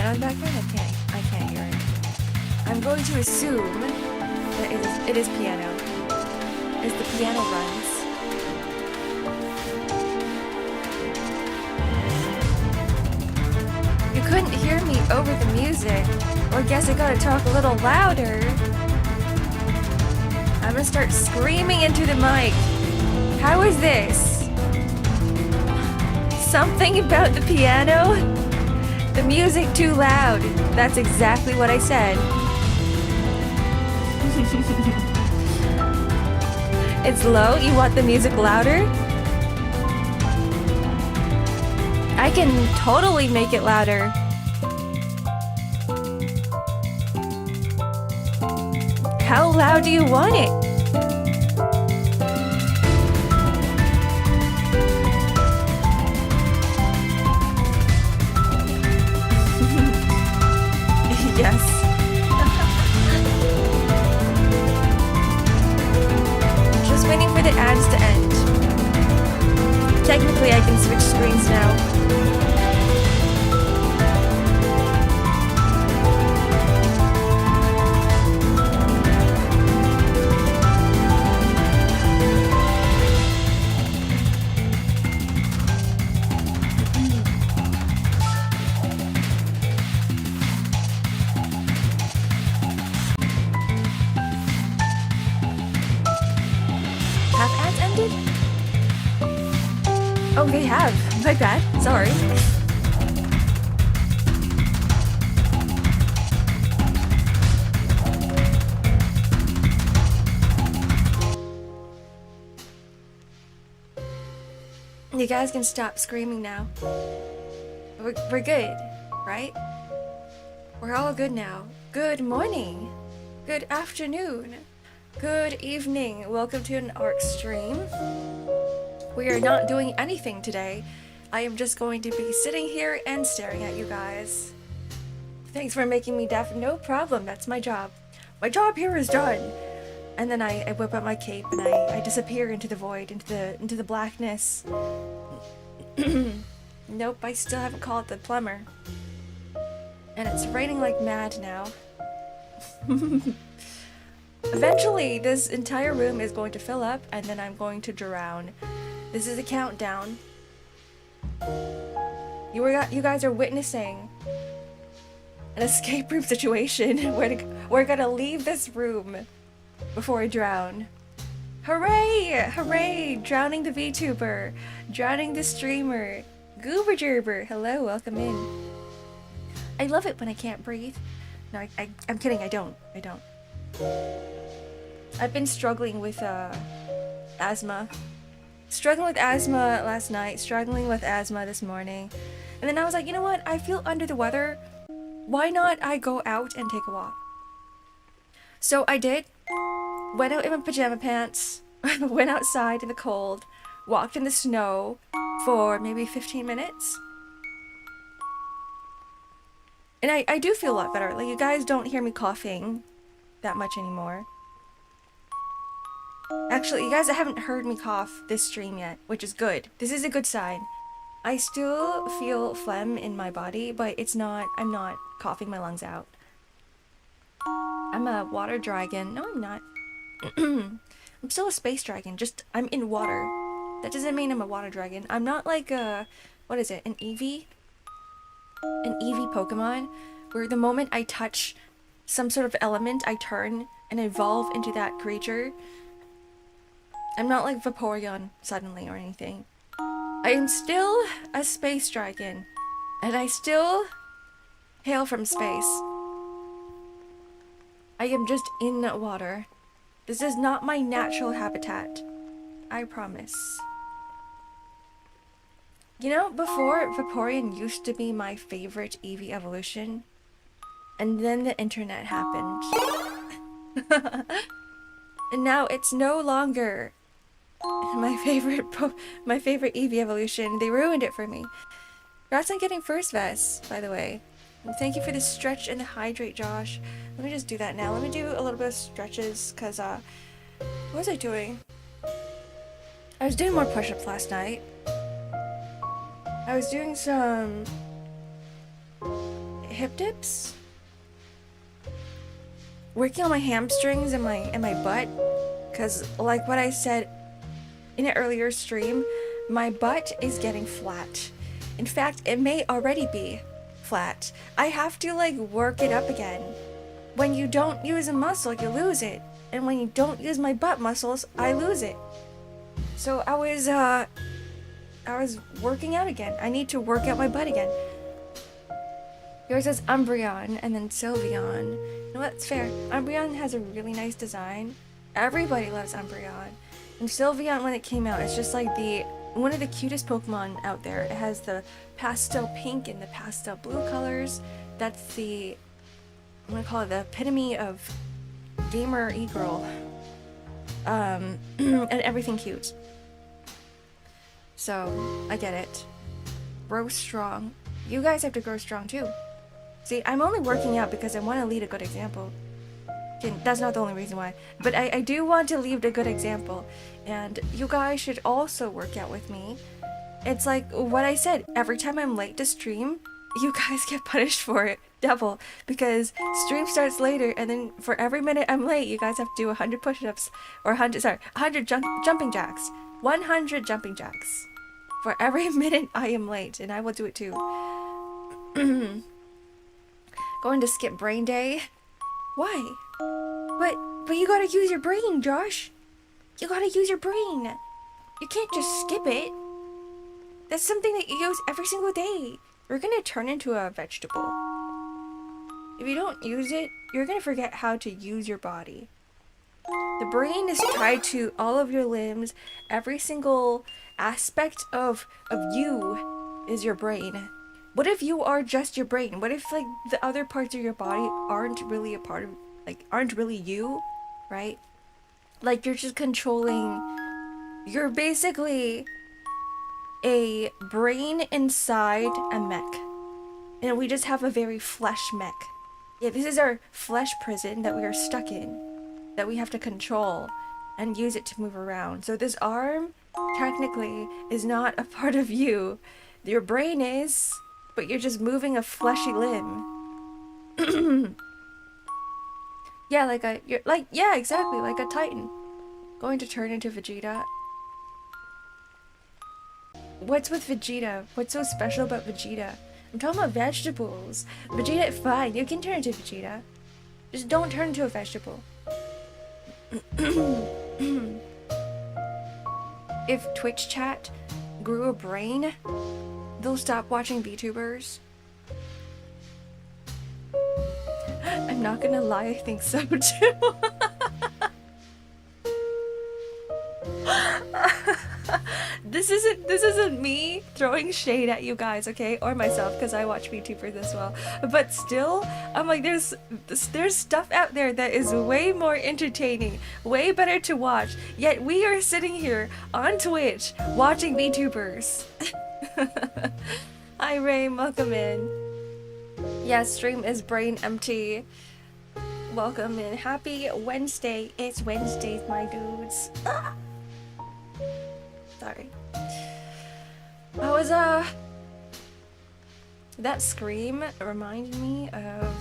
piano in the background? I can't hear it. I'm going to assume that it is piano. As the piano runs. You couldn't hear me over the music. Well, I guess I gotta talk a little louder. I'm gonna start screaming into the mic. How is this? Something about the piano? The music too loud. That's exactly what I said. It's low? You want the music louder? I can totally make it louder. How loud do you want it? Yes. Just waiting for the ads to end. Technically, I can switch screens now. Oh, they have. My bad. Sorry. You guys can stop screaming now. We're good, right? We're all good now. Good morning. Good afternoon. Good evening. Welcome to an ARK stream. We are not doing anything today. I am just going to be sitting here and staring at you guys. Thanks for making me deaf. No problem, that's my job. My job here is done. And then I whip out my cape and I disappear into the void, into the blackness. Nope, I still haven't called the plumber. And it's raining like mad now. Eventually, this entire room is going to fill up and then I'm going to drown. This is a countdown. You guys are witnessing an escape room situation. We're gonna leave this room before I drown. Hooray! Hooray! Drowning the VTuber. Drowning the streamer. Goober Gerber. Hello, welcome in. I love it when I can't breathe. No, I'm kidding, I don't. I've been struggling with asthma. Struggling with asthma last night, struggling with asthma this morning. And then I was like, you know what? I feel under the weather. Why not I go out and take a walk? So I did. Went out in my pajama pants. Went outside in the cold. Walked in the snow for maybe 15 minutes. And I do feel a lot better. Like, you guys don't hear me coughing that much anymore. Actually, you guys haven't heard me cough this stream yet, which is good. This is a good sign. I still feel phlegm in my body, but I'm not coughing my lungs out. I'm a water dragon. No, I'm not. I'm still a space dragon, just I'm in water. That doesn't mean I'm a water dragon. I'm not like what is it, an Eevee? An Eevee Pokemon, where the moment I touch some sort of element, I turn and evolve into that creature. I'm not like Vaporeon suddenly or anything. I am still a space dragon, and I still hail from space. I am just in water. This is not my natural habitat. I promise. You know, before, Vaporeon used to be my favorite Eevee evolution, and then the internet happened. And now it's no longer my favorite Eevee evolution. They ruined it for me. Congrats on getting first vest, by the way. And thank you for the stretch and the hydrate, Josh. Let me just do that now. Let me do a little bit of stretches, cause what was I doing? I was doing more push-ups last night. I was doing some hip dips, working on my hamstrings and my butt, because like what I said in an earlier stream, my butt is getting flat. In fact, it may already be flat. I have to like work it up again. When you don't use a muscle, you lose it. And when you don't use my butt muscles, I lose it. So I was working out again. I need to work out my butt again. Yours says Umbreon and then Sylveon. You know what? It's fair. Umbreon has a really nice design. Everybody loves Umbreon. And Sylveon, when it came out, it's just like one of the cutest Pokemon out there. It has the pastel pink and the pastel blue colors. That's I'm gonna call it the epitome of gamer e-girl. And everything cute. So, I get it. Grow strong. You guys have to grow strong too. See, I'm only working out because I want to lead a good example. Okay, that's not the only reason why. But I do want to lead a good example. And you guys should also work out with me. It's like what I said. Every time I'm late to stream, you guys get punished for it. Double. Because stream starts later, and then for every minute I'm late, you guys have to do 100 push-ups. Or 100 jumping jacks. 100 jumping jacks. For every minute I am late. And I will do it too. Going to skip brain day? Why? But you gotta use your brain, Josh. You gotta use your brain. You can't just skip it. That's something that you use every single day. You're gonna turn into a vegetable. If you don't use it, you're gonna forget how to use your body. The brain is tied to all of your limbs. Every single aspect of you is your brain. What if you are just your brain? What if like the other parts of your body aren't really a part of, like, aren't really you, right? Like you're just controlling, you're basically a brain inside a mech. And we just have a very flesh mech. Yeah, this is our flesh prison that we are stuck in, that we have to control and use it to move around. So this arm technically is not a part of you. Your brain is, but you're just moving a fleshy limb. Yeah, yeah, exactly, like a Titan. Going to turn into Vegeta. What's with Vegeta? What's so special about Vegeta? I'm talking about vegetables. Vegeta, fine, you can turn into Vegeta. Just don't turn into a vegetable. If Twitch chat grew a brain, they'll stop watching VTubers. I'm not gonna lie, I think so too. This isn't me throwing shade at you guys, okay, or myself, because I watch VTubers as well. But still, I'm like, there's stuff out there that is way more entertaining, way better to watch. Yet we are sitting here on Twitch watching VTubers. Hi Ray, welcome in. Yeah, stream is brain empty. Welcome in. Happy Wednesday. It's Wednesdays, my dudes. Ah! Sorry. I was that scream reminded me of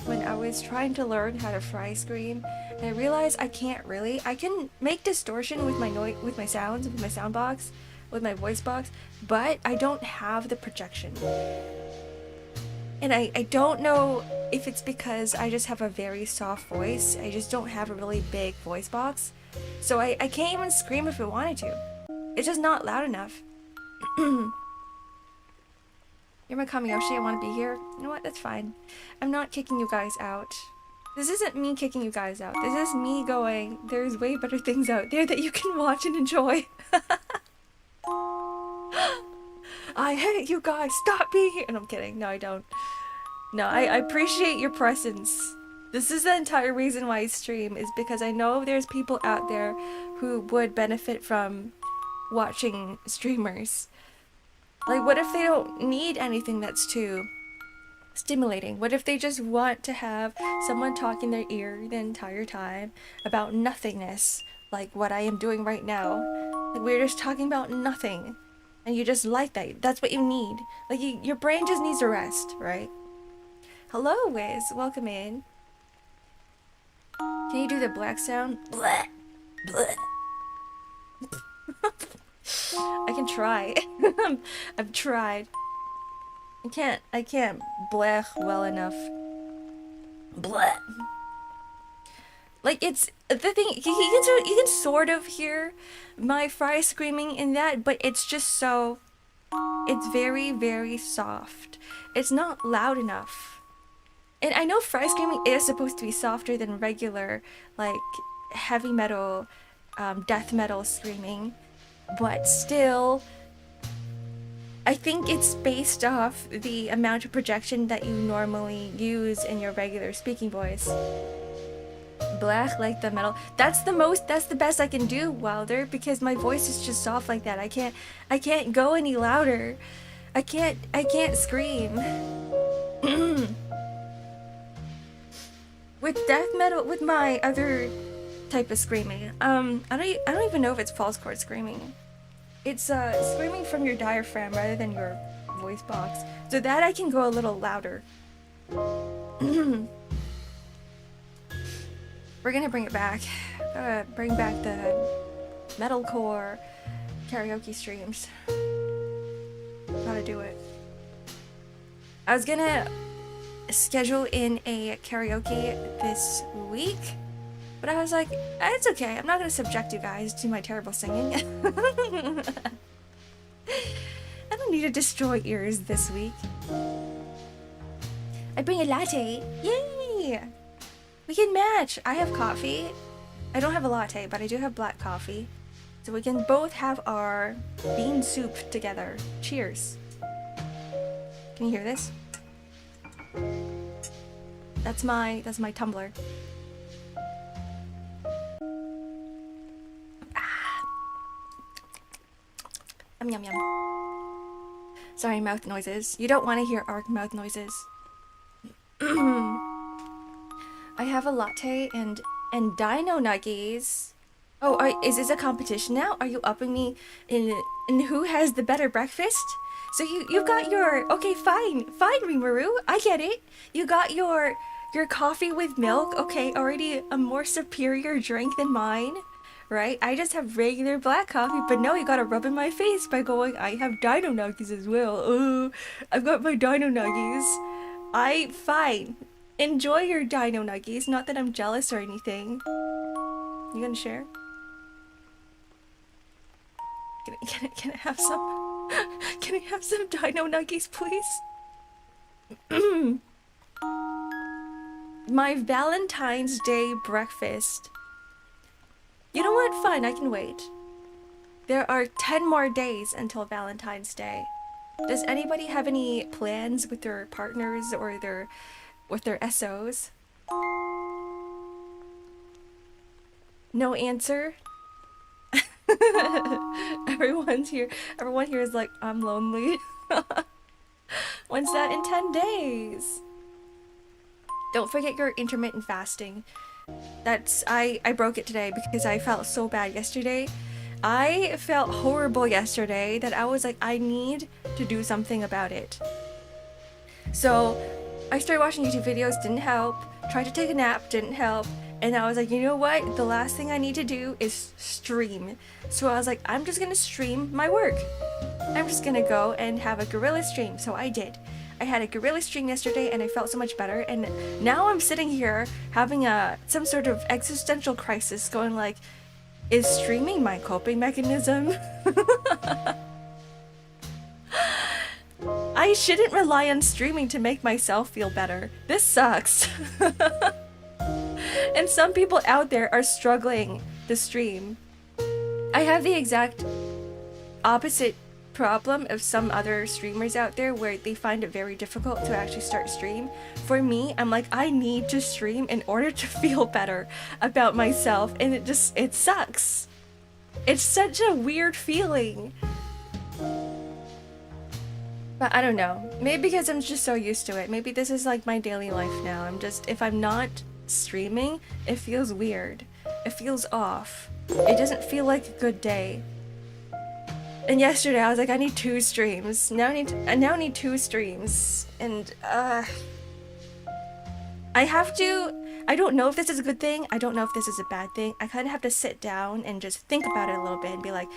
when I was trying to learn how to fry scream, and I realized I can't really. I can make distortion with my noise, with my sounds, with my sound box, with my voice box, but I don't have the projection. And I don't know if it's because I just have a very soft voice. I just don't have a really big voice box. So I can't even scream if I wanted to. It's just not loud enough. You're my Kamiyoshi, I want to be here. You know what? That's fine. I'm not kicking you guys out. This isn't me kicking you guys out. This is me going, there's way better things out there that you can watch and enjoy. I hate you guys. Stop being here. And I'm kidding. No, I don't. No, I appreciate your presence. This is the entire reason why I stream, is because I know there's people out there who would benefit from watching streamers. Like, what if they don't need anything that's too stimulating? What if they just want to have someone talk in their ear the entire time about nothingness, like what I am doing right now? Like, we're just talking about nothing, and you just like that. That's what you need. Like, your brain just needs a rest, right? Hello, Wiz. Welcome in. Can you do the black sound? Bleh. Bleh. I can try. I've tried. I can't blech well enough. Bleh. Like, it's the thing, you can sort of hear my fry screaming in that, but it's just so, it's very, very soft. It's not loud enough. And I know fry screaming is supposed to be softer than regular, like, heavy metal, death metal screaming, but still, I think it's based off the amount of projection that you normally use in your regular speaking voice. Black like the metal. That's the best I can do, Wilder, because my voice is just soft like that. I can't go any louder. I can't scream. With death metal, with my other type of screaming, I don't even know if it's false chord screaming. It's screaming from your diaphragm rather than your voice box. So that I can go a little louder. We're gonna bring it back. Gotta bring back the metalcore karaoke streams. Gotta do it. I was gonna schedule in a karaoke this week, but I was like, it's okay. I'm not gonna subject you guys to my terrible singing. I don't need to destroy ears this week. I bring a latte. Yay! We can match. I have coffee. I don't have a latte, but I do have black coffee. So we can both have our bean soup together. Cheers. Can you hear this? That's my tumbler. Ah. Yum yum. Sorry, mouth noises. You don't want to hear Ark mouth noises. I have a latte and dino nuggies. Oh, is this a competition now? Are you upping me in who has the better breakfast? So you've got your, okay, fine, Rimuru, I get it. You got your coffee with milk, okay, already a more superior drink than mine, right? I just have regular black coffee, but no, you gotta rub in my face by going, I have dino nuggies as well. Oh, I've got my dino nuggies. Fine. Enjoy your dino nuggies, not that I'm jealous or anything. You gonna share? Can I have some? Can I have some dino nuggies, please? My Valentine's Day breakfast. You know what? Fine, I can wait. There are 10 more days until Valentine's Day. Does anybody have any plans with their partners or with their SOs? No answer? Everyone here is like, I'm lonely. When's that? In 10 days. Don't forget your intermittent fasting. I broke it today because I felt so bad yesterday. I felt horrible yesterday that I was like, I need to do something about it. So I started watching YouTube videos, didn't help. Tried to take a nap, didn't help. And I was like, you know what? The last thing I need to do is stream. So I was like, I'm just gonna stream my work. I'm just gonna go and have a guerrilla stream. So I did. I had a guerrilla stream yesterday and I felt so much better. And now I'm sitting here having some sort of existential crisis going like, is streaming my coping mechanism? I shouldn't rely on streaming to make myself feel better. This sucks. And some people out there are struggling to stream. I have the exact opposite problem of some other streamers out there where they find it very difficult to actually start stream. For me, I'm like, I need to stream in order to feel better about myself, and it sucks. It's such a weird feeling. But I don't know. Maybe because I'm just so used to it. Maybe this is like my daily life now. If I'm not streaming, it feels weird. It feels off. It doesn't feel like a good day. And yesterday I was like, I need 2 streams. Now I need 2 streams. And I don't know if this is a good thing. I don't know if this is a bad thing. I kind of have to sit down and just think about it a little bit and be like,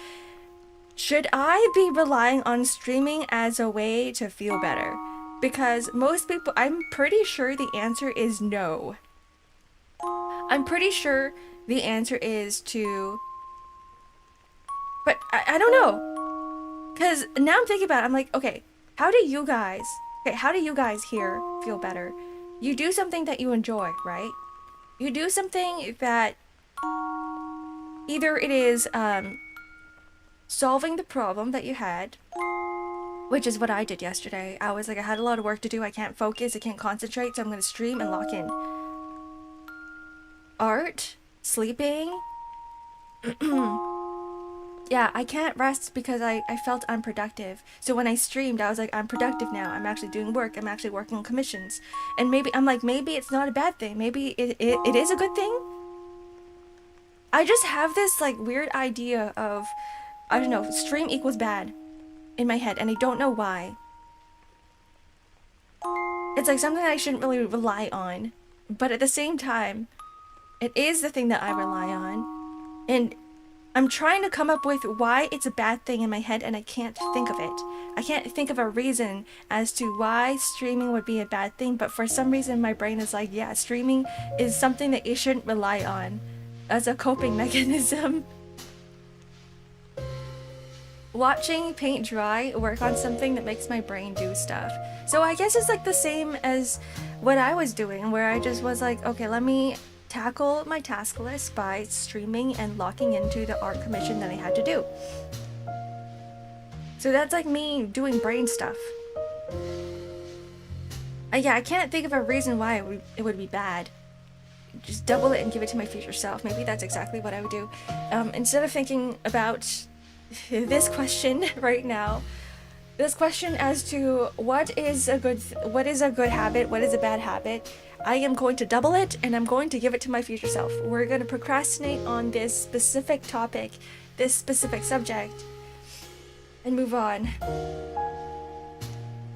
should I be relying on streaming as a way to feel better? Because most people, I'm pretty sure the answer is no. I'm pretty sure the answer is to, but I don't know. Because now I'm thinking about it, I'm like, okay, how do you guys here feel better? You do something that you enjoy, right? You do something that either it is solving the problem that you had, which is what I did yesterday. I was like, I had a lot of work to do. I can't focus. I can't concentrate. So I'm going to stream and lock in. Art, sleeping. Yeah, I can't rest because I felt unproductive. So when I streamed, I was like, I'm productive now. I'm actually doing work. I'm actually working on commissions. And maybe, I'm like, maybe it's not a bad thing. Maybe it is a good thing. I just have this like weird idea of, I don't know, stream equals bad in my head. And I don't know why. It's like something I shouldn't really rely on. But at the same time, it is the thing that I rely on. And I'm trying to come up with why it's a bad thing in my head, and I can't think of it. I can't think of a reason as to why streaming would be a bad thing, but for some reason my brain is like, yeah, streaming is something that you shouldn't rely on as a coping mechanism. Watching paint dry work on something that makes my brain do stuff. So I guess it's like the same as what I was doing, where I just was like, okay, let me tackle my task list by streaming and locking into the art commission that I had to do. So that's like me doing brain stuff. Yeah, I can't think of a reason why it would be bad. Just double it and give it to my future self. Maybe that's exactly what I would do. Instead of thinking about this question right now, this question as to what is a good habit, what is a bad habit, I am going to double it and I'm going to give it to my future self. We're going to procrastinate on this specific topic, this specific subject, and move on.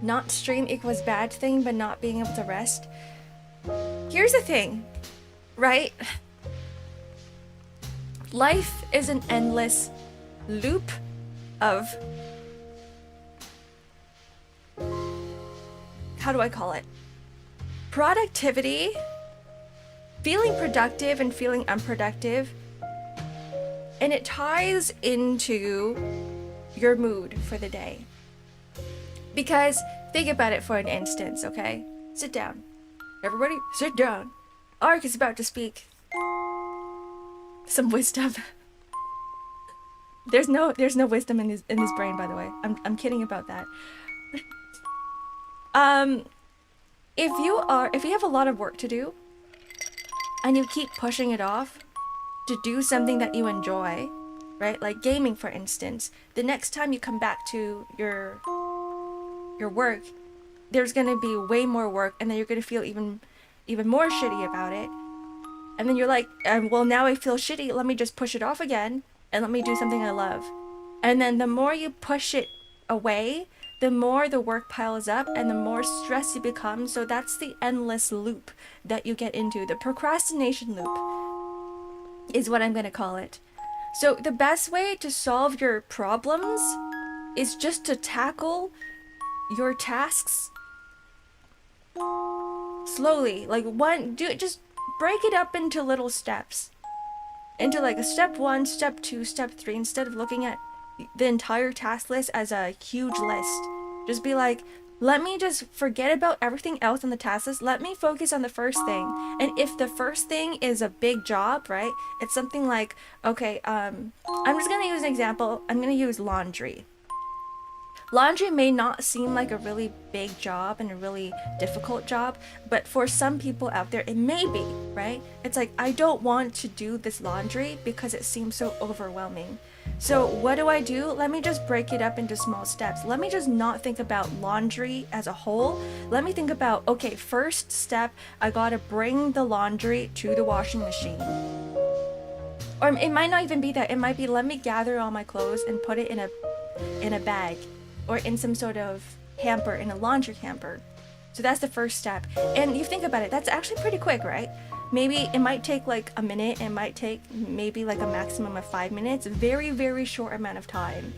Not stream equals bad thing, but not being able to rest. Here's the thing, right? Life is an endless loop of, how do I call it? Productivity, feeling productive and feeling unproductive, and it ties into your mood for the day. Because think about it for an instance, okay? Sit down. Everybody, sit down. Ark is about to speak some wisdom. There's no wisdom in his brain, by the way. I'm kidding about that. If you have a lot of work to do and you keep pushing it off to do something that you enjoy, right? Like gaming, for instance, the next time you come back to your work, there's going to be way more work, and then you're going to feel even more shitty about it. And then you're like, well, now I feel shitty, let me just push it off again and let me do something I love. And then the more you push it away, the more the work piles up and the more stressed you become. So that's the endless loop that you get into. The procrastination loop is what I'm going to call it. So the best way to solve your problems is just to tackle your tasks slowly. Like just break it up into little steps. Into like a step 1, step 2, step 3, instead of looking at the entire task list as a huge list. Just be like, let me just forget about everything else on the task list. Let me focus on the first thing. And if the first thing is a big job, right? It's something like, okay, I'm just going to use an example. I'm going to use laundry. Laundry may not seem like a really big job and a really difficult job, but for some people out there, it may be, right? It's like, I don't want to do this laundry because it seems so overwhelming. So what do? Let me just break it up into small steps. Let me just not think about laundry as a whole. Let me think about, okay, first step, I gotta bring the laundry to the washing machine. Or it might not even be that. It might be, let me gather all my clothes and put it in a bag or in some sort of hamper, in a laundry hamper. So that's the first step. And you think about it, that's actually pretty quick, right? Maybe it might take like a minute, it might take maybe like a maximum of 5 minutes, very, very short amount of time.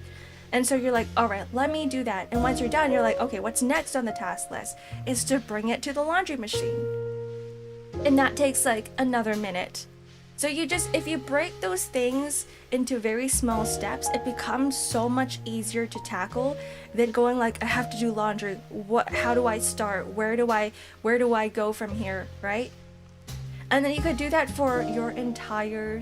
And so you're like, all right, let me do that. And once you're done, you're like, okay, what's next on the task list is to bring it to the laundry machine. And that takes like another minute. So you just, if you break those things into very small steps, it becomes so much easier to tackle than going like, I have to do laundry. How do I start? Where do I go from here, right? And then you could do that for your entire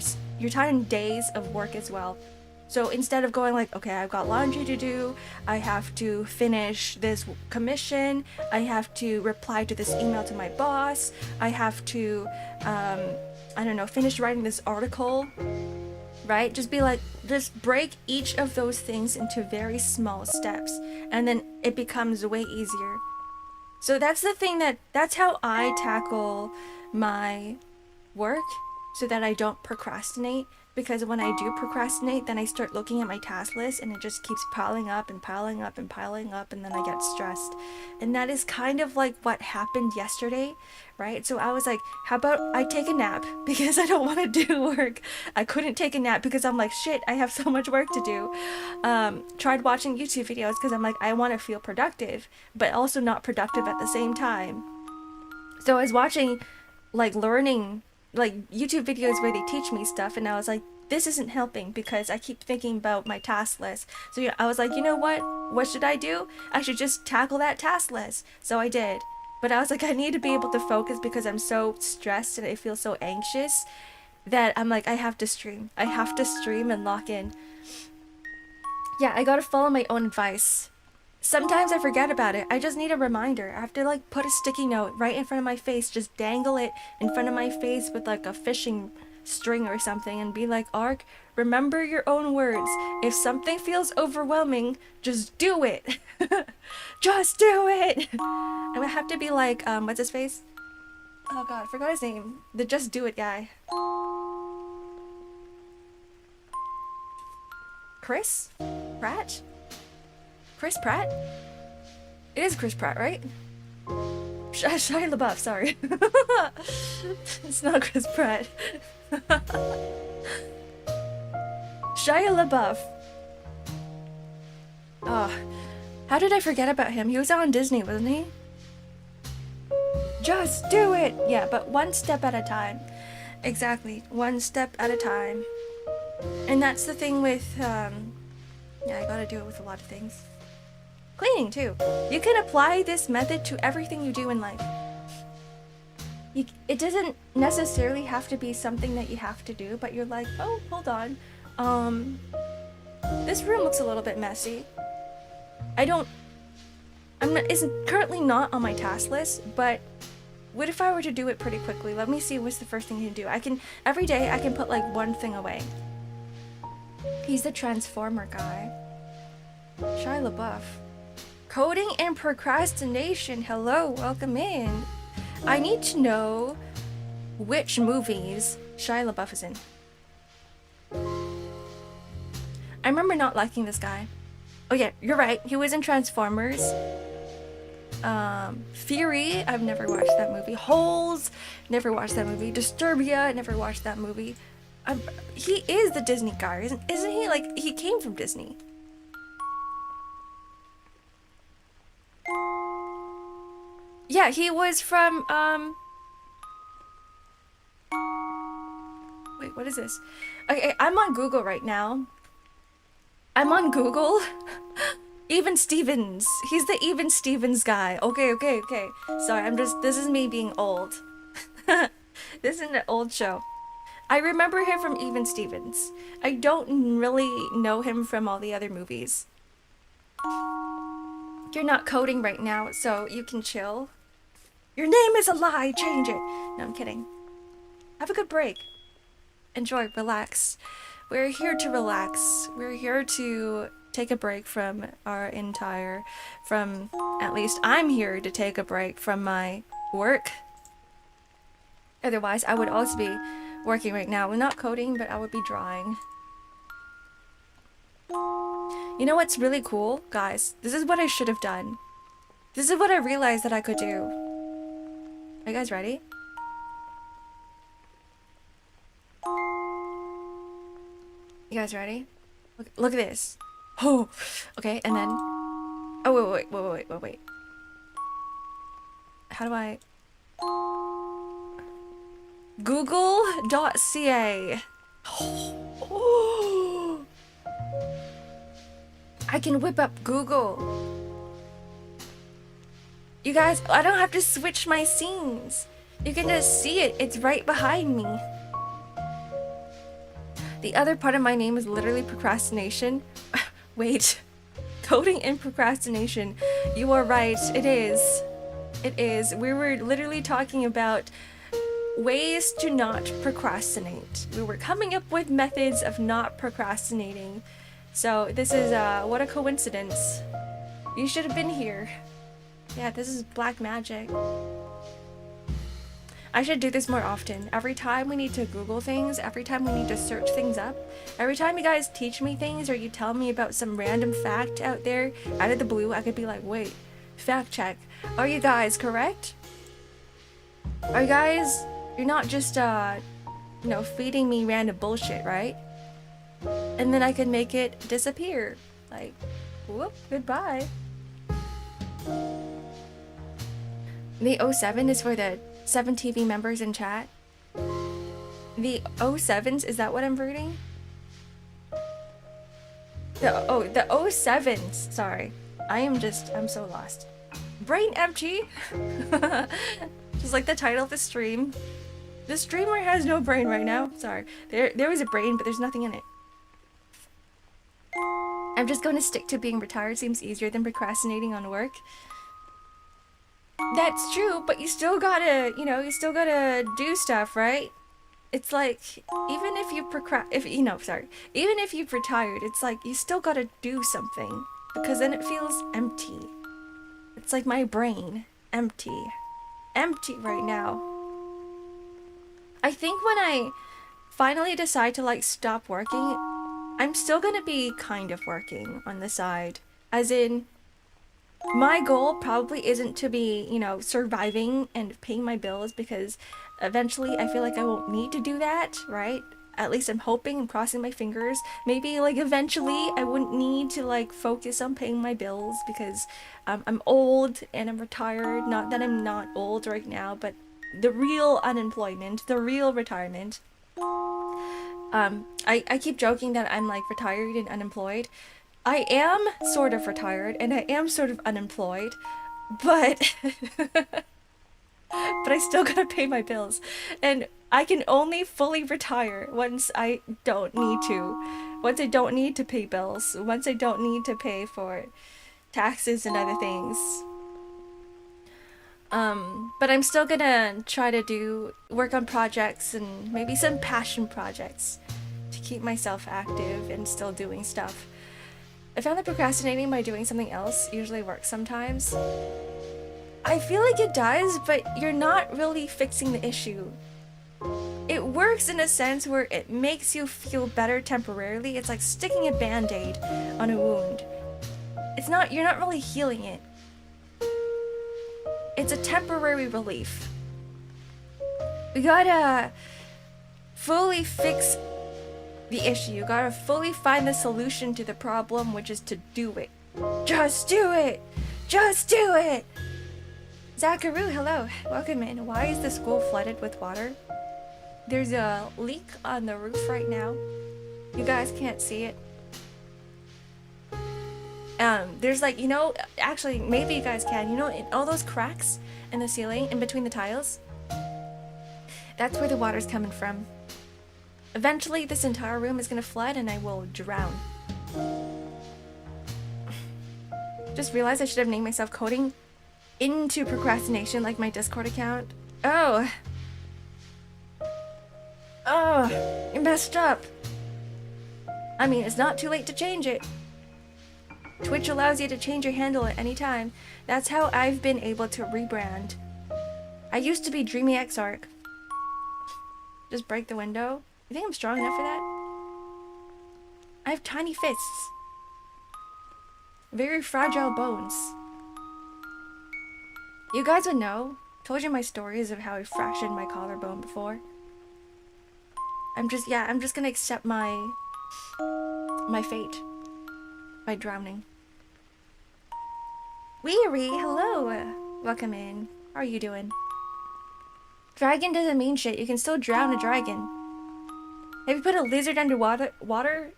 days of work as well. So instead of going like, okay, I've got laundry to do, I have to finish this commission, I have to reply to this email to my boss, I have to, I don't know, finish writing this article, right? Just be like, just break each of those things into very small steps, and then it becomes way easier. So that's the thing that's how I tackle my work, so that I don't procrastinate. Because when I do procrastinate, then I start looking at my task list and it just keeps piling up and piling up and piling up, and then I get stressed. And that is kind of like what happened yesterday, right? So I was like, how about I take a nap because I don't want to do work. I couldn't take a nap because I'm like, shit, I have so much work to do. Tried watching YouTube videos because I'm like, I want to feel productive, but also not productive at the same time. So I was watching like learning like YouTube videos where they teach me stuff, and I was like, this isn't helping because I keep thinking about my task list. So yeah, I was like, you know what should I do? I should just tackle that task list. So I did, but I was like, I need to be able to focus because I'm so stressed and I feel so anxious that I'm like, I have to stream and lock in. Yeah, I gotta follow my own advice. Sometimes I forget about it. I just need a reminder. I have to like put a sticky note right in front of my face, just dangle it in front of my face with like a fishing string or something, and be like, Ark, remember your own words. If something feels overwhelming, just do it. Just do it. And I have to be like, what's his face? Oh god, I forgot his name. The Just Do It guy. Chris Pratt? Chris Pratt? It is Chris Pratt, right? Shia LaBeouf, sorry. It's not Chris Pratt. Shia LaBeouf. Oh, how did I forget about him? He was on Disney, wasn't he? Just do it! Yeah, but one step at a time. Exactly, one step at a time. And that's the thing with, yeah, I gotta do it with a lot of things. Cleaning too. You can apply this method to everything you do in life. It doesn't necessarily have to be something that you have to do, but you're like, oh, hold on. This room looks a little bit messy. It's currently not on my task list, but what if I were to do it pretty quickly? Let me see what's the first thing you do. Every day I can put like one thing away. He's the Transformer guy. Shia LaBeouf. Coding and procrastination. Hello, welcome in. I need to know which movies Shia LaBeouf is in. I remember not liking this guy. Oh yeah, you're right. He was in Transformers. Fury, I've never watched that movie. Holes, never watched that movie. Disturbia, never watched that movie. He is the Disney guy, isn't he? Like, he came from Disney. Yeah, he was from, wait, what is this? Okay, I'm on Google right now. I'm on Google. Even Stevens. He's the Even Stevens guy. Okay. Sorry, this is me being old. This is an old show. I remember him from Even Stevens. I don't really know him from all the other movies. You're not coding right now, so you can chill. Your name is a lie, change it. No, I'm kidding. Have a good break. Enjoy, relax. We're here to relax. We're here to take a break from at least I'm here to take a break from my work. Otherwise, I would also be working right now. Well, not coding, but I would be drawing. You know what's really cool, guys? This is what I should have done. This is what I realized that I could do. Are you guys ready? You guys ready? Look at this. Oh, okay, and then... Oh, wait. How do I... Google.ca. Oh. I can whip up Google. You guys, I don't have to switch my scenes. You can just see it. It's right behind me. The other part of my name is literally procrastination. Wait. Coding and procrastination. You are right. It is. It is. We were literally talking about ways to not procrastinate. We were coming up with methods of not procrastinating. So this is, what a coincidence. You should have been here. Yeah, this is black magic. I should do this more often. Every time we need to Google things, every time we need to search things up, every time you guys teach me things or you tell me about some random fact out there, out of the blue, I could be like, wait, fact check. Are you guys correct? Are you guys, you're not just, you know, feeding me random bullshit, right? And then I could make it disappear. Like, whoop, goodbye. The 07 is for the 7 TV members in chat. The 07s, is that what I'm reading? The 07s, sorry. I'm so lost. Brain empty. Just like the title of the stream. The streamer has no brain right now. Sorry. There was a brain, but there's nothing in it. I'm just going to stick to being retired. Seems easier than procrastinating on work. That's true, but you still gotta, you know, you still gotta do stuff, right? It's like, even if you've retired, it's like, you still gotta do something. Because then it feels empty. It's like my brain. Empty. Empty right now. I think when I finally decide to, like, stop working, I'm still gonna be kind of working on the side. As in, my goal probably isn't to be, you know, surviving and paying my bills, because eventually I feel like I won't need to do that, right? At least I'm hoping and crossing my fingers. Maybe, like, eventually I wouldn't need to, like, focus on paying my bills because I'm old and I'm retired. Not that I'm not old right now, but the real unemployment, the real retirement. I keep joking that I'm, like, retired and unemployed. I am sort of retired and I am sort of unemployed, but but I still gotta pay my bills, and I can only fully retire once I don't need to. Once I don't need to pay bills. Once I don't need to pay for taxes and other things. But I'm still gonna try to work on projects and maybe some passion projects to keep myself active and still doing stuff. I found that procrastinating by doing something else usually works sometimes. I feel like it does, but you're not really fixing the issue. It works in a sense where it makes you feel better temporarily. It's like sticking a band-aid on a wound. You're not really healing it. It's a temporary relief. We gotta fully fix the issue. You gotta fully find the solution to the problem, which is to do it. Just do it! Just do it! Zachary, hello. Welcome in. Why is the school flooded with water? There's a leak on the roof right now. You guys can't see it. There's like, you know, actually, maybe you guys can. You know, in all those cracks in the ceiling, in between the tiles? That's where the water's coming from. Eventually, this entire room is gonna flood and I will drown. Just realized I should have named myself Coding into Procrastination like my Discord account. Oh. Oh, you messed up. I mean, it's not too late to change it. Twitch allows you to change your handle at any time. That's how I've been able to rebrand. I used to be Dreamy X-Ark. Just break the window. You think I'm strong enough for that? I have tiny fists. Very fragile bones. You guys would know. Told you my stories of how I fractured my collarbone before. I'm just gonna accept my fate by drowning. Weary, hello. Welcome in. How are you doing? Dragon doesn't mean shit. You can still drown a dragon. Have you put a lizard under water?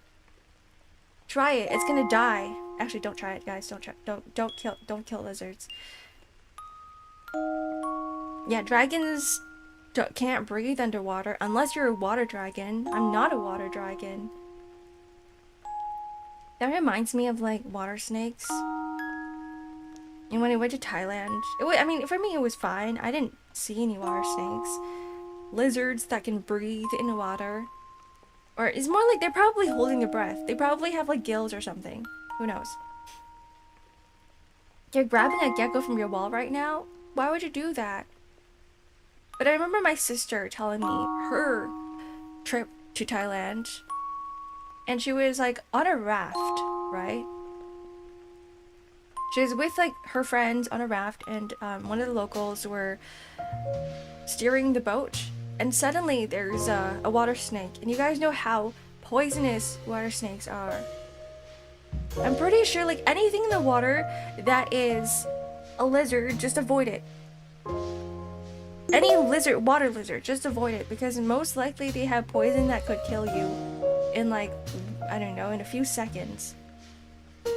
Try it. It's gonna die. Actually, don't try it, guys. Don't kill lizards. Yeah, dragons can't breathe underwater unless you're a water dragon. I'm not a water dragon. That reminds me of like water snakes. And when I went to Thailand, I mean, for me it was fine. I didn't see any water snakes. Lizards that can breathe in the water. Or it's more like they're probably holding their breath. They probably have like gills or something. Who knows? You're grabbing a gecko from your wall right now? Why would you do that? But I remember my sister telling me her trip to Thailand. And she was like on a raft, right? She was with like her friends on a raft, and one of the locals were steering the boat, and suddenly there's a water snake, and you guys know how poisonous water snakes are. I'm pretty sure like anything in the water that is a lizard, just avoid it. Any lizard, water lizard, just avoid it, because most likely they have poison that could kill you in like, I don't know, in a few seconds.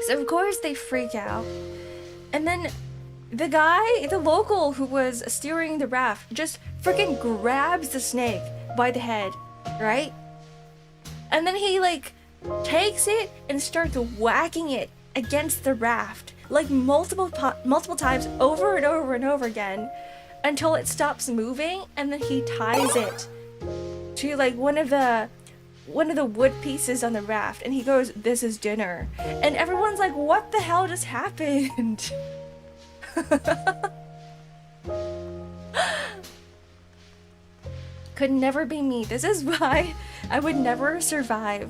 So of course they freak out. And then the local who was steering the raft just freaking grabs the snake by the head, right? And then he like takes it and starts whacking it against the raft like multiple times over and over and over again until it stops moving, and then he ties it to like one of the wood pieces on the raft, and he goes, "This is dinner." And everyone's like, what the hell just happened? Could never be me. This is why I would never survive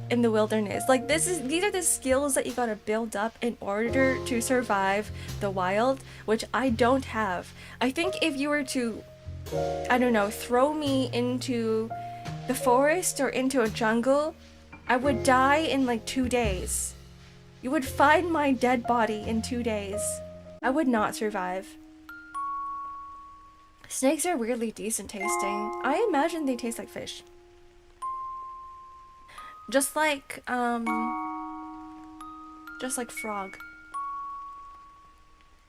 in the wilderness. Like these are the skills that you gotta build up in order to survive the wild, which I don't have. I think if you were to, I don't know, throw me into the forest or into a jungle, I would die in like 2 days. You would find my dead body in 2 days. I would not survive. Snakes are weirdly decent tasting. I imagine they taste like fish. Just like frog.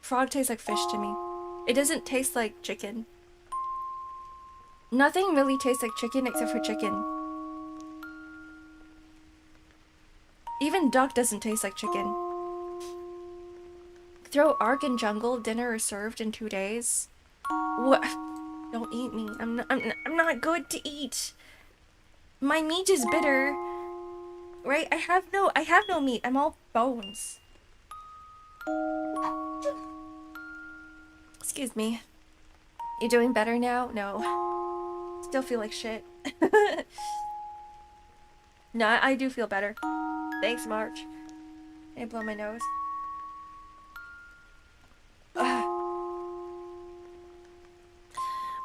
Frog tastes like fish to me. It doesn't taste like chicken. Nothing really tastes like chicken except for chicken. Even duck doesn't taste like chicken. Throw Ark in jungle, dinner is served in 2 days. What? Don't eat me. I'm not good to eat. My meat is bitter. Right? I have no meat. I'm all bones. Excuse me. You doing better now? No. Still feel like shit. No, I do feel better. Thanks, March. I blow my nose.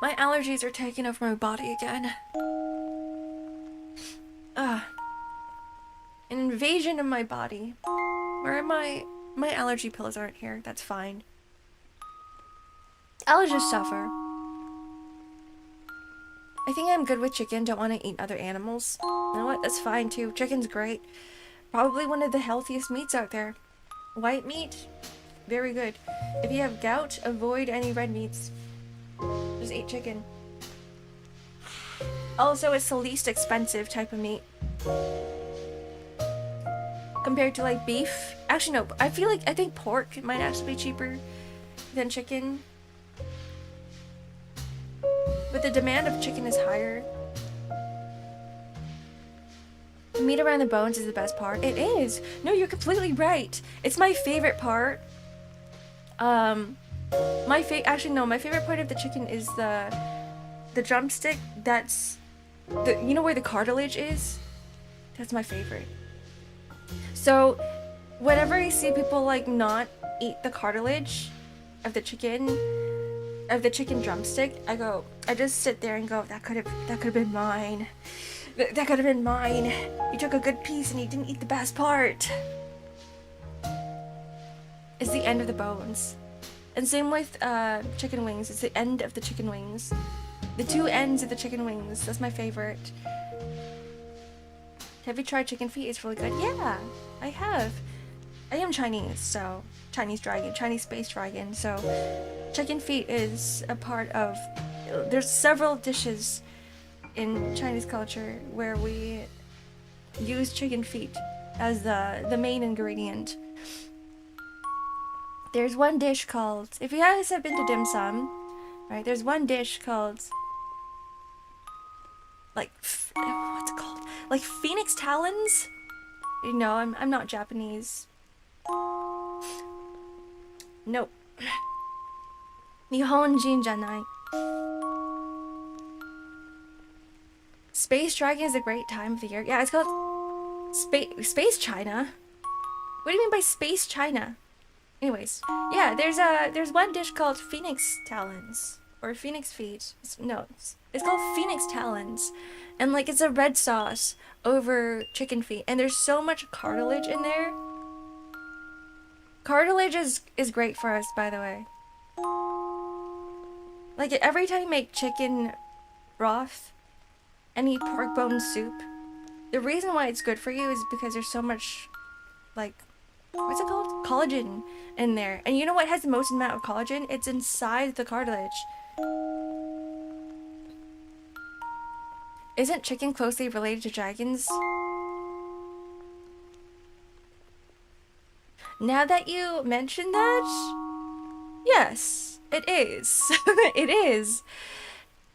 My allergies are taking over my body again. An invasion of my body. Where are my allergy pills aren't here. That's fine. I'll just suffer. I think I'm good with chicken. Don't want to eat other animals. You know what? That's fine too. Chicken's great. Probably one of the healthiest meats out there. White meat, very good. If you have gout, avoid any red meats. Just eat chicken. Also, it's the least expensive type of meat. Compared to like beef. Actually no, I think pork might actually be cheaper than chicken. But the demand of chicken is higher. The meat around the bones is the best part. It is! No, you're completely right. It's my favorite part. My favorite part of the chicken is the drumstick. That's you know where the cartilage is? That's my favorite. So whenever I see people like not eat the cartilage, of the chicken drumstick, I just sit there and go, that could have been mine. That could have been mine. You took a good piece and you didn't eat the best part. It's the end of the bones. And same with chicken wings. It's the end of the chicken wings. The two ends of the chicken wings. That's my favorite. Have you tried chicken feet? It's really good. Yeah, I have. I am Chinese, so Chinese space dragon. So chicken feet is a part of. There's several dishes in Chinese culture where we use chicken feet as the main ingredient. There's one dish called, if you guys have been to dim sum, right, there's one dish called, like, what's it called? Like phoenix talons? You know, I'm not Japanese. Nope. Nihonjin janai. Space Dragon is a great time of the year. Yeah, it's called Space China. What do you mean by Space China? Anyways, yeah, there's one dish called Phoenix Talons or Phoenix Feet. It's called Phoenix Talons, and like it's a red sauce over chicken feet, and there's so much cartilage in there. Cartilage is great for us, by the way. Like every time you make chicken broth, any pork bone soup, the reason why it's good for you is because there's so much, like, what's it called? Collagen in there. And you know what has the most amount of collagen? It's inside the cartilage. Isn't chicken closely related to dragons? Now that you mention that, yes, it is. It is.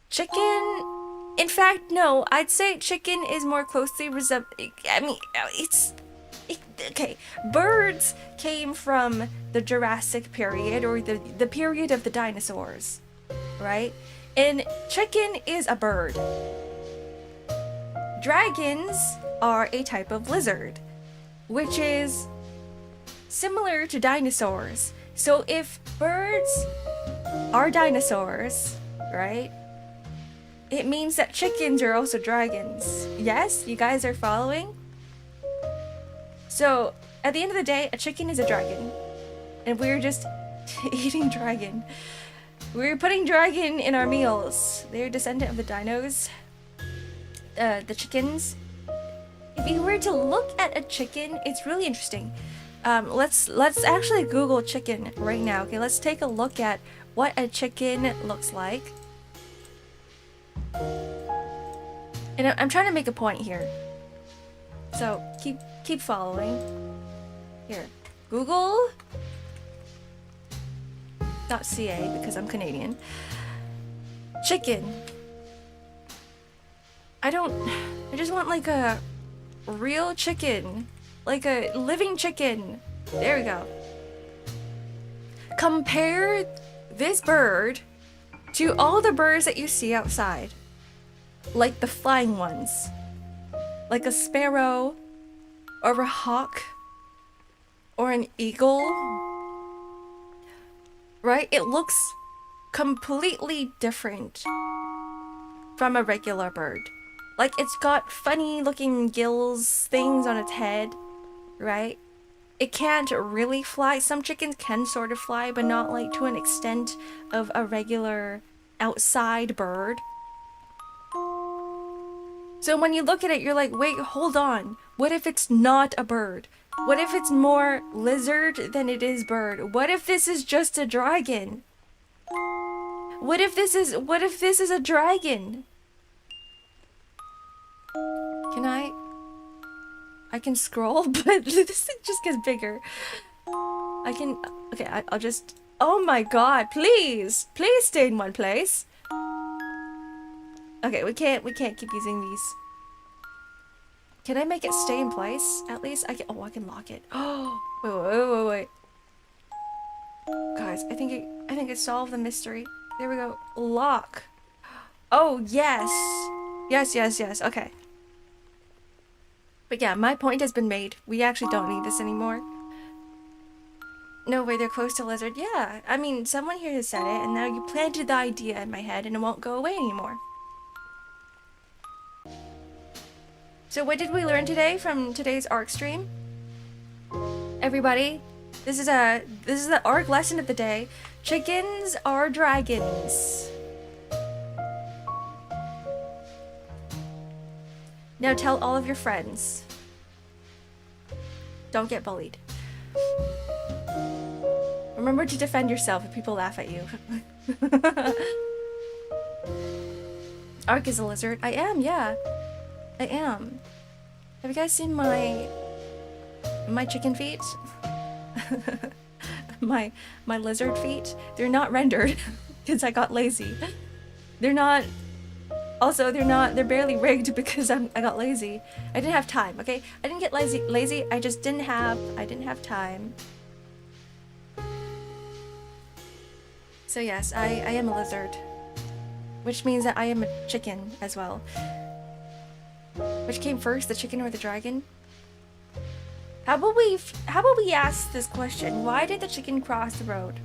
Chicken... In fact, no, I'd say chicken is more closely okay, birds came from the Jurassic period, or the period of the dinosaurs, right? And chicken is a bird. Dragons are a type of lizard, which is similar to dinosaurs. So if birds are dinosaurs, right? It means that chickens are also dragons. Yes, you guys are following? So, at the end of the day, a chicken is a dragon. And we're just eating dragon. We're putting dragon in our meals. They're a descendant of the dinos. The chickens. If you were to look at a chicken, it's really interesting. Let's actually Google chicken right now. Okay, let's take a look at what a chicken looks like. And I'm trying to make a point here. So keep following. Here. Google.ca because I'm Canadian. Chicken. I just want like a real chicken. Like a living chicken. There we go. Compare this bird to all the birds that you see outside. Like the flying ones. Like a sparrow, or a hawk, or an eagle. Right? It looks completely different from a regular bird. Like it's got funny looking gills, things on its head, right? It can't really fly. Some chickens can sort of fly, but not like to an extent of a regular outside bird. So when you look at it, you're like, wait, hold on. What if it's not a bird? What if it's more lizard than it is bird? What if this is just a dragon? What if this is a dragon? Can I can scroll, but this thing just gets bigger. I'll just, oh my god, please stay in one place. Okay, we can't keep using these. Can I make it stay in place at least? I can lock it. Oh, wait. Guys, I think it solved the mystery. There we go. Lock. Oh, yes. Yes. Okay. But yeah, my point has been made. We actually don't need this anymore. No way, they're close to lizard. Yeah, I mean, someone here has said it, and now you planted the idea in my head, and it won't go away anymore. So what did we learn today from today's ARK stream? Everybody, this is the ARK lesson of the day. Chickens are dragons. Now tell all of your friends. Don't get bullied. Remember to defend yourself if people laugh at you. ARK is a lizard. I am, yeah. I am. Have you guys seen my chicken feet? my lizard feet? They're not rendered because I got lazy. They're not. Also, they're barely rigged because I got lazy. I didn't have time, okay? I didn't get lazy. I just didn't have time. So yes, I am a lizard. Which means that I am a chicken as well. Which came first, the chicken or the dragon? How about we ask this question? Why did the chicken cross the road?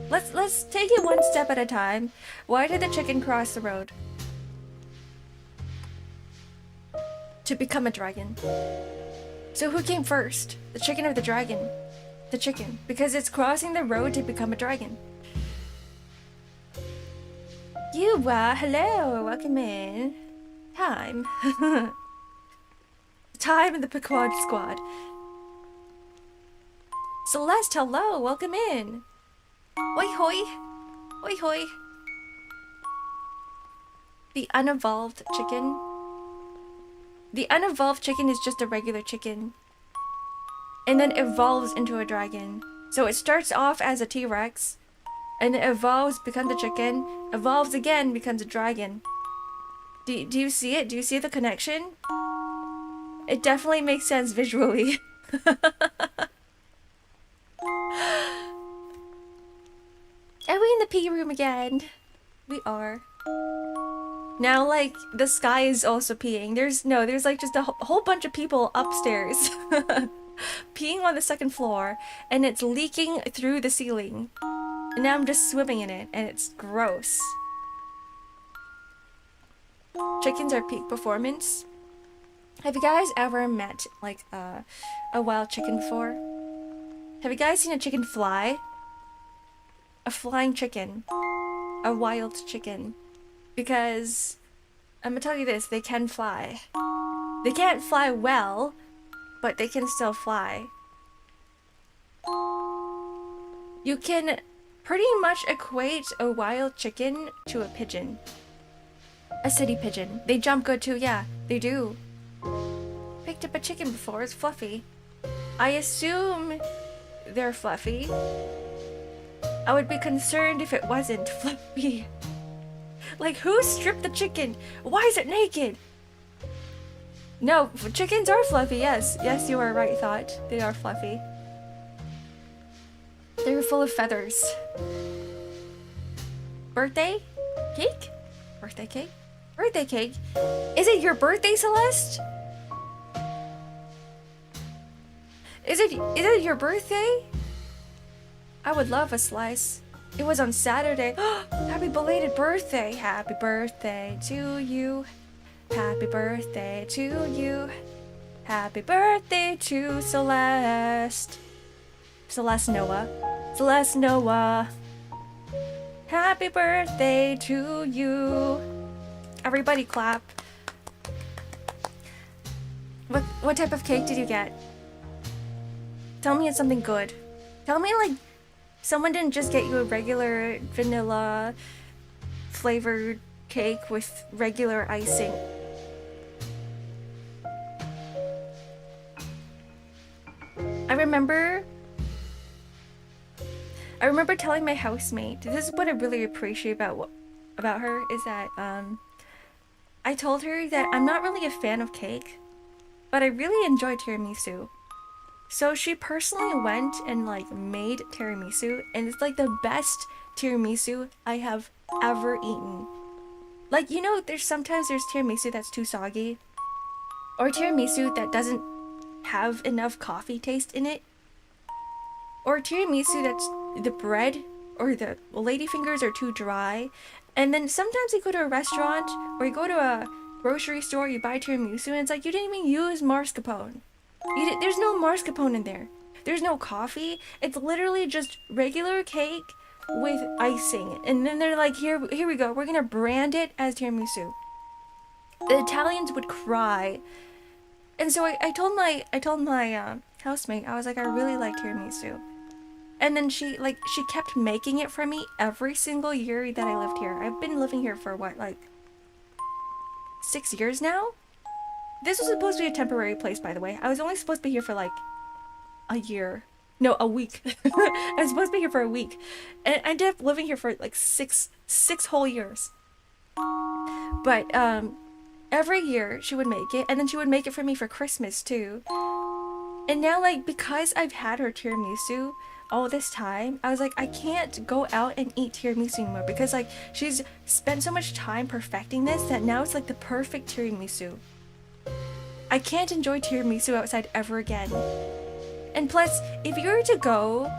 Let's take it one step at a time. Why did the chicken cross the road? To become a dragon. So who came first? The chicken or the dragon? The chicken. Because it's crossing the road to become a dragon. Hello, welcome in. Time. Time in the Pequod squad. Celeste, hello, welcome in. Hoi hoi. Hoi hoi. The unevolved chicken. The unevolved chicken is just a regular chicken. And then evolves into a dragon. So it starts off as a T-Rex. And it evolves, becomes a chicken. Evolves again, becomes a dragon. Do you see it? Do you see the connection? It definitely makes sense visually. Are we in the pee room again? We are. Now, like, the sky is also peeing. There's like just a whole bunch of people upstairs. Peeing on the second floor. And it's leaking through the ceiling. And now I'm just swimming in it, and it's gross. Chickens are peak performance. Have you guys ever met, like, a wild chicken before? Have you guys seen a chicken fly? A flying chicken. A wild chicken. Because, I'm gonna tell you this, they can fly. They can't fly well, but they can still fly. You can pretty much equate a wild chicken to a pigeon. A city pigeon. They jump good too, yeah, they do. Picked up a chicken before, it's fluffy. I assume they're fluffy. I would be concerned if it wasn't fluffy. Like, who stripped the chicken? Why is it naked? No, chickens are fluffy, yes. Yes, you are right, Thought. They are fluffy. They're full of feathers. Birthday? Cake? Birthday cake? Birthday cake? Is it your birthday, Celeste? Is it your birthday? I would love a slice. It was on Saturday. Happy belated birthday. Happy birthday to you. Happy birthday to you. Happy birthday to Celeste. Celeste Noah. Celeste Noah. Happy birthday to you. Everybody clap. What type of cake did you get? Tell me it's something good. Tell me, like, someone didn't just get you a regular vanilla flavored cake with regular icing. I remember telling my housemate, this is what I really appreciate about her, is that I told her that I'm not really a fan of cake, but I really enjoy tiramisu. So she personally went and like made tiramisu, and it's like the best tiramisu I have ever eaten. Like, you know, sometimes there's tiramisu that's too soggy, or tiramisu that doesn't have enough coffee taste in it. or tiramisu that's the bread or the ladyfingers are too dry. And then sometimes you go to a restaurant or you go to a grocery store, you buy tiramisu, and it's like you didn't even use mascarpone. There's no mascarpone in there. There's no coffee. It's literally just regular cake with icing. And then they're like, here we go. We're gonna brand it as tiramisu. The Italians would cry. And so I told my housemate, I was like, I really like tiramisu. And then she kept making it for me every single year that I lived here. I've been living here for what, like 6 years now? This was supposed to be a temporary place, by the way. I was only supposed to be here for like a year. No, a week. I was supposed to be here for a week. And I ended up living here for like six whole years. But every year she would make it, and then she would make it for me for Christmas too. And now, like, because I've had her tiramisu all this time, I was like, I can't go out and eat tiramisu anymore, because like she's spent so much time perfecting this that now it's like the perfect tiramisu. I can't enjoy tiramisu outside ever again. And plus, if you were to go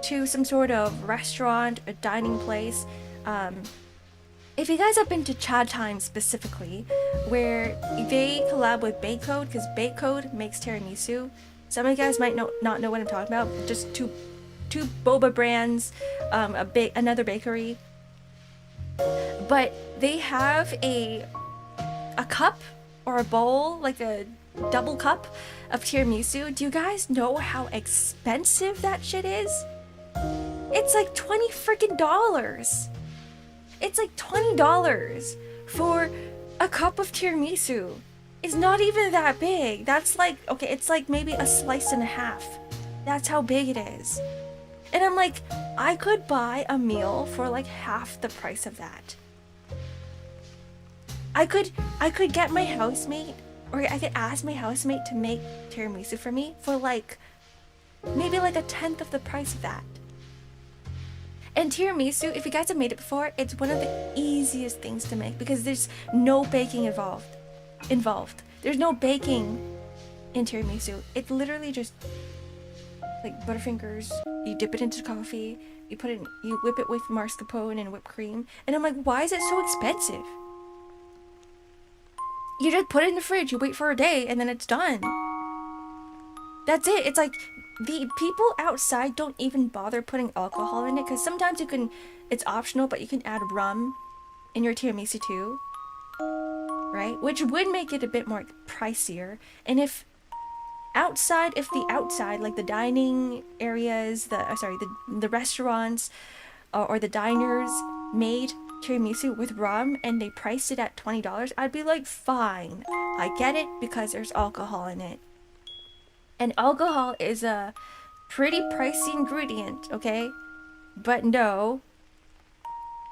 to some sort of restaurant, a dining place, if you guys have been to Cha Time specifically, where they collab with Bake Code, because Bake Code makes tiramisu. Some of you guys might not know what I'm talking about. Just two boba brands, another bakery. But they have a cup or a bowl, like a double cup of tiramisu. Do you guys know how expensive that shit is? It's like $20 freaking dollars. It's like $20 for a cup of tiramisu. It's not even that big. That's like, okay, it's like maybe a slice and a half. That's how big it is. And I'm like, I could buy a meal for like half the price of that. I could get my housemate, or I could ask my housemate to make tiramisu for me for like maybe like a tenth of the price of that. And tiramisu, if you guys have made it before, it's one of the easiest things to make because there's no baking involved. There's no baking in tiramisu. It's literally just like Butterfingers. You dip it into coffee. You whip it with mascarpone and whipped cream. And I'm like, why is it so expensive? You just put it in the fridge, you wait for a day, and then it's done. That's it. It's like the people outside don't even bother putting alcohol in it, because sometimes it's optional, but you can add rum in your tiramisu too, right? Which would make it a bit more pricier. And if the outside, like the dining areas, the restaurants or the diners made tiramisu with rum and they priced it at $20, I'd be like, fine, I get it because there's alcohol in it. And alcohol is a pretty pricey ingredient, okay? But no,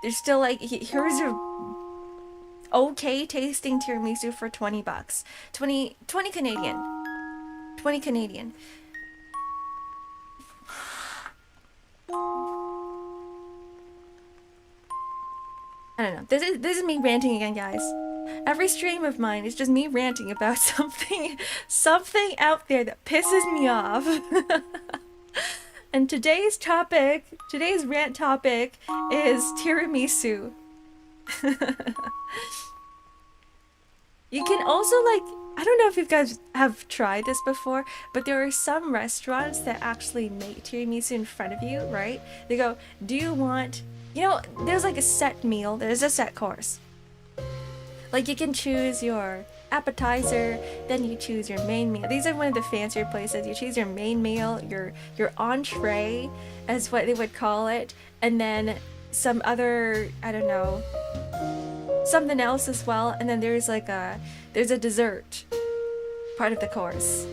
there's still like, here's a okay tasting tiramisu for $20. 20 Canadian. 20 Canadian. I don't know. This is me ranting again, guys. Every stream of mine is just me ranting about something out there that pisses me off. And today's rant topic is tiramisu. You can also, like, I don't know if you guys have tried this before, but there are some restaurants that actually make tiramisu in front of you, right? They go, do you want, there's like a set meal, there's a set course. Like, you can choose your appetizer, then you choose your main meal. These are one of the fancier places. You choose your main meal, your entree, as what they would call it, and then some other, I don't know, something else as well. And then there's a dessert part of the course.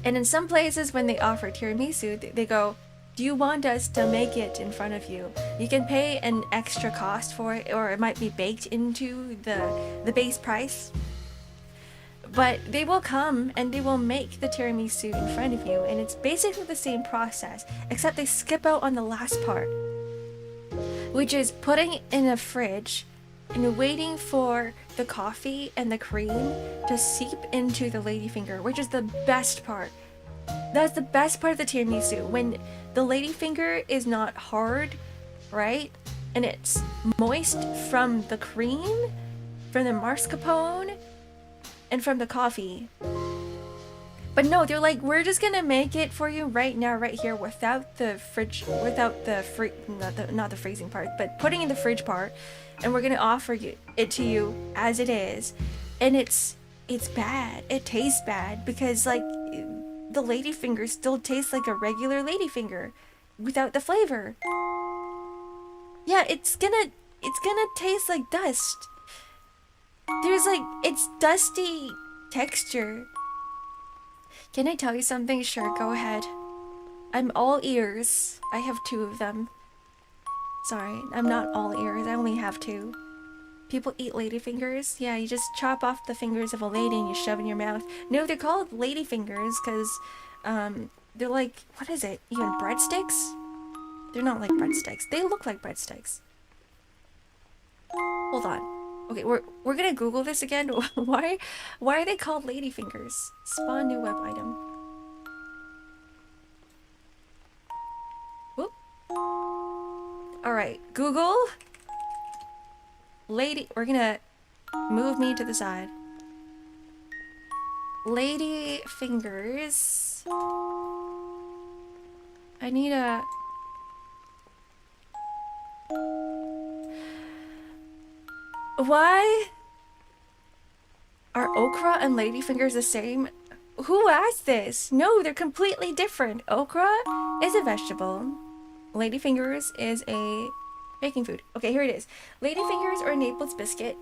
And in some places, when they offer tiramisu, they go, do you want us to make it in front of you? You can pay an extra cost for it, or it might be baked into the base price. But they will come and they will make the tiramisu in front of you, and it's basically the same process, except they skip out on the last part, which is putting it in a fridge and waiting for the coffee and the cream to seep into the ladyfinger, which is the best part. That's the best part of the tiramisu, when the ladyfinger is not hard, right? And it's moist from the cream, from the mascarpone, and from the coffee. But no, they're like, we're just gonna make it for you right now, right here, without the fridge, without the not the freezing part, but putting in the fridge part, and we're gonna offer it to you as it is. And it's bad. It tastes bad because like the ladyfinger still tastes like a regular ladyfinger without the flavor. Yeah, it's gonna taste like dust. There's like, it's dusty texture. Can I tell you something? Sure, go ahead. I'm all ears. I have 2 of them. Sorry, I'm not all ears. I only have 2. People eat ladyfingers? Yeah, you just chop off the fingers of a lady and you shove in your mouth. No, they're called ladyfingers because they're like, what is it? Even breadsticks? They're not like breadsticks. They look like breadsticks. Hold on. Okay, we're gonna Google this again. Why are they called ladyfingers? Spawn new web item. Whoop. Alright, Google. We're gonna move me to the side. Lady fingers. I need a... Why are okra and ladyfingers the same? Who asked this? No, they're completely different. Okra is a vegetable. Ladyfingers is a baking food. Okay, here it is. Ladyfingers are a Naples biscuit.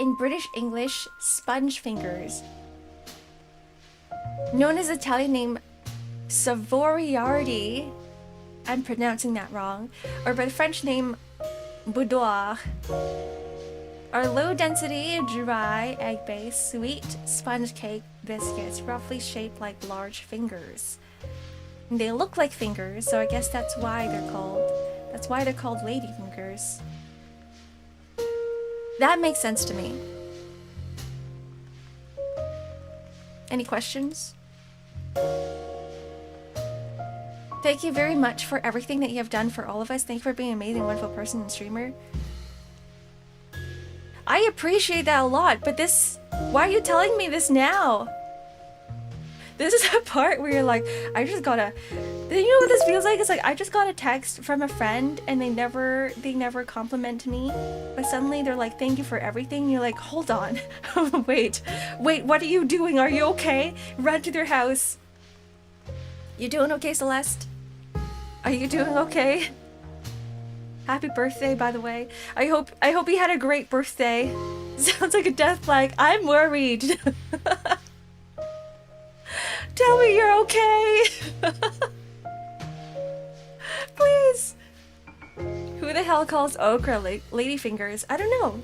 In British English, sponge fingers. Known as Italian name Savoiardi, I'm pronouncing that wrong, or by the French name boudoir, are low-density, dry, egg-based, sweet sponge cake biscuits, roughly shaped like large fingers. And they look like fingers, so I guess that's why they're called ladyfingers. That makes sense to me. Any questions? Thank you very much for everything that you have done for all of us. Thank you for being an amazing, wonderful person and streamer. I appreciate that a lot, but why are you telling me this now? This is a part where you're like, you know what this feels like? It's like, I just got a text from a friend and they never compliment me, but suddenly they're like, thank you for everything. You're like, hold on. wait, what are you doing? Are you okay? Run to their house. You doing okay, Celeste? Are you doing okay? Happy birthday, by the way. I hope you had a great birthday. Sounds like a death flag. I'm worried. Tell me you're okay. Please. Who the hell calls okra ladyfingers? I don't know.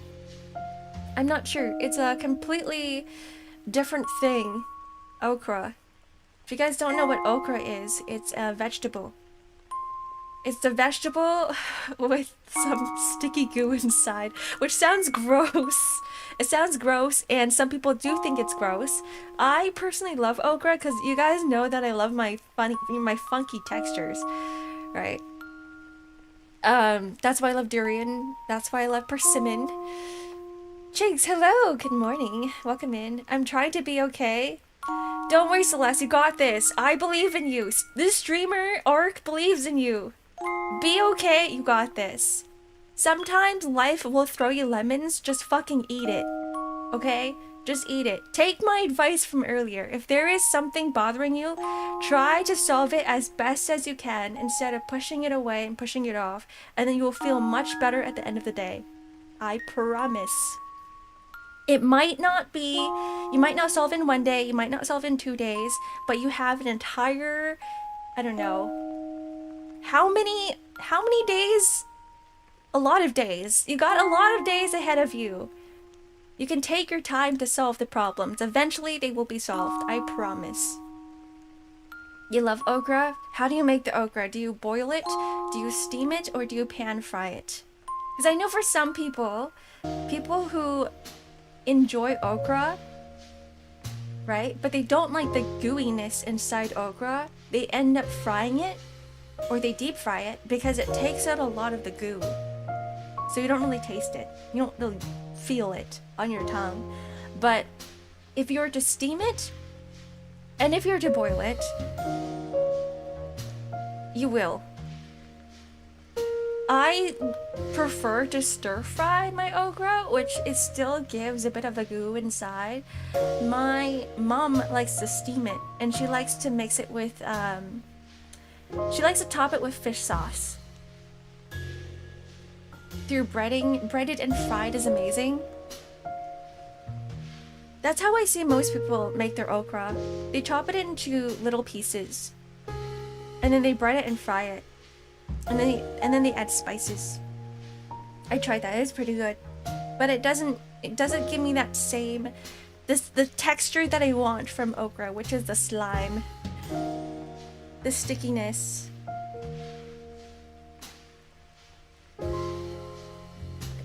I'm not sure. It's a completely different thing. Okra. If you guys don't know what okra is, it's a vegetable. It's the vegetable with some sticky goo inside, which sounds gross. It sounds gross, and some people do think it's gross. I personally love okra because you guys know that I love my funky textures, right? That's why I love durian. That's why I love persimmon. Jigs, hello, good morning. Welcome in. I'm trying to be okay. Don't worry, Celeste, you got this. I believe in you. This streamer, Ark, believes in you. Be okay, you got this. Sometimes life will throw you lemons, just fucking eat it. Okay? Just eat it. Take my advice from earlier. If there is something bothering you, try to solve it as best as you can instead of pushing it away and pushing it off, and then you will feel much better at the end of the day. I promise. It might not be, you might not solve in 1 day, you might not solve in 2 days, but you have an entire, I don't know, how many days? A lot of days. You got a lot of days ahead of you. You can take your time to solve the problems. Eventually they will be solved, I promise. You love okra? How do you make the okra? Do you boil it? Do you steam it? Or do you pan fry it? Because I know for some people who enjoy okra, right? But they don't like the gooiness inside okra. They end up frying it, or they deep fry it, because it takes out a lot of the goo. So you don't really taste it. You don't really feel it on your tongue. But if you were to steam it, and if you were to boil it, you will. I prefer to stir fry my okra, which it still gives a bit of a goo inside. My mom likes to steam it, and she likes to mix it with, she likes to top it with fish sauce. Through breading, breaded and fried is amazing. That's how I see most people make their okra. They chop it into little pieces, and then they bread it and fry it. And then they add spices. I tried that. It's pretty good. But it doesn't give me that same the texture that I want from okra, which is the slime. The stickiness.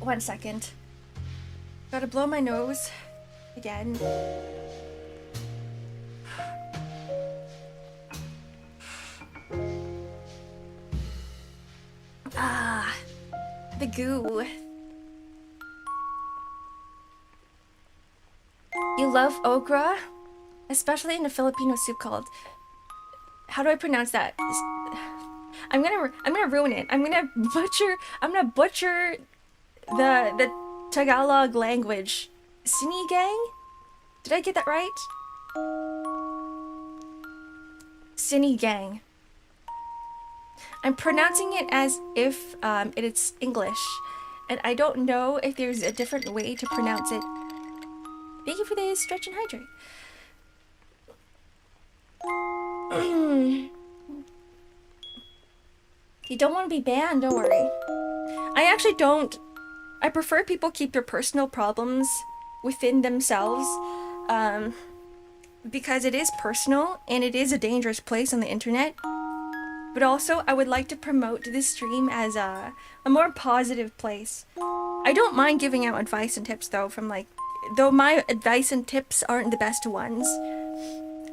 1 second. Gotta blow my nose again. Ah, the goo. You love okra? Especially in a Filipino soup called... How do I pronounce that? I'm gonna ruin it. I'm gonna butcher the Tagalog language. Sinigang? Did I get that right? Sinigang. I'm pronouncing it as if it's English, and I don't know if there's a different way to pronounce it. Thank you for the stretch and hydrate. You don't want to be banned, don't worry. I actually don't. I prefer people keep their personal problems within themselves, because it is personal and it is a dangerous place on the internet. But also, I would like to promote this stream as a more positive place. I don't mind giving out advice and tips though, though my advice and tips aren't the best ones.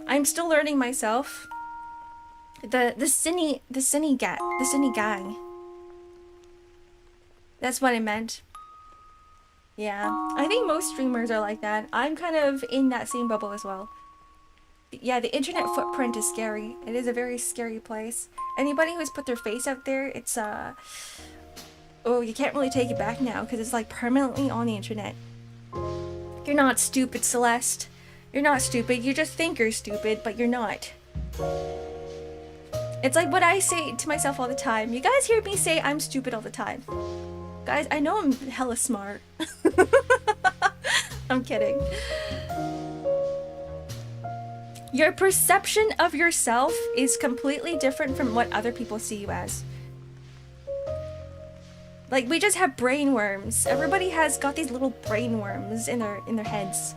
I'm still learning myself. The sinigang. That's what I meant. Yeah, I think most streamers are like that. I'm kind of in that same bubble as well. Yeah, the internet footprint is scary. It is a very scary place. Anybody who's put their face out there, it's oh, you can't really take it back now because it's like permanently on the internet. You're not stupid, Celeste. You're not stupid. You just think you're stupid, but you're not. It's like what I say to myself all the time. You guys hear me say I'm stupid all the time. Guys, I know I'm hella smart. I'm kidding. Your perception of yourself is completely different from what other people see you as. Like, we just have brain worms. Everybody has got these little brain worms in their heads.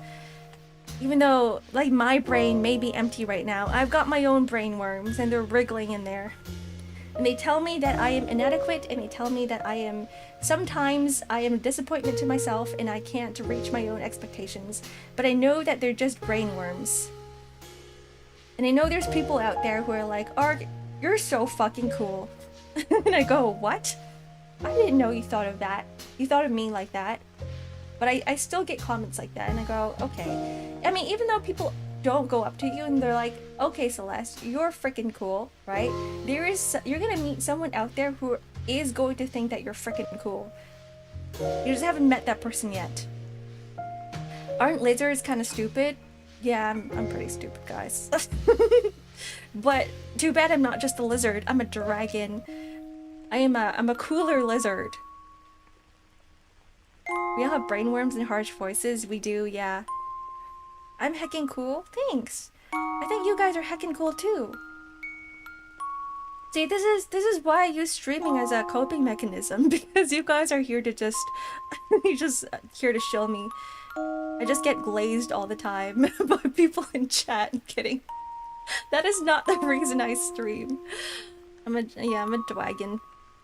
Even though, like, my brain may be empty right now, I've got my own brain worms and they're wriggling in there. And they tell me that I am inadequate, and they tell me that sometimes I am a disappointment to myself and I can't reach my own expectations. But I know that they're just brain worms. And I know there's people out there who are like, Ark, you're so fucking cool. And I go, what? I didn't know you thought of that. You thought of me like that. But I still get comments like that, and I go, okay. I mean, even though people don't go up to you and they're like, okay, Celeste, you're freaking cool, right? You're gonna meet someone out there who is going to think that you're freaking cool. You just haven't met that person yet. Aren't lizards kind of stupid? Yeah, I'm pretty stupid, guys. But too bad I'm not just a lizard. I'm a dragon. I'm a cooler lizard. We all have brain worms and harsh voices. We do, yeah. I'm heckin' cool. Thanks. I think you guys are heckin' cool too. See, this is why I use streaming as a coping mechanism, because you guys are here to just you're just here to shill me. I just get glazed all the time by people in chat. I'm kidding. That is not the reason I stream. I'm a dragon.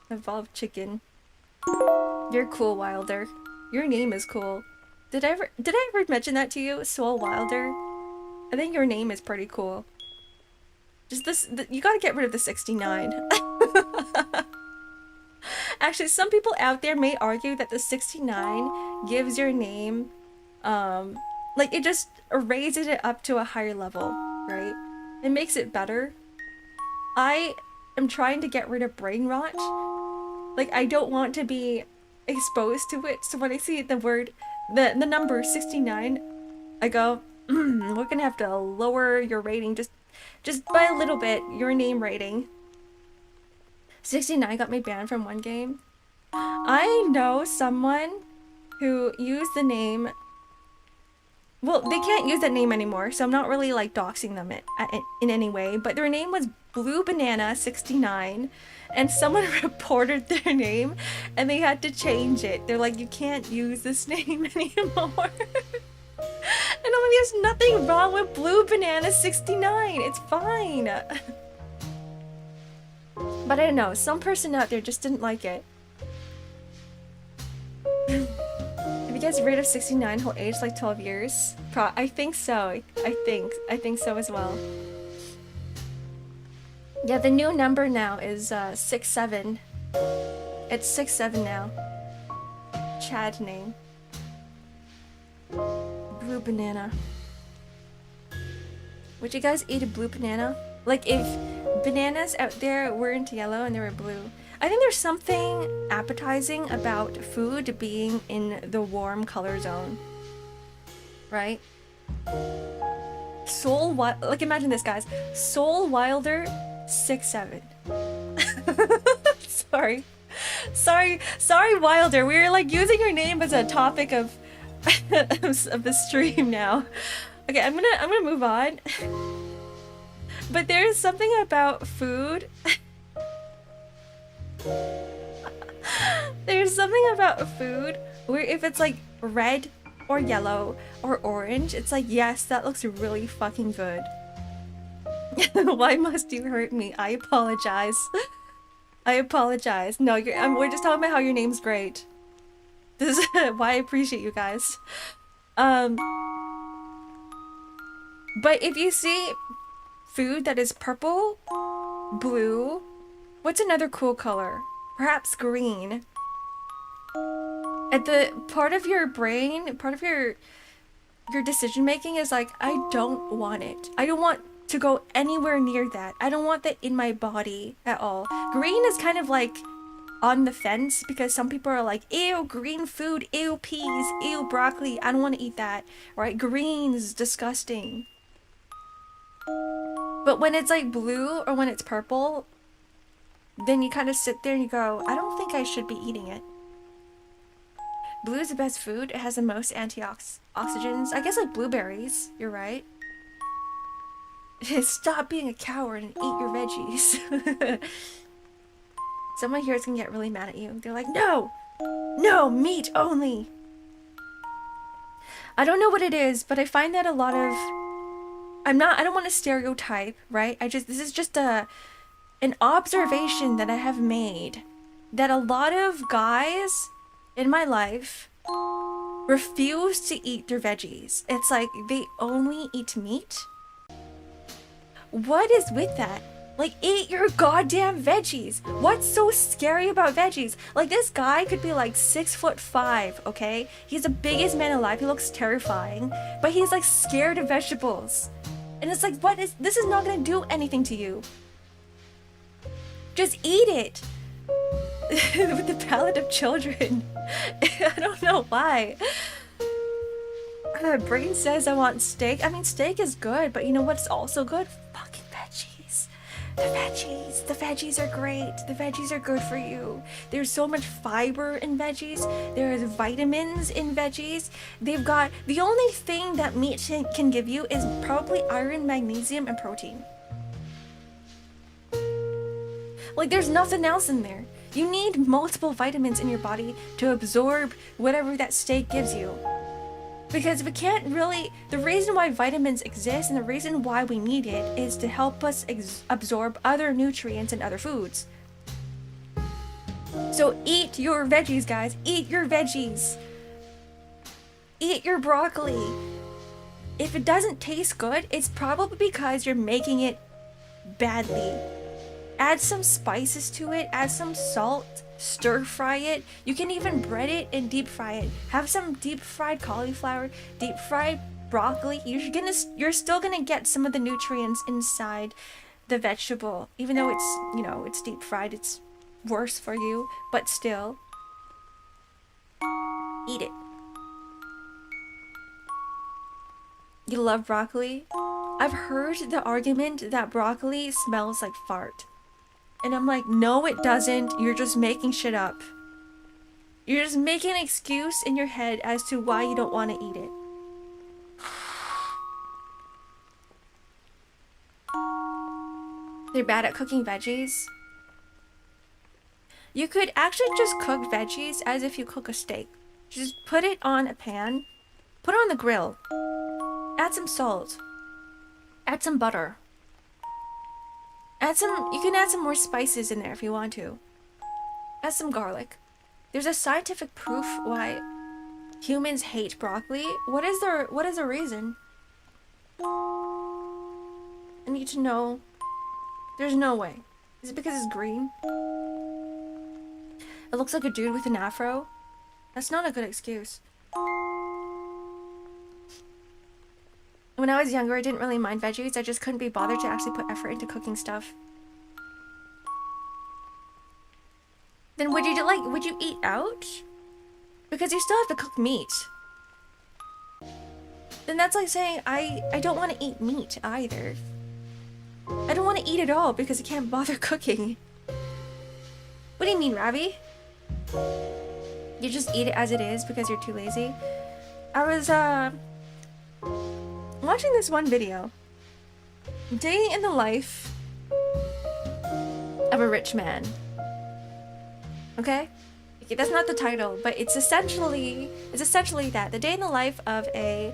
Evolved chicken. You're cool, Wilder. Your name is cool. Did I ever mention that to you? Soul Wilder? I think your name is pretty cool. Just you gotta get rid of the 69. Actually, some people out there may argue that the 69 gives your name, like it just raises it up to a higher level, right? It makes it better. I am trying to get rid of brain rot. Like, I don't want to be exposed to it, so when I see the number 69, I go, we're gonna have to lower your rating just by a little bit, your name rating. 69 got me banned from one game. I know someone who used the name... Well, they can't use that name anymore, so I'm not really, like, doxing them in any way, but their name was Blue Banana 69, and someone reported their name, and they had to change it. They're like, you can't use this name anymore. And I'm like, there's nothing wrong with Blue Banana 69. It's fine. But I don't know. Some person out there just didn't like it. If he gets rid of 69, he'll age like 12 years. I think so. I think so as well. Yeah, the new number now is 67. It's 67 now. Chad name. Blue banana. Would you guys eat a blue banana? Like if bananas out there weren't yellow and they were blue. I think there's something appetizing about food being in the warm color zone. Right? Like imagine this, guys. Soul Wilder 67. Sorry Wilder. We're like using your name as a topic of of the stream now. Okay, I'm gonna move on. But there's something about food. There's something about food where if it's like red or yellow or orange, it's like, yes, that looks really fucking good. Why must you hurt me? I apologize. I apologize. No, we're just talking about how your name's great. This is why I appreciate you guys. But if you see food that is purple, blue, what's another cool color? Perhaps green. At the part of your brain, part of your decision making is like, I don't want it. I don't want to go anywhere near that. I don't want that in my body at all. Green is kind of like on the fence because some people are like, ew, green food, ew, peas, ew, broccoli, I don't want to eat that, right? Green is disgusting. But when it's like blue or when it's purple, then you kind of sit there and you go, I don't think I should be eating it. Blue is the best food. It has the most antioxidants. I guess like blueberries, you're right. Stop being a coward and eat your veggies. Someone here is gonna get really mad at you. They're like, no! No, meat only! I don't know what it is, but I find that a lot of... I don't want to stereotype, right? This is just an observation that I have made. That a lot of guys in my life refuse to eat their veggies. It's like, they only eat meat. What is with that? Like, eat your goddamn veggies. What's so scary about veggies? Like, this guy could be like 6'5", okay? He's the biggest man alive. He looks terrifying, but he's like scared of vegetables. And it's like, this is not gonna do anything to you. Just eat it. With the palate of children. I don't know why. Brain says I want steak. I mean, steak is good, but you know what's also good? Fucking veggies. The veggies are great. The veggies are good for you. There's so much fiber in veggies. There's vitamins in veggies. They've got... The only thing that meat can give you is probably iron, magnesium, and protein. Like, there's nothing else in there. You need multiple vitamins in your body to absorb whatever that steak gives you. Because we can't really... The reason why vitamins exist and the reason why we need it is to help us absorb other nutrients in other foods. So eat your veggies, guys. Eat your veggies. Eat your broccoli. If it doesn't taste good, it's probably because you're making it badly. Add some spices to it, add some salt, stir fry it. You can even bread it and deep fry it. Have some deep fried cauliflower, deep fried broccoli. You're still gonna get some of the nutrients inside the vegetable, even though it's, you know, it's deep fried, it's worse for you, but still, eat it. You love broccoli? I've heard the argument that broccoli smells like fart. And I'm like, no it doesn't, you're just making shit up. You're just making an excuse in your head as to why you don't want to eat it. They're bad at cooking veggies. You could actually just cook veggies as if you cook a steak. Just put it on a pan, put it on the grill, add some salt, add some butter, you can add some more spices in there if you want to. Add some garlic. There's a scientific proof why humans hate broccoli. What is the reason? I need to know. There's no way. Is it because it's green? It looks like a dude with an afro. That's not a good excuse. When I was younger, I didn't really mind veggies. I just couldn't be bothered to actually put effort into cooking stuff. Then would you eat out? Because you still have to cook meat. Then that's like saying I don't want to eat meat either. I don't want to eat at all because I can't bother cooking. What do you mean, Ravi? You just eat it as it is because you're too lazy? I was watching this one video. Day in the life of a rich man. Okay, that's not the title, but it's essentially that. The day in the life of a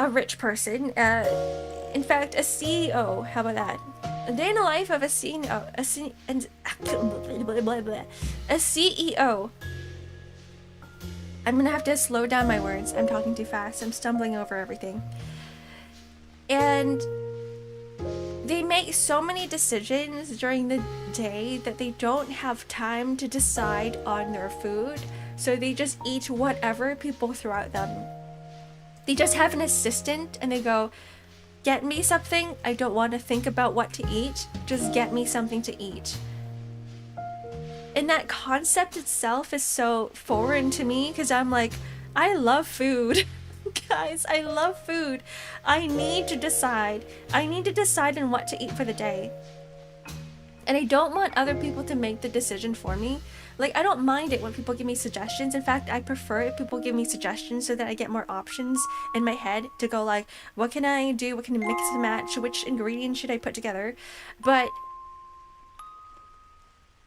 rich person. In fact, a CEO. How about that? A day in the life of a CEO. A CEO. I'm gonna have to slow down my words. I'm talking too fast. I'm stumbling over everything. And they make so many decisions during the day that they don't have time to decide on their food. So they just eat whatever people throw at them. They just have an assistant and they go, get me something. I don't want to think about what to eat. Just get me something to eat. And that concept itself is so foreign to me because I'm like, I love food. Guys, I love food. I need to decide. I need to decide on what to eat for the day. And I don't want other people to make the decision for me. Like, I don't mind it when people give me suggestions. In fact, I prefer if people give me suggestions so that I get more options in my head to go like, what can I do? What can I mix and match? Which ingredients should I put together? But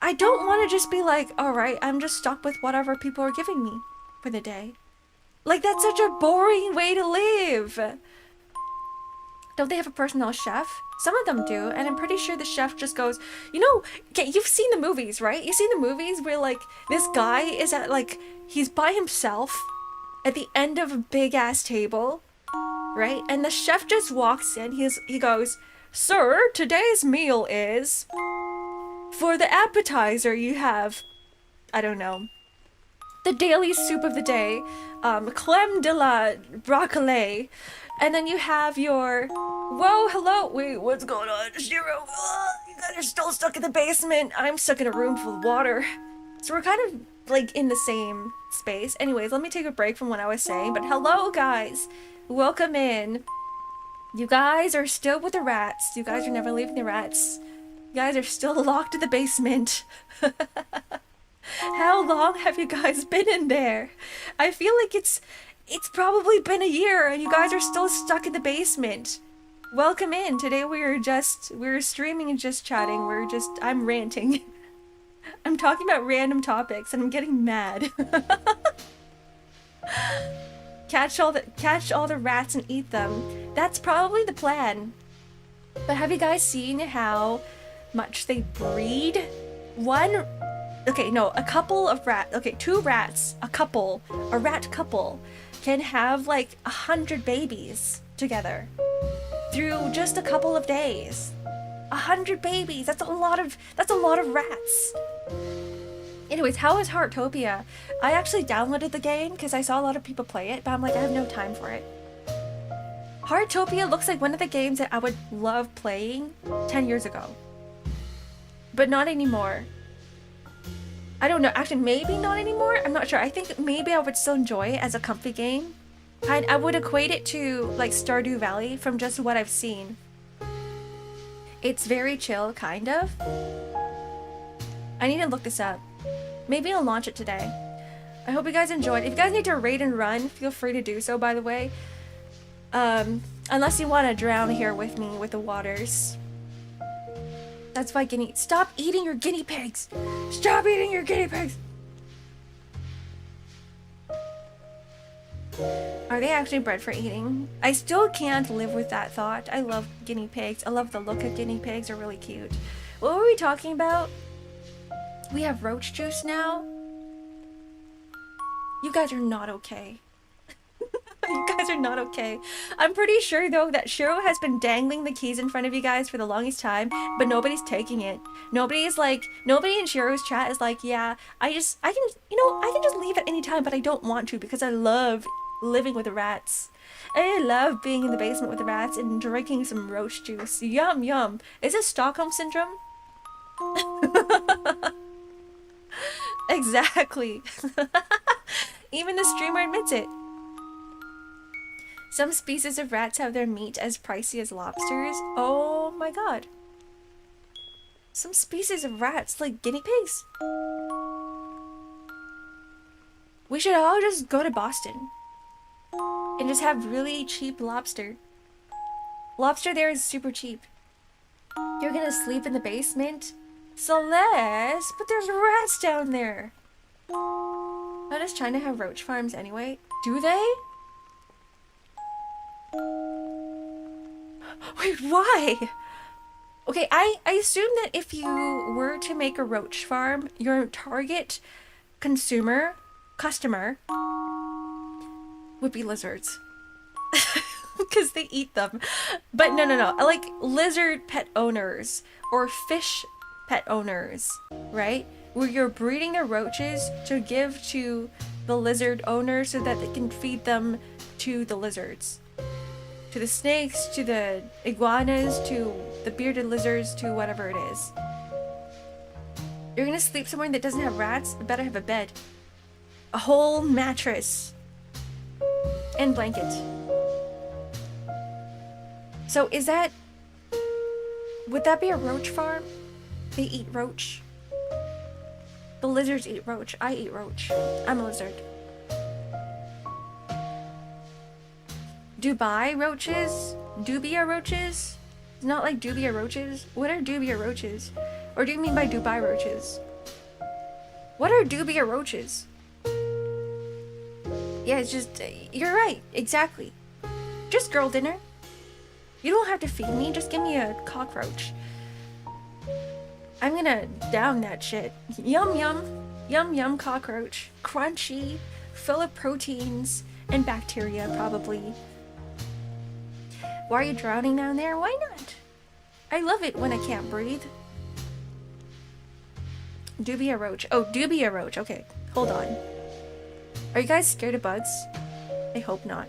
I don't want to just be like, all right, I'm just stuck with whatever people are giving me for the day. Like, that's such a boring way to live. Don't they have a personal chef? Some of them do, and I'm pretty sure the chef just goes, you know, okay, you've seen the movies, right? You've seen the movies where, like, this guy is at, like, he's by himself at the end of a big-ass table, right? And the chef just walks in, he goes, sir, today's meal is, for the appetizer you have, I don't know, the daily soup of the day, creme de la broccoli, and then you have your, whoa, hello, wait, what's going on, Shiro? You guys are still stuck in the basement. I'm stuck in a room full of water. So we're kind of, like, in the same space. Anyways, let me take a break from what I was saying, but hello, guys. Welcome in. You guys are still with the rats. You guys are never leaving the rats. You guys are still locked in the basement. How long have you guys been in there? I feel like it's probably been a year and you guys are still stuck in the basement. Welcome in. Today we're streaming and just chatting. I'm ranting. I'm talking about random topics and I'm getting mad. Catch all the rats and eat them. That's probably the plan. But have you guys seen how much they breed? A couple of rats. Okay, two rats. A rat couple can have like 100 babies together through just a couple of days. 100 babies. That's a lot of rats. Anyways, how is Heartopia? I actually downloaded the game because I saw a lot of people play it, but I'm like, I have no time for it. Heartopia looks like one of the games that I would love playing 10 years ago. But not anymore. I don't know. Actually, maybe not anymore. I'm not sure. I think maybe I would still enjoy it as a comfy game. I would equate it to like Stardew Valley from just what I've seen. It's very chill, kind of. I need to look this up. Maybe I'll launch it today. I hope you guys enjoyed. If you guys need to raid and run, feel free to do so, by the way. Unless you want to drown here with me with the waters. That's why stop eating your guinea pigs! Stop eating your guinea pigs! Are they actually bred for eating? I still can't live with that thought. I love guinea pigs. I love the look of guinea pigs. They're really cute. What were we talking about? We have roach juice now? You guys are not okay. You guys are not okay. I'm pretty sure though that Shiro has been dangling the keys in front of you guys for the longest time, but nobody's taking it. Nobody in Shiro's chat is like, yeah, I can just leave at any time, but I don't want to because I love living with the rats. I love being in the basement with the rats and drinking some roach juice. Yum yum. Is it Stockholm syndrome? Exactly. Even the streamer admits it. Some species of rats have their meat as pricey as lobsters. Oh my god. Some species of rats, like guinea pigs. We should all just go to Boston and just have really cheap lobster. Lobster there is super cheap. You're gonna sleep in the basement? Celeste, but there's rats down there. How does China have roach farms anyway? Do they? Wait, why? Okay, I assume that if you were to make a roach farm, your target customer would be lizards. Because they eat them. But no. Like lizard pet owners or fish pet owners, right? Where you're breeding the roaches to give to the lizard owners so that they can feed them to the lizards. To the snakes, to the iguanas, to the bearded lizards, to whatever it is. You're gonna sleep somewhere that doesn't have rats? You better have a bed. A whole mattress. And blanket. So is that... would that be a roach farm? They eat roach. The lizards eat roach. I eat roach. I'm a lizard. Dubai roaches? Dubia roaches? It's not like dubia roaches. What are dubia roaches? Or do you mean by Dubai roaches? What are dubia roaches? Yeah, it's just... you're right. Exactly. Just girl dinner. You don't have to feed me. Just give me a cockroach. I'm gonna down that shit. Yum yum. Yum yum cockroach. Crunchy. Full of proteins. And bacteria, probably. Why are you drowning down there? Why not? I love it when I can't breathe. Dubia roach. Oh, dubia roach. Okay, hold on. Are you guys scared of bugs? I hope not.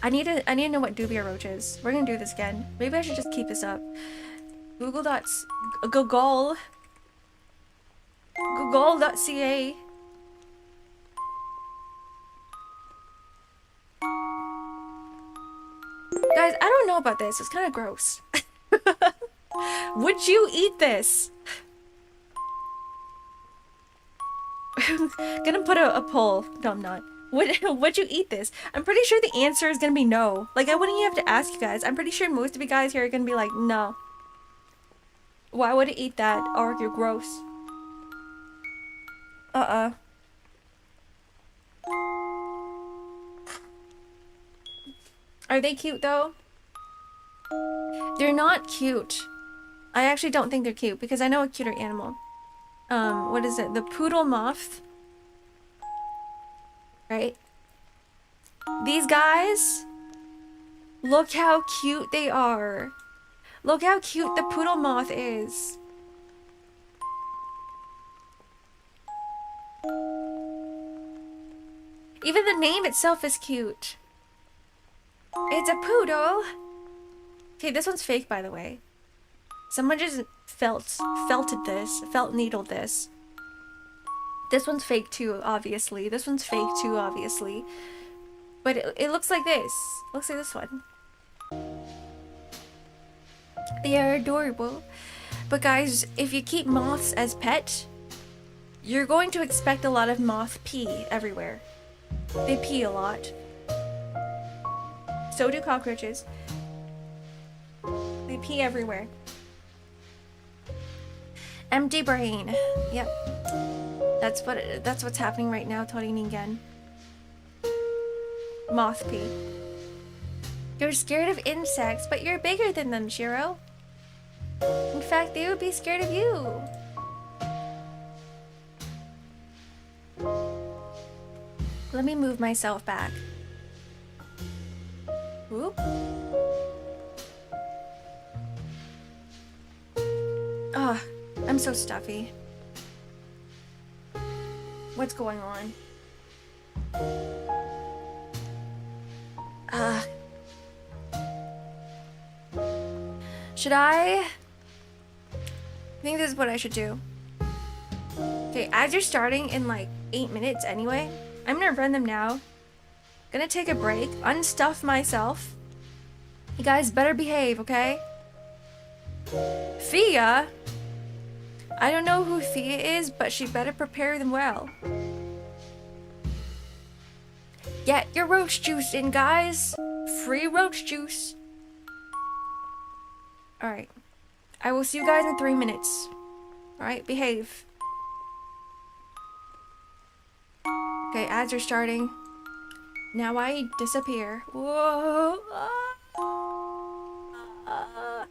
I need to know what dubia roach is. We're gonna do this again. Maybe I should just keep this up. Google.ca. Guys, I don't know about this. It's kind of gross. Would you eat this? Gonna put a poll. No, I'm not. Would you eat this? I'm pretty sure the answer is gonna be no. Like, I wouldn't even have to ask you guys. I'm pretty sure most of you guys here are gonna be like, no. Why would I eat that? Ark, you're gross. Are they cute though? They're not cute. I actually don't think they're cute because I know a cuter animal. What is it? The poodle moth. right? These guys, look how cute they are. Look how cute the poodle moth is. Even the name itself is cute. It's a poodle. Okay, this one's fake, by the way. Someone just felt needled this. This one's fake too, obviously. This one's fake too, obviously. But it looks like this. Looks like this one. They are adorable. But guys, if you keep moths as pet, you're going to expect a lot of moth pee everywhere. They pee a lot. So do cockroaches. They pee everywhere. Empty brain. Yep. That's what's happening right now, Toriningen. Moth pee. You're scared of insects, but you're bigger than them, Shiro. In fact, they would be scared of you. Let me move myself back. Whoop. Ah, I'm so stuffy. What's going on? Should I think this is what I should do. Okay, as you're starting in like 8 minutes anyway, I'm gonna run them now. Gonna take a break, unstuff myself. You guys better behave, okay? Fia? I don't know who Fia is, but she better prepare them well. Get your roach juice in, guys. Free roach juice. Alright. I will see you guys in 3 minutes. Alright, behave. Okay, ads are starting. Now I disappear. Whoa. I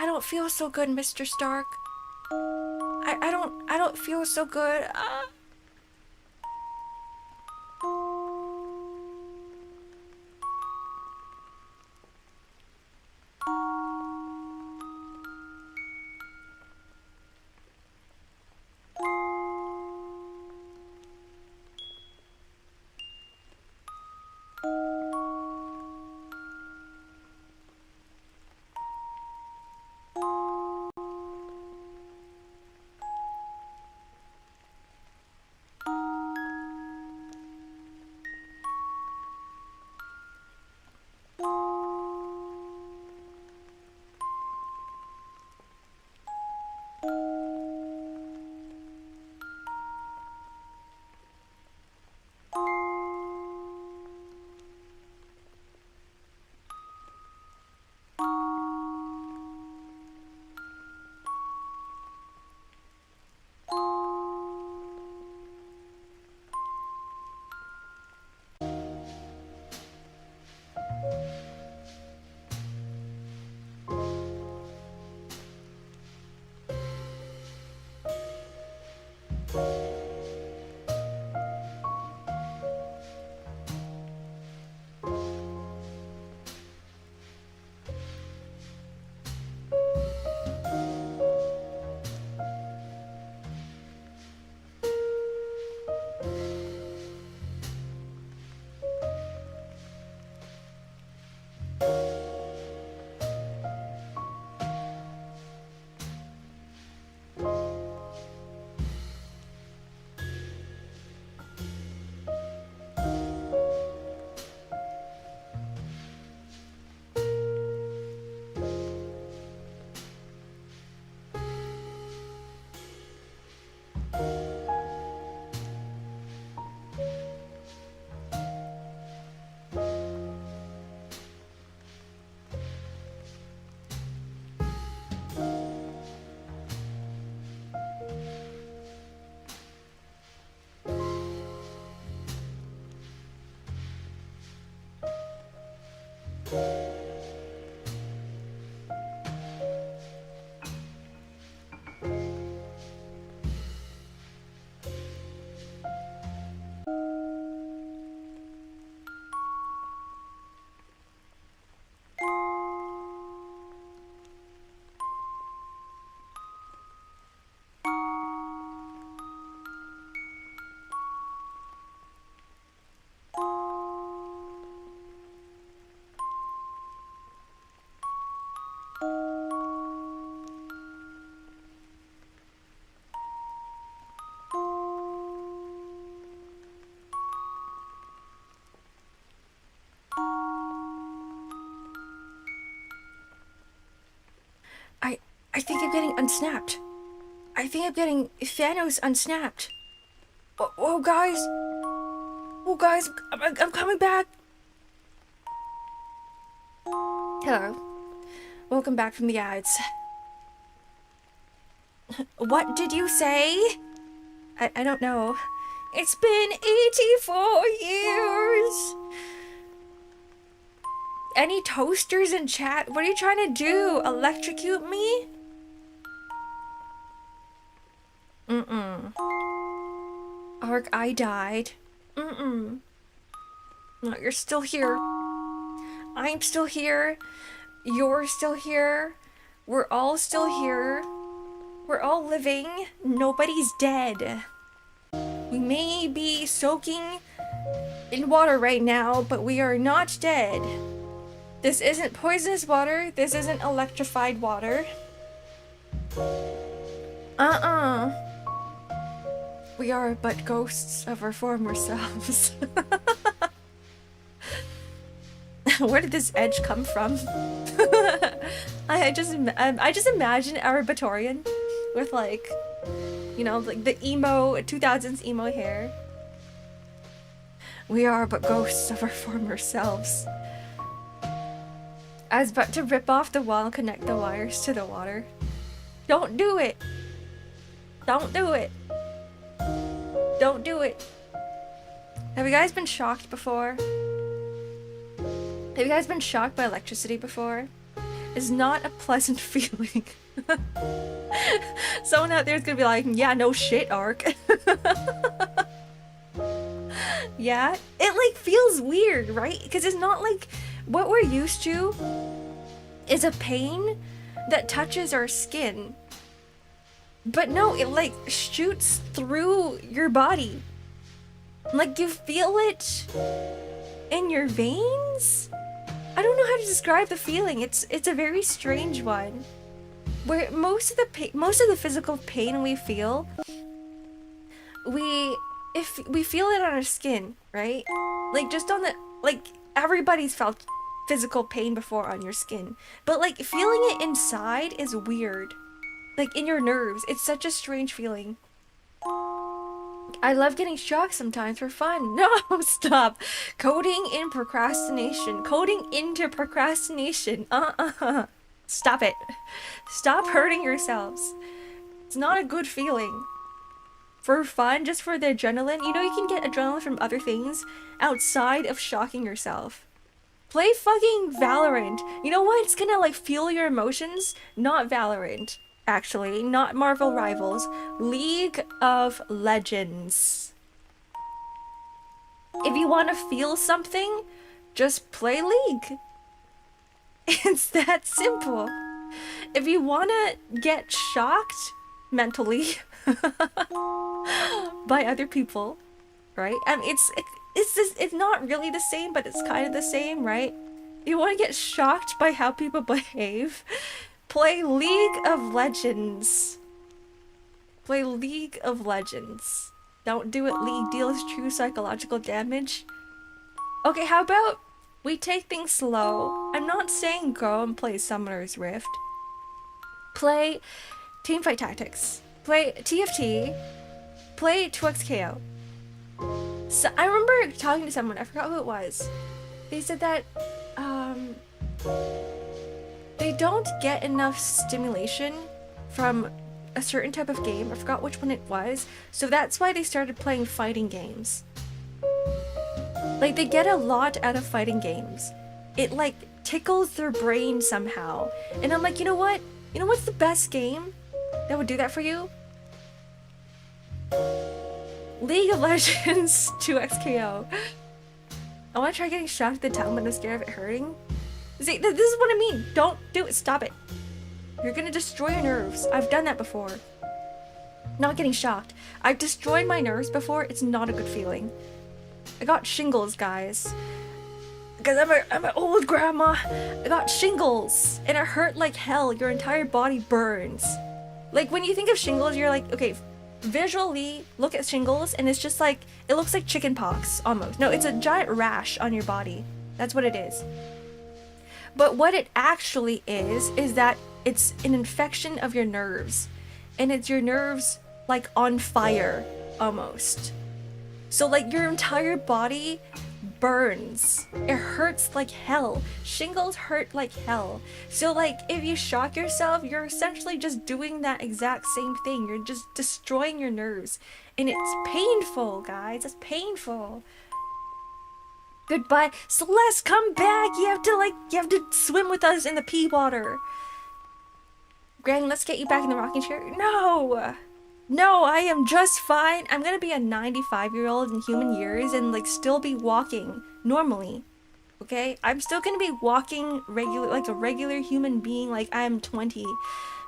don't feel so good, Mr. Stark. I don't feel so good. I think I'm getting unsnapped. I think I'm getting Thanos unsnapped. Oh guys. Oh guys, I'm coming back. Hello. Welcome back from the ads. What did you say? I don't know. It's been 84 years. Any toasters in chat? What are you trying to do? Electrocute me? Ark, I died. No, you're still here. I'm still here. You're still here. We're all still here. We're all living. Nobody's dead. We may be soaking in water right now, but we are not dead. This isn't poisonous water. This isn't electrified water. We are but ghosts of our former selves. Where did this edge come from? I just imagine our Batorian with, like, you know, like the emo 2000s emo hair. We are but ghosts of our former selves. I was about to rip off the wall and connect the wires to the water. Don't do it. Don't do it. Don't do it. Have you guys been shocked before? Have you guys been shocked by electricity before? It's not a pleasant feeling. Someone out there is gonna be like, yeah, no shit, Ark. Yeah, it like feels weird, right? Because it's not like what we're used to is a pain that touches our skin. But no, it like shoots through your body. Like you feel it in your veins? I don't know how to describe the feeling. It's a very strange one. Where most of the physical pain we feel, if we feel it on our skin, right? Like just on the, like everybody's felt physical pain before on your skin, but like feeling it inside is weird. Like in your nerves, it's such a strange feeling. I love getting shocked sometimes for fun. No, stop. Coding in procrastination. Coding into procrastination. Stop it. Stop hurting yourselves. It's not a good feeling. For fun, just for the adrenaline. You know you can get adrenaline from other things outside of shocking yourself. Play fucking Valorant. You know what? It's gonna like fuel your emotions. Not Valorant. Actually, not Marvel Rivals. League of Legends. If you want to feel something, just play League. It's that simple. If you want to get shocked mentally by other people, right? I mean, it's not really the same, but it's kind of the same, right? You want to get shocked by how people behave? Play League of Legends. Play League of Legends. Don't do it. League deals true psychological damage. Okay, how about we take things slow? I'm not saying go and play Summoner's Rift. Play Teamfight Tactics. Play TFT. Play 2XKO. So I remember talking to someone, I forgot who it was. They said that they don't get enough stimulation from a certain type of game. I forgot which one it was. So that's why they started playing fighting games. Like, they get a lot out of fighting games. It, like, tickles their brain somehow. And I'm like, you know what? You know what's the best game that would do that for you? League of Legends 2XKO. I want to try getting shocked at the time, but I'm scared of it hurting. See, this is what I mean. Don't do it. Stop it. You're gonna destroy your nerves. I've done that before. Not getting shocked. I've destroyed my nerves before. It's not a good feeling. I got shingles, guys. Because I'm an old grandma. I got shingles and it hurt like hell. Your entire body burns. Like when you think of shingles, you're like, okay, visually look at shingles and it's just like, it looks like chicken pox almost. No, it's a giant rash on your body. That's what it is. But what it actually is that it's an infection of your nerves. And it's your nerves like on fire almost. So like your entire body burns. It hurts like hell. Shingles hurt like hell. So like if you shock yourself, you're essentially just doing that exact same thing. You're just destroying your nerves. And it's painful, guys. It's painful. Goodbye. Celeste, come back. You have to swim with us in the pea water. Granny, let's get you back in the rocking chair. No! No, I am just fine. I'm gonna be a 95-year-old in human years and like still be walking normally. Okay? I'm still gonna be walking like a regular human being like I'm 20.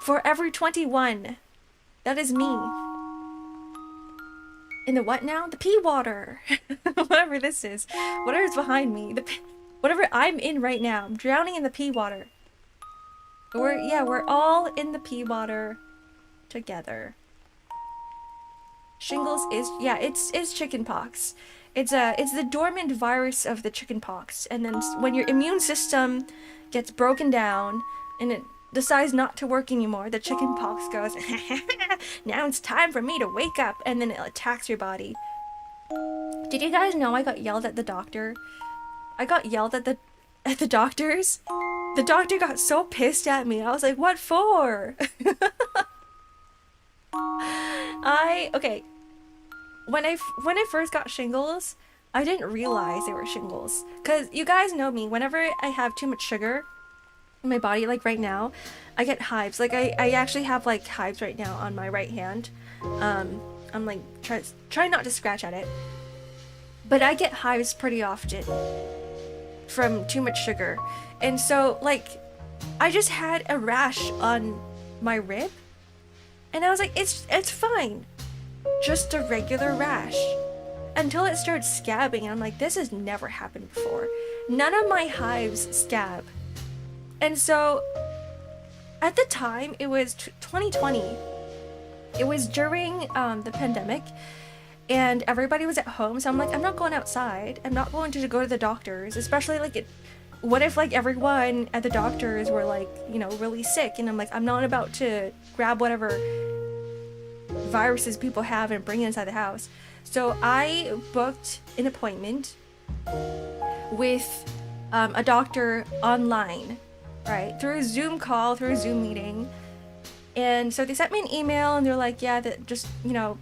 Forever 21. That is me. In the what now? The pea water. Whatever this is. Whatever's behind me. Whatever I'm in right now. I'm drowning in the pea water. We're all in the pea water together. Shingles is, it's chicken pox. It's the dormant virus of the chicken pox. And then when your immune system gets broken down and it decides not to work anymore, the chicken pox goes, now it's time for me to wake up, and then it attacks your body. Did you guys know I got yelled at the doctor? I got yelled at the doctors. The doctor got so pissed at me. I was like, what for? Okay. When I first got shingles, I didn't realize they were shingles. Cause you guys know me, whenever I have too much sugar in my body, like right now, I get hives. Like I actually have like hives right now on my right hand. I'm like try not to scratch at it. But I get hives pretty often from too much sugar. And so like I just had a rash on my rib. And I was like, it's fine. Just a regular rash. Until it started scabbing, and I'm like, this has never happened before. None of my hives scab. And so, at the time, it was 2020. It was during the pandemic, and everybody was at home, so I'm like, I'm not going outside. I'm not going to go to the doctors, especially like what if like everyone at the doctors were like, you know, really sick, and I'm like, I'm not about to grab whatever viruses people have and bring it inside the house. So I booked an appointment with a doctor online, right, through a Zoom call, through a Zoom meeting. And so they sent me an email and they're like, yeah, that just, you know,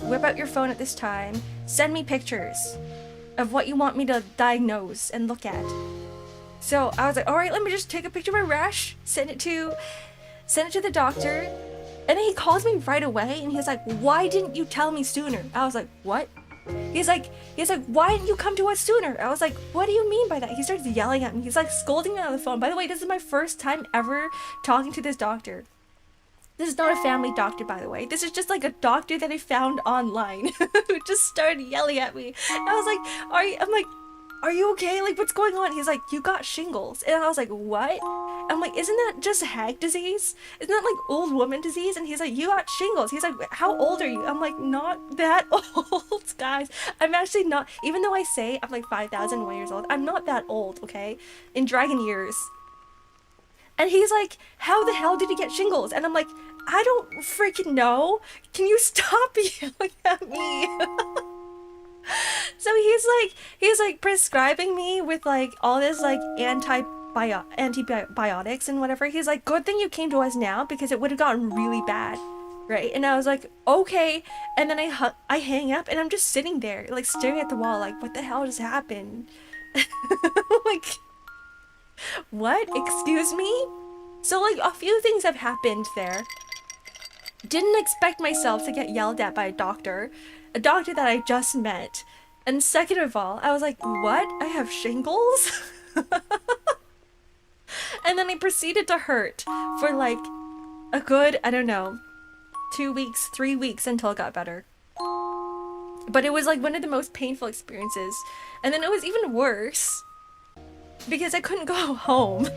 whip out your phone at this time, send me pictures of what you want me to diagnose and look at. So I was like, all right, let me just take a picture of my rash, send it to the doctor. And then he calls me right away and he's like, why didn't you tell me sooner? I was like, what? He's like, why didn't you come to us sooner? I was like, what do you mean by that? He starts yelling at me. He's like scolding me on the phone. By the way, this is my first time ever talking to this doctor. This is not a family doctor, by the way. This is just like a doctor that I found online who just started yelling at me. I was like, are you okay? Like, what's going on? He's like, you got shingles. And I was like, what? I'm like, isn't that just hag disease? Isn't that like old woman disease? And he's like, you got shingles. He's like, how old are you? I'm like, not that old, guys. I'm actually not, even though I say I'm like 5,001 years old, I'm not that old, okay? In dragon years. And he's like, how the hell did he get shingles? And I'm like, I don't freaking know. Can you stop yelling at me? So he's like prescribing me with like all this like antibiotics and whatever. He's like, good thing you came to us now because it would have gotten really bad, right? And I was like, okay. And then I hang up and I'm just sitting there like staring at the wall like, what the hell just happened? Like, what? Excuse me? So like a few things have happened there. Didn't expect myself to get yelled at by a doctor that I just met. And second of all, I was like, what? I have shingles? And then I proceeded to hurt for like a good, I don't know, 2 weeks, 3 weeks until it got better. But it was like one of the most painful experiences. And then it was even worse because I couldn't go home.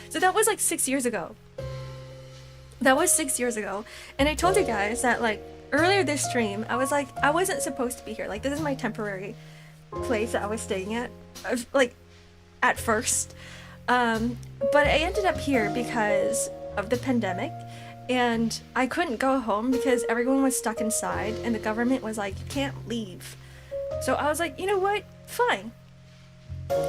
So that was like 6 years ago. That was 6 years ago. And I told you guys that like earlier this stream, I was like, I wasn't supposed to be here. Like, this is my temporary place that I was staying at, like, at first. But I ended up here because of the pandemic, and I couldn't go home because everyone was stuck inside, and the government was like, you can't leave. So I was like, you know what? Fine.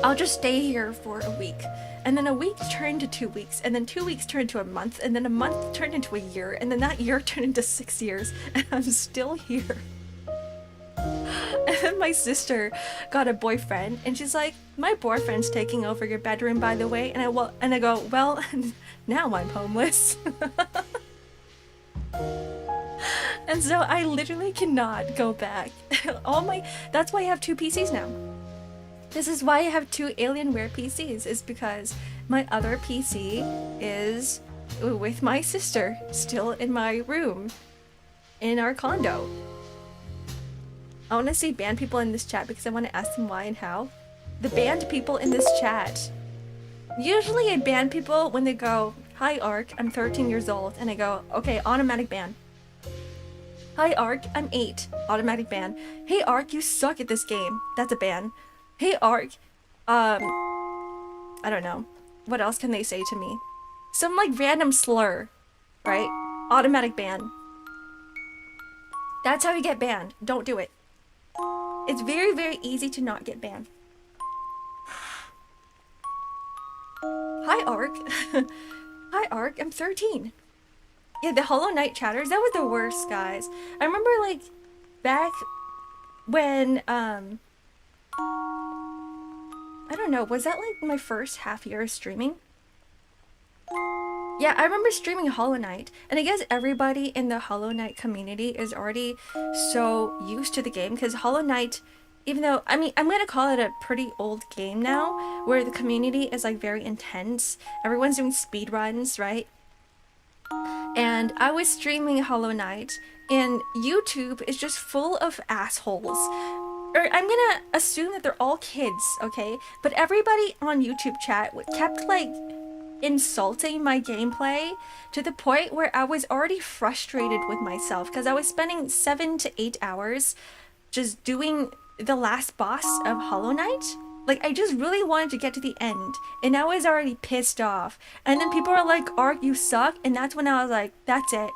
I'll just stay here for a week. And then a week turned to 2 weeks, and then 2 weeks turned to a month, and then a month turned into a year, and then that year turned into 6 years, and I'm still here. And then my sister got a boyfriend, and she's like, my boyfriend's taking over your bedroom, by the way. And I go, well, now I'm homeless. And so I literally cannot go back. That's why I have 2 PCs now. This is why I have 2 Alienware PCs, is because my other PC is with my sister, still in my room, in our condo. I want to say banned people in this chat because I want to ask them why and how. The banned people in this chat. Usually I ban people when they go, hi Ark, I'm 13 years old, and I go, okay, automatic ban. Hi Ark, I'm 8, automatic ban. Hey Ark, you suck at this game. That's a ban. Hey Ark, I don't know. What else can they say to me? Some like random slur, right? Automatic ban. That's how you get banned. Don't do it. It's very, very easy to not get banned. Hi Ark. Hi Ark, I'm 13. Yeah, the Hollow Knight chatters, that was the worst, guys. I remember like back when I don't know, was that like my first half year of streaming? Yeah, I remember streaming Hollow Knight, and I guess everybody in the Hollow Knight community is already so used to the game, because Hollow Knight, even though, I mean, I'm gonna call it a pretty old game now, where the community is like very intense. Everyone's doing speed runs, right? And I was streaming Hollow Knight, and YouTube is just full of assholes. Or I'm gonna assume that they're all kids, okay? But everybody on YouTube chat kept like insulting my gameplay to the point where I was already frustrated with myself because I was spending 7 to 8 hours just doing the last boss of Hollow Knight. Like, I just really wanted to get to the end, and I was already pissed off. And then people were like, Ark, you suck, and that's when I was like, that's it.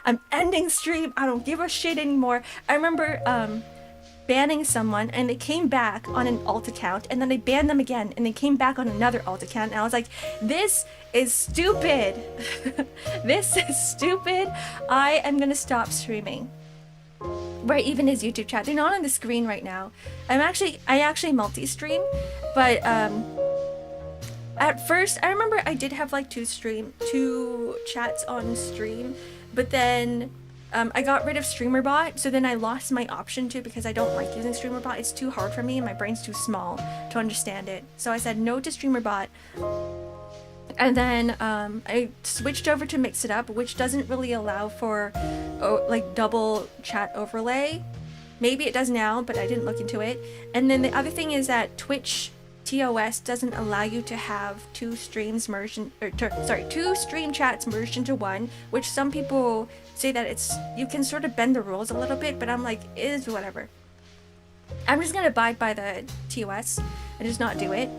I'm ending stream. I don't give a shit anymore. I remember banning someone, and they came back on an alt account, and then I banned them again, and they came back on another alt account, and I was like, this is stupid. This is stupid. I am gonna stop streaming. Right, even his YouTube chat, they're not on the screen right now. I actually multi-stream, but at first I remember I did have like 2 chats on stream, but then I got rid of StreamerBot, so then I lost my option to, because I don't like using StreamerBot. It's too hard for me and my brain's too small to understand it. So I said no to StreamerBot. And then I switched over to Mix It Up, which doesn't really allow for like double chat overlay. Maybe it does now, but I didn't look into it. And then the other thing is that Twitch TOS doesn't allow you to have 2 streams merged in, 2 stream chats merged into one, which some people say that you can sort of bend the rules a little bit, but I'm like, it is whatever. I'm just gonna abide by the TOS and just not do it.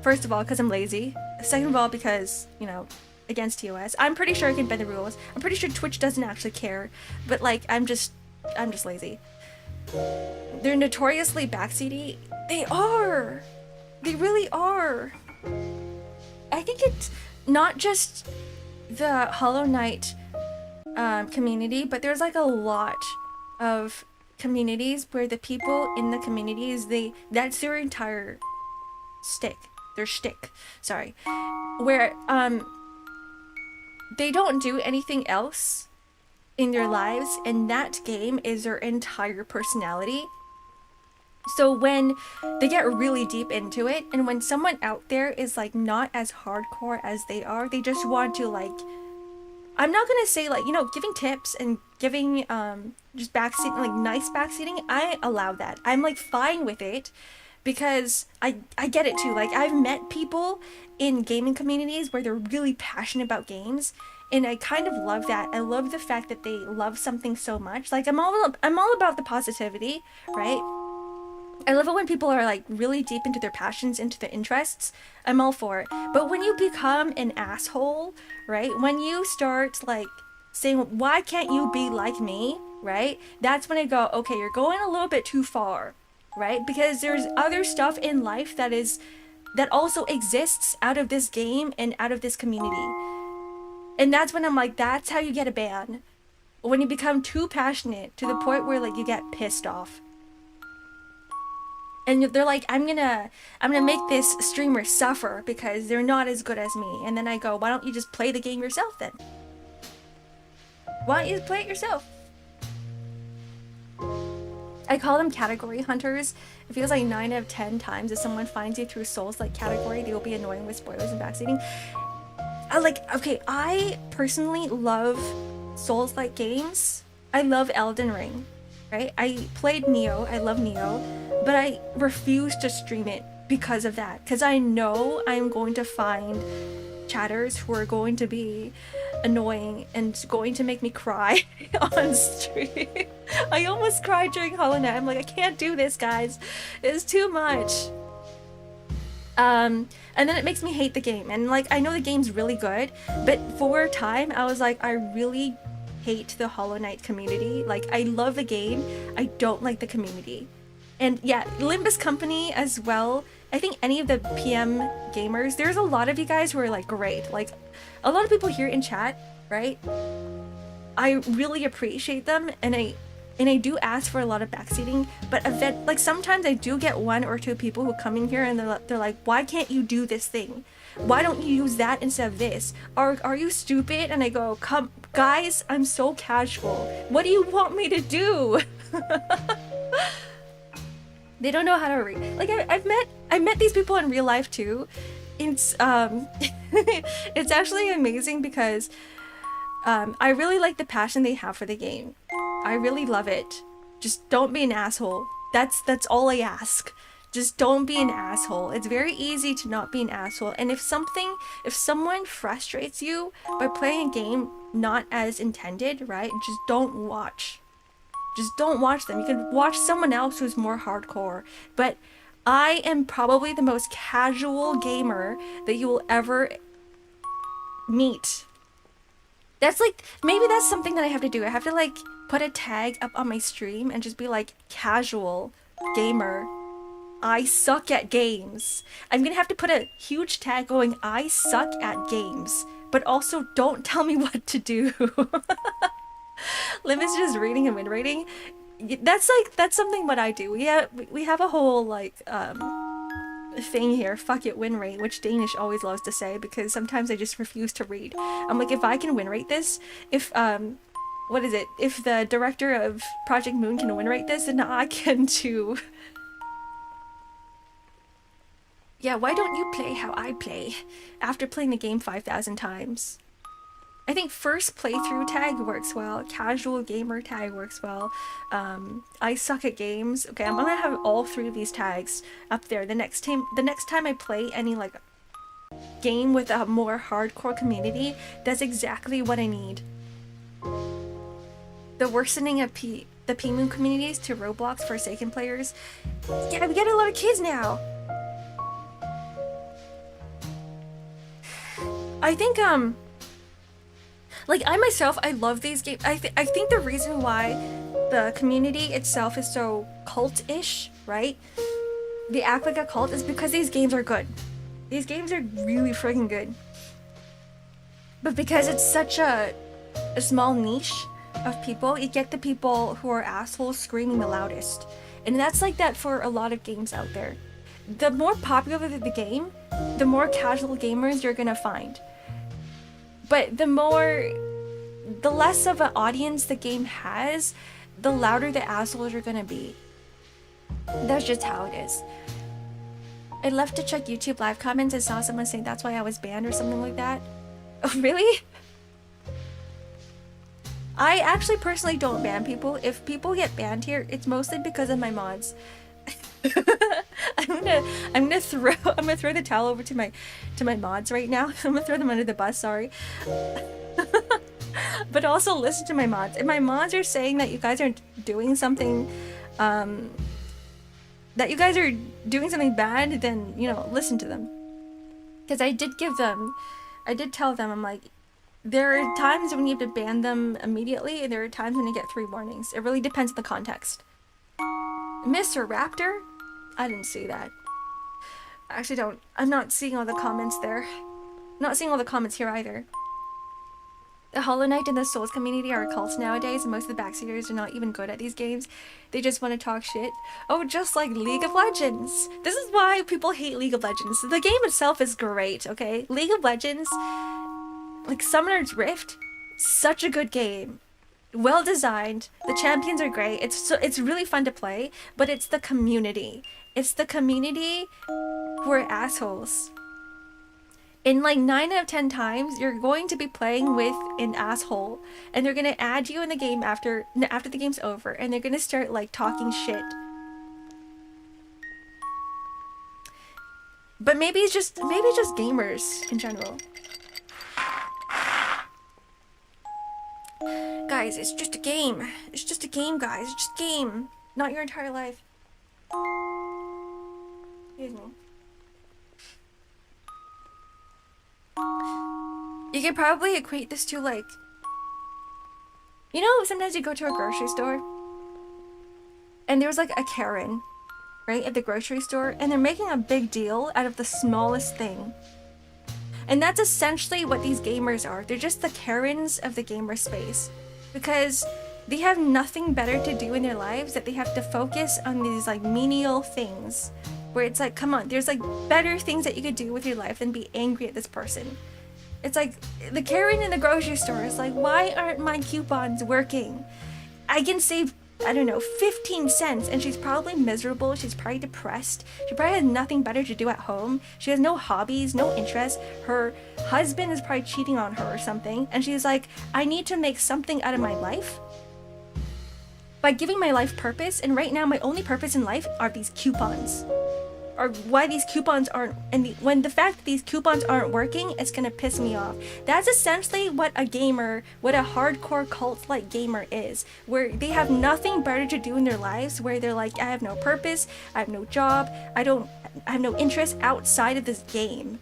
First of all, because I'm lazy. Second of all, because, you know, against TOS. I'm pretty sure I can bend the rules. I'm pretty sure Twitch doesn't actually care, but like, I'm just lazy. They're notoriously backseaty. They are. They really are. I think it's not just the Hollow Knight community, but there's like a lot of communities where the people in the communities, that's their entire shtick, sorry, where they don't do anything else in their lives, and that game is their entire personality. So when they get really deep into it, and when someone out there is like not as hardcore as they are, they just want to like I'm not gonna say like, you know, giving tips and giving just backseating, like nice backseating, I allow that. I'm like fine with it because I get it too. Like I've met people in gaming communities where they're really passionate about games, and I kind of love that. I love the fact that they love something so much. Like I'm all about the positivity, right? I love it when people are like really deep into their passions, into their interests. I'm all for it. But when you become an asshole, right? When you start like saying, why can't you be like me, right? That's when I go, okay, you're going a little bit too far, right? Because there's other stuff in life that also exists out of this game and out of this community. And that's when I'm like, that's how you get a ban. When you become too passionate to the point where like you get pissed off. And they're like, I'm gonna make this streamer suffer because they're not as good as me. And then I go, why don't you just play the game yourself then? Why don't you play it yourself? I call them category hunters. It feels like 9 out of 10 times if someone finds you through Souls-like category, they will be annoying with spoilers and backseating. I personally love Souls-like games. I love Elden Ring, right? I played Nioh, I love Nioh, but I refuse to stream it because of that. Because I know I'm going to find chatters who are going to be annoying and going to make me cry on stream. I almost cried during Hollow Knight. I'm like, I can't do this, guys. It's too much. And then it makes me hate the game. And like, I know the game's really good, but for a time, I was like, I really hate the Hollow Knight community. Like, I love the game. I don't like the community. And yeah, Limbus Company as well. I think any of the PM gamers, there's a lot of you guys who are like great. Like, a lot of people here in chat, right? I really appreciate them, and I do ask for a lot of backseating, but like sometimes I do get 1 or 2 people who come in here and they're like, why can't you do this thing? Why don't you use that instead of this? Are you stupid? And I go, come, guys, I'm so casual. What do you want me to do? They don't know how to read. Like I've met these people in real life too. It's it's actually amazing because I really like the passion they have for the game. I really love it. Just don't be an asshole. That's all I ask. Just don't be an asshole. It's very easy to not be an asshole. And if someone frustrates you by playing a game not as intended, right? Just don't watch. Just don't watch them. You can watch someone else who's more hardcore. But I am probably the most casual gamer that you will ever meet. That's like, maybe that's something that I have to do. I have to like put a tag up on my stream and just be like, casual gamer. I suck at games. I'm gonna have to put a huge tag going, I suck at games. But also don't tell me what to do. Lim is just reading and win rating. That's something what I do. We have a whole like thing here, fuck it win rate, which Danish always loves to say because sometimes I just refuse to read. I'm like, if I can win rate this, if what is it? If the director of Project Moon can win rate this, then I can too. Yeah, why don't you play how I play after playing the game 5,000 times? I think first playthrough tag works well. Casual gamer tag works well. I suck at games. Okay, I'm gonna have all 3 of these tags up there. The next time I play any like game with a more hardcore community, that's exactly what I need. The worsening of the P-Moon communities to Roblox Forsaken players. Yeah, we get a lot of kids now. I think like, I myself, I love these games. I think the reason why the community itself is so cult-ish, right? They act like a cult is because these games are good. These games are really freaking good. But because it's such a small niche of people, you get the people who are assholes screaming the loudest. And that's like that for a lot of games out there. The more popular the game, the more casual gamers you're gonna find. But the less of an audience the game has, the louder the assholes are gonna be. That's just how it is. I left to check YouTube live comments and saw someone saying that's why I was banned or something like that. Oh, really? I actually personally don't ban people. If people get banned here, it's mostly because of my mods. I'm gonna throw the towel over to my mods right now. I'm gonna throw them under the bus, sorry. But also listen to my mods. If my mods are saying that you guys are doing something that you guys are doing something bad, then, you know, listen to them. Because I did tell them, I'm like, there are times when you have to ban them immediately, and there are times when you get 3 warnings. It really depends on the context. Mr. Raptor? I didn't see that. I actually don't. I'm not seeing all the comments there. I'm not seeing all the comments here either. The Hollow Knight and the Souls community are cults nowadays, and most of the backseaters are not even good at these games. They just want to talk shit. Oh, just like League of Legends. This is why people hate League of Legends. The game itself is great, okay? League of Legends, like Summoner's Rift, such a good game. Well designed. The champions are great. It's really fun to play, but it's the community. It's the community who are assholes. In like 9 out of 10 times, you're going to be playing with an asshole, and they're gonna add you in the game after the game's over, and they're gonna start like talking shit. But maybe it's just gamers in general. Guys, it's just a game. It's just a game, guys. It's just a game. Not your entire life. Excuse me. You could probably equate this to like, you know, sometimes you go to a grocery store and there's like a Karen, right, at the grocery store, and they're making a big deal out of the smallest thing. And that's essentially what these gamers are. They're just the Karens of the gamer space, because they have nothing better to do in their lives, that they have to focus on these like menial things where it's like, come on, there's like better things that you could do with your life than be angry at this person. It's like the Karen in the grocery store is like, why aren't my coupons working? I can save, I don't know, 15 cents, and she's probably miserable. She's probably depressed. She probably has nothing better to do at home. She has no hobbies, no interests. Her husband is probably cheating on her or something, and she's like, I need to make something out of my life by giving my life purpose, and right now my only purpose in life are these coupons. Or why these coupons aren't, and when the fact that these coupons aren't working, it's gonna piss me off. That's essentially what a gamer, what a hardcore cult-like gamer is, where they have nothing better to do in their lives, where they're like, I have no purpose, I have no job, I have no interest outside of this game.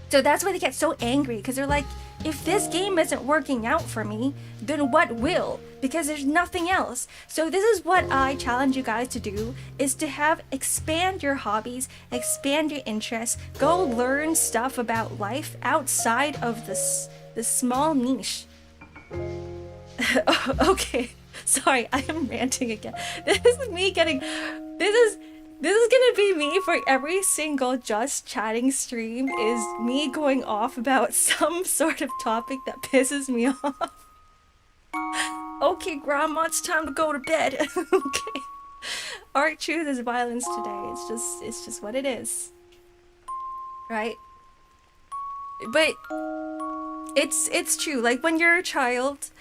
So that's why they get so angry, because they're like, if this game isn't working out for me, then what will? Because there's nothing else. So this is what I challenge you guys to do, is to expand your hobbies, expand your interests, go learn stuff about life outside of this small niche. Okay, sorry, I am ranting again. This is me getting, this is gonna be me for every single Just Chatting stream, is me going off about some sort of topic that pisses me off. Okay, Grandma, it's time to go to bed. Okay. Art chooses violence today. It's just what it is. Right? But it's true. Like when you're a child,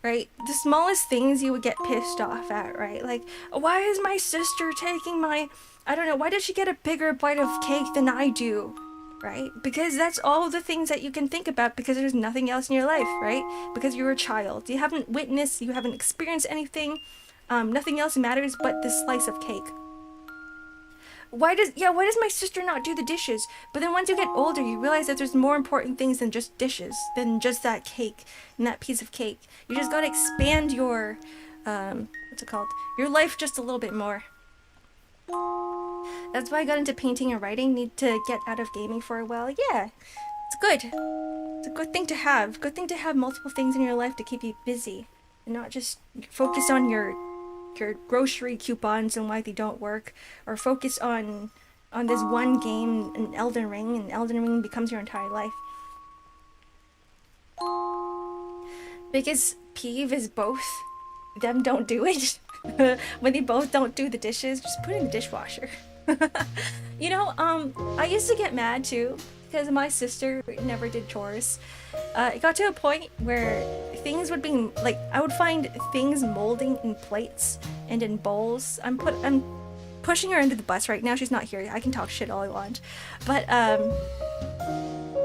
right? The smallest things you would get pissed off at, right? Like, why is my sister taking my, I don't know, why does she get a bigger bite of cake than I do? Right? Because that's all the things that you can think about, because there's nothing else in your life, right? Because you're a child. You haven't witnessed, you haven't experienced anything. Nothing else matters but this slice of cake. Why does my sister not do the dishes? But then once you get older, you realize that there's more important things than just dishes, than just that cake and that piece of cake. You just gotta expand your, what's it called? Your life just a little bit more. That's why I got into painting and writing. Need to get out of gaming for a while. Yeah, it's good. It's a good thing to have. Good thing to have multiple things in your life to keep you busy, and not just focus on your grocery coupons and why they don't work, or focus on this one game, an Elden Ring, and Elden Ring becomes your entire life. Biggest peeve is both them don't do it. When they both don't do the dishes, just put it in the dishwasher. You know, I used to get mad too, because my sister never did chores. It got to a point where things would be like, I would find things molding in plates and in bowls. I'm pushing her into the bus right now. She's not here. I can talk shit all I want, but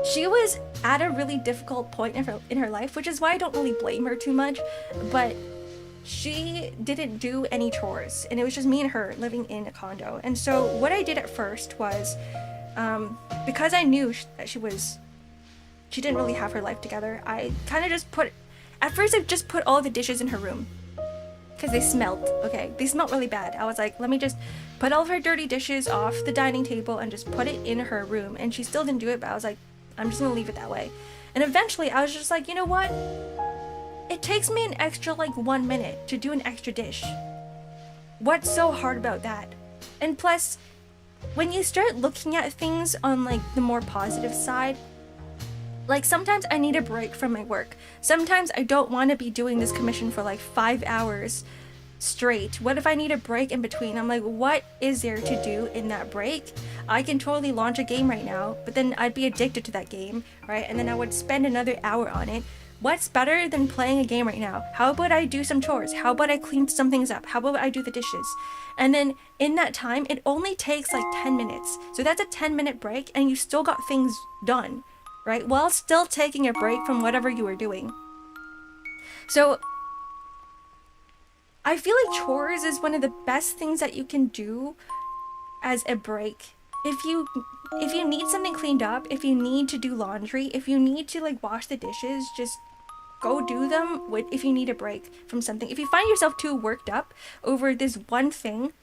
she was at a really difficult point in her life, which is why I don't really blame her too much. But she didn't do any chores, and it was just me and her living in a condo. And so what I did at first was, because I knew that she didn't really have her life together, I kind of just I just put all the dishes in her room. Because they smelled, okay? They smelled really bad. I was like, let me just put all of her dirty dishes off the dining table and just put it in her room. And she still didn't do it, but I was like, I'm just gonna leave it that way. And eventually I was just like, you know what? It takes me an extra like 1 minute to do an extra dish. What's so hard about that? And plus, when you start looking at things on like the more positive side, like sometimes I need a break from my work. Sometimes I don't want to be doing this commission for like 5 hours straight. What if I need a break in between? I'm like, what is there to do in that break? I can totally launch a game right now, but then I'd be addicted to that game, right? And then I would spend another hour on it. What's better than playing a game right now? How about I do some chores? How about I clean some things up? How about I do the dishes? And then in that time, it only takes like 10 minutes. So that's a 10-minute break, and you still got things done, right? While still taking a break from whatever you were doing. So I feel like chores is one of the best things that you can do as a break. If you need something cleaned up, if you need to do laundry, if you need to like wash the dishes, just go do them if you need a break from something. If you find yourself too worked up over this one thing,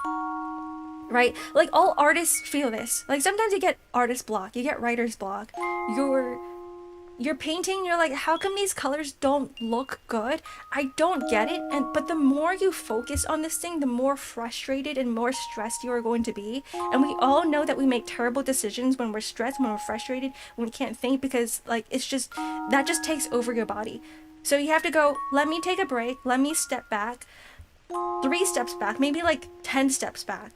right? Like all artists feel this. Like sometimes you get artist block, you get writer's block. You're painting, you're like, how come these colors don't look good? I don't get it. But the more you focus on this thing, the more frustrated and more stressed you are going to be. And we all know that we make terrible decisions when we're stressed, when we're frustrated, when we can't think, because like it's just, that just takes over your body. So you have to go, let me take a break, let me step back, 3 steps back, maybe like 10 steps back.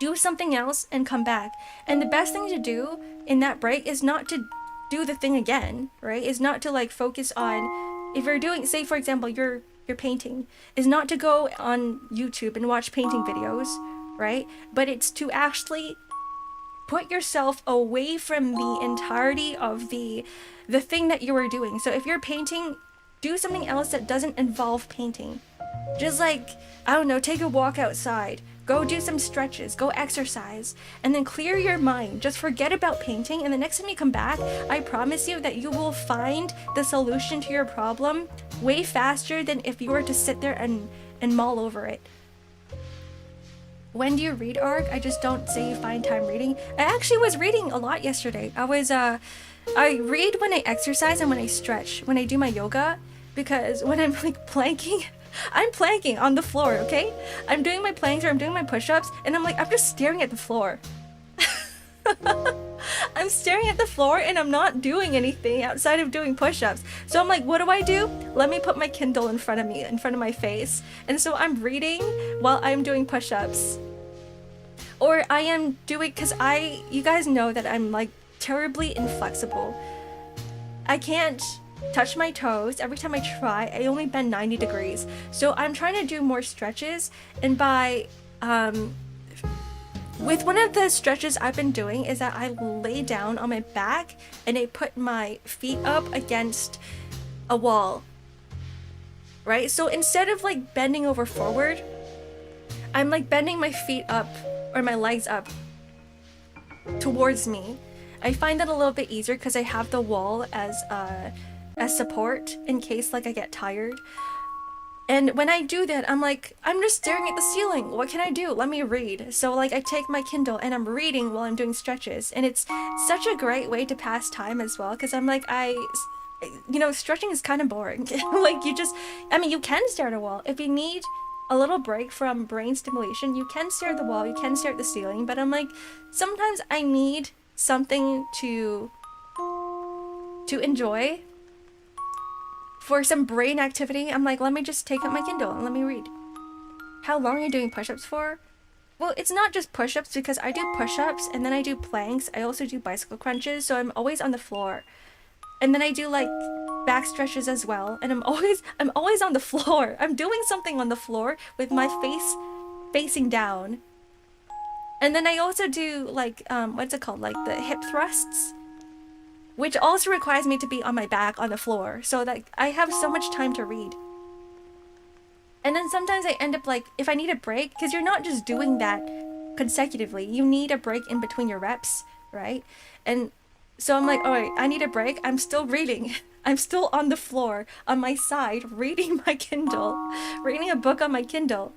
Do something else and come back. And the best thing to do in that break is not to do the thing again, right? Is not to like focus on, if you're doing, say for example, you're painting, is not to go on YouTube and watch painting videos, right? But it's to actually put yourself away from the entirety of the thing that you were doing. So if you're painting, do something else that doesn't involve painting. Just like, I don't know, take a walk outside, go do some stretches, go exercise, and then clear your mind. Just forget about painting, and the next time you come back, I promise you that you will find the solution to your problem way faster than if you were to sit there and mull over it. When do you read, Ark? I just don't say you find time reading. I actually was reading a lot yesterday. I read when I exercise and when I stretch, when I do my yoga, because when I'm like planking, I'm planking on the floor, okay? I'm doing my planks or I'm doing my push-ups, and I'm just staring at the floor. I'm staring at the floor and I'm not doing anything outside of doing push-ups. So I'm like, what do? Let me put my Kindle in front of me, in front of my face. And so I'm reading while I'm doing push-ups. Or I am doing, because you guys know that I'm like terribly inflexible. I can't touch my toes. Every time I try, I only bend 90 degrees. So I'm trying to do more stretches, and with one of the stretches I've been doing is that I lay down on my back and I put my feet up against a wall, right? So instead of like bending over forward, I'm like bending my feet up or my legs up towards me. I find that a little bit easier because I have the wall as support in case like I get tired. And when I do that, I'm just staring at the ceiling. What can I do? Let me read. So like I take my Kindle and I'm reading while I'm doing stretches. And it's such a great way to pass time as well. Because I'm like, stretching is kind of boring. Like you can stare at a wall. If you need a little break from brain stimulation, you can stare at the wall, you can stare at the ceiling. But I'm like, sometimes I need something to enjoy. For some brain activity, I'm like, let me just take up my Kindle and let me read. How long are you doing push-ups for? Well, it's not just push-ups, because I do push-ups and then I do planks. I also do bicycle crunches, so I'm always on the floor. And then I do like back stretches as well, and I'm always on the floor. I'm doing something on the floor with my face facing down. And then I also do like what's it called, like the hip thrusts, which also requires me to be on my back on the floor, so that I have so much time to read. And then sometimes I end up like, if I need a break, because you're not just doing that consecutively, you need a break in between your reps, right? And so I'm like, all right, I need a break. I'm still reading. I'm still on the floor on my side reading my Kindle, reading a book on my Kindle.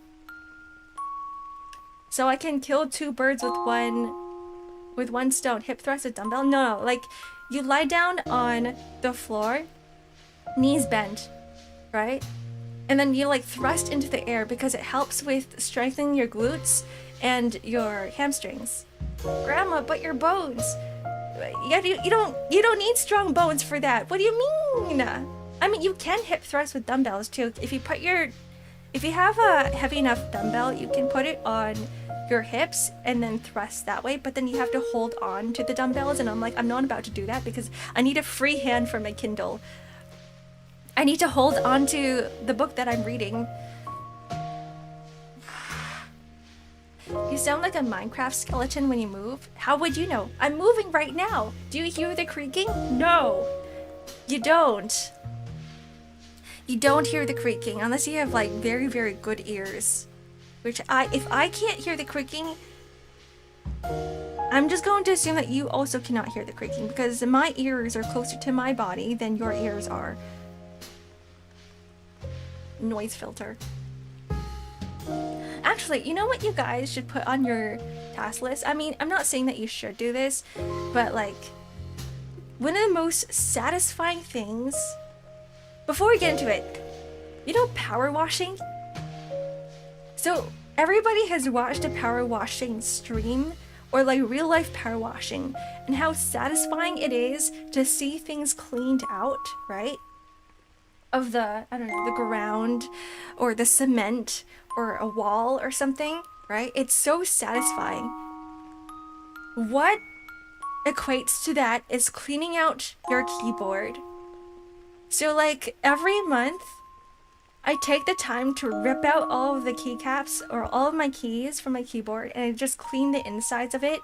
So I can kill two birds with one stone. Hip thrust with dumbbell? No, like you lie down on the floor, knees bent, right? And then you like thrust into the air because it helps with strengthening your glutes and your hamstrings. Grandma, but your bones. Yeah, you don't need strong bones for that. What do you mean? I mean, you can hip thrust with dumbbells too. If you have a heavy enough dumbbell, you can put it on your hips and then thrust that way, but then you have to hold on to the dumbbells, and I'm like, I'm not about to do that because I need a free hand for my Kindle. I need to hold on to the book that I'm reading. You sound like a Minecraft skeleton when you move. How would you know? I'm moving right now. Do you hear the creaking? No, you don't. You don't hear the creaking unless you have like very, very good ears. Which if I can't hear the creaking, I'm just going to assume that you also cannot hear the creaking because my ears are closer to my body than your ears are. Noise filter. Actually, you know what you guys should put on your task list? I mean, I'm not saying that you should do this, but like, one of the most satisfying things, before we get into it, you know power washing? So everybody has watched a power washing stream or like real life power washing and how satisfying it is to see things cleaned out, right? Of the, I don't know, the ground or the cement or a wall or something, right? It's so satisfying. What equates to that is cleaning out your keyboard. So like every month, I take the time to rip out all of the keycaps or all of my keys from my keyboard and I just clean the insides of it.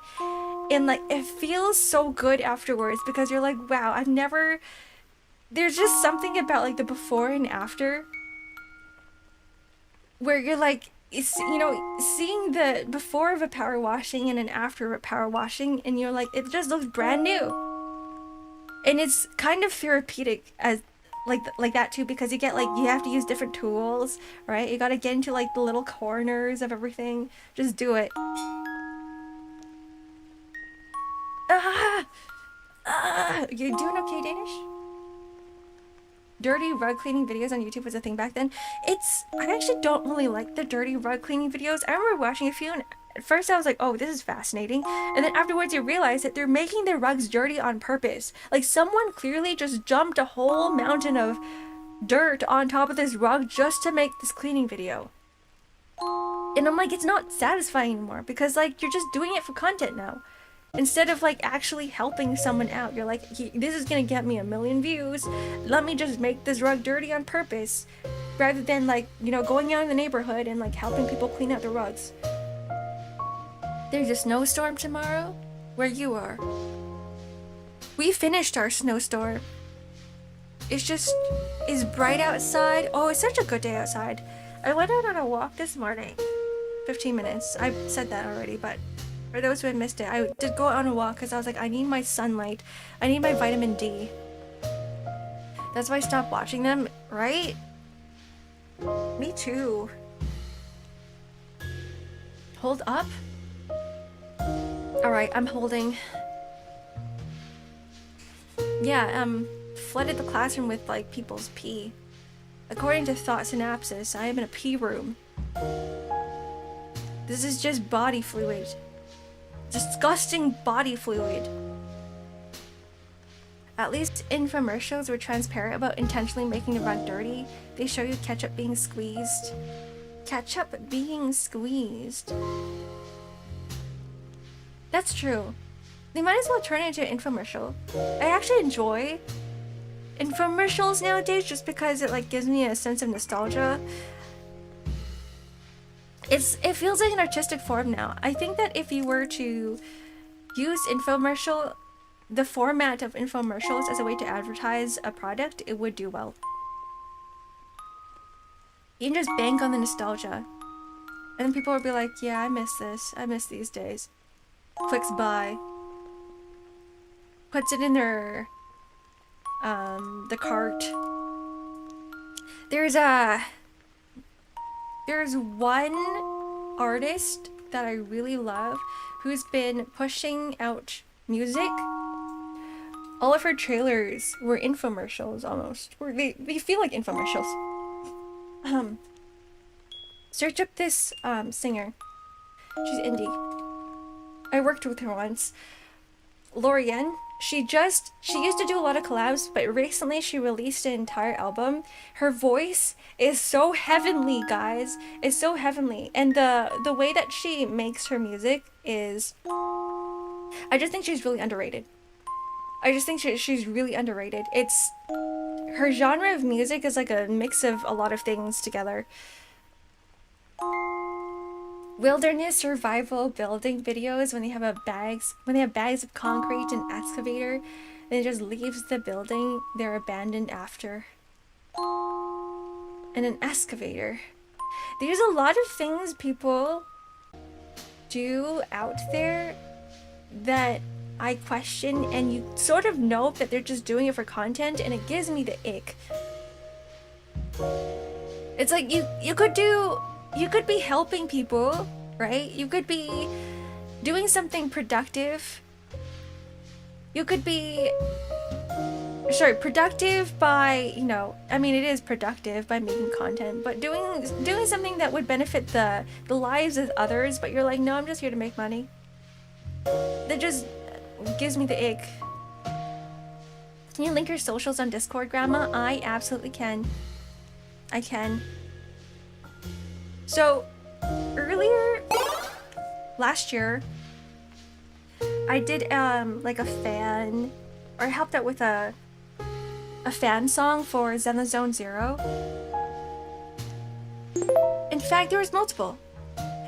And like, it feels so good afterwards because you're like, wow, there's just something about like the before and after where you're like, you know, seeing the before of a power washing and an after of a power washing, and you're like, it just looks brand new. And it's kind of therapeutic as like that too, because you get like, you have to use different tools, right? You gotta get into like the little corners of everything. Just do it. You doing okay, Danish? Dirty rug cleaning videos on YouTube was a thing back then. I actually don't really like the dirty rug cleaning videos. I remember watching a few and at first I was like, oh, this is fascinating. And then afterwards you realize that they're making their rugs dirty on purpose. Like someone clearly just jumped a whole mountain of dirt on top of this rug just to make this cleaning video. And I'm like, it's not satisfying anymore because like you're just doing it for content now. Instead of like actually helping someone out, you're like, this is gonna get me 1 million views. Let me just make this rug dirty on purpose, rather than like, you know, going out in the neighborhood and like helping people clean out the rugs. There's a snowstorm tomorrow where you are. We finished our snowstorm. It's bright outside. Oh, it's such a good day outside. I went out on a walk this morning. 15 minutes. I said that already, but for those who had missed it, I did go on a walk because I was like, I need my sunlight. I need my vitamin D. That's why I stopped watching them, right? Me too. Hold up? Alright, I'm holding. Yeah, flooded the classroom with like people's pee. According to Thought Synapsis, I am in a pee room. This is just body fluid. Disgusting body fluid. At least infomercials were transparent about intentionally making the rug dirty. They show you ketchup being squeezed. Ketchup being squeezed. That's true. They might as well turn it into an infomercial. I actually enjoy infomercials nowadays just because it like gives me a sense of nostalgia. It feels like an artistic form now. I think that if you were to use the format of infomercials as a way to advertise a product, it would do well. You can just bank on the nostalgia. And then people will be like, yeah, I miss this. I miss these days. Clicks buy. Puts it in their, the cart. There's one artist that I really love who's been pushing out music. All of her trailers were infomercials almost. They feel like infomercials. Search up this singer. She's indie. I worked with her once. Lorianne. She used to do a lot of collabs, but recently she released an entire album. Her voice is so heavenly, guys. It's so heavenly. And the way that she makes her music is... I just think she's really underrated. I just think she's really underrated. Her genre of music is like a mix of a lot of things together. Wilderness survival building videos when they have bags of concrete and excavator, and it just leaves the building they're abandoned after. And an excavator. There's a lot of things people do out there that I question, and you sort of know that they're just doing it for content, and it gives me the ick. It's like you could be helping people, right? You could be doing something productive. You could be productive by, I mean, it is productive by making content, but doing something that would benefit the lives of others, but you're like, no, I'm just here to make money. That just gives me the ick. Can you link your socials on Discord, Grandma? I absolutely can. I can. So, earlier last year, I did like I helped out with a fan song for Zen Zone Zero. In fact, there was multiple.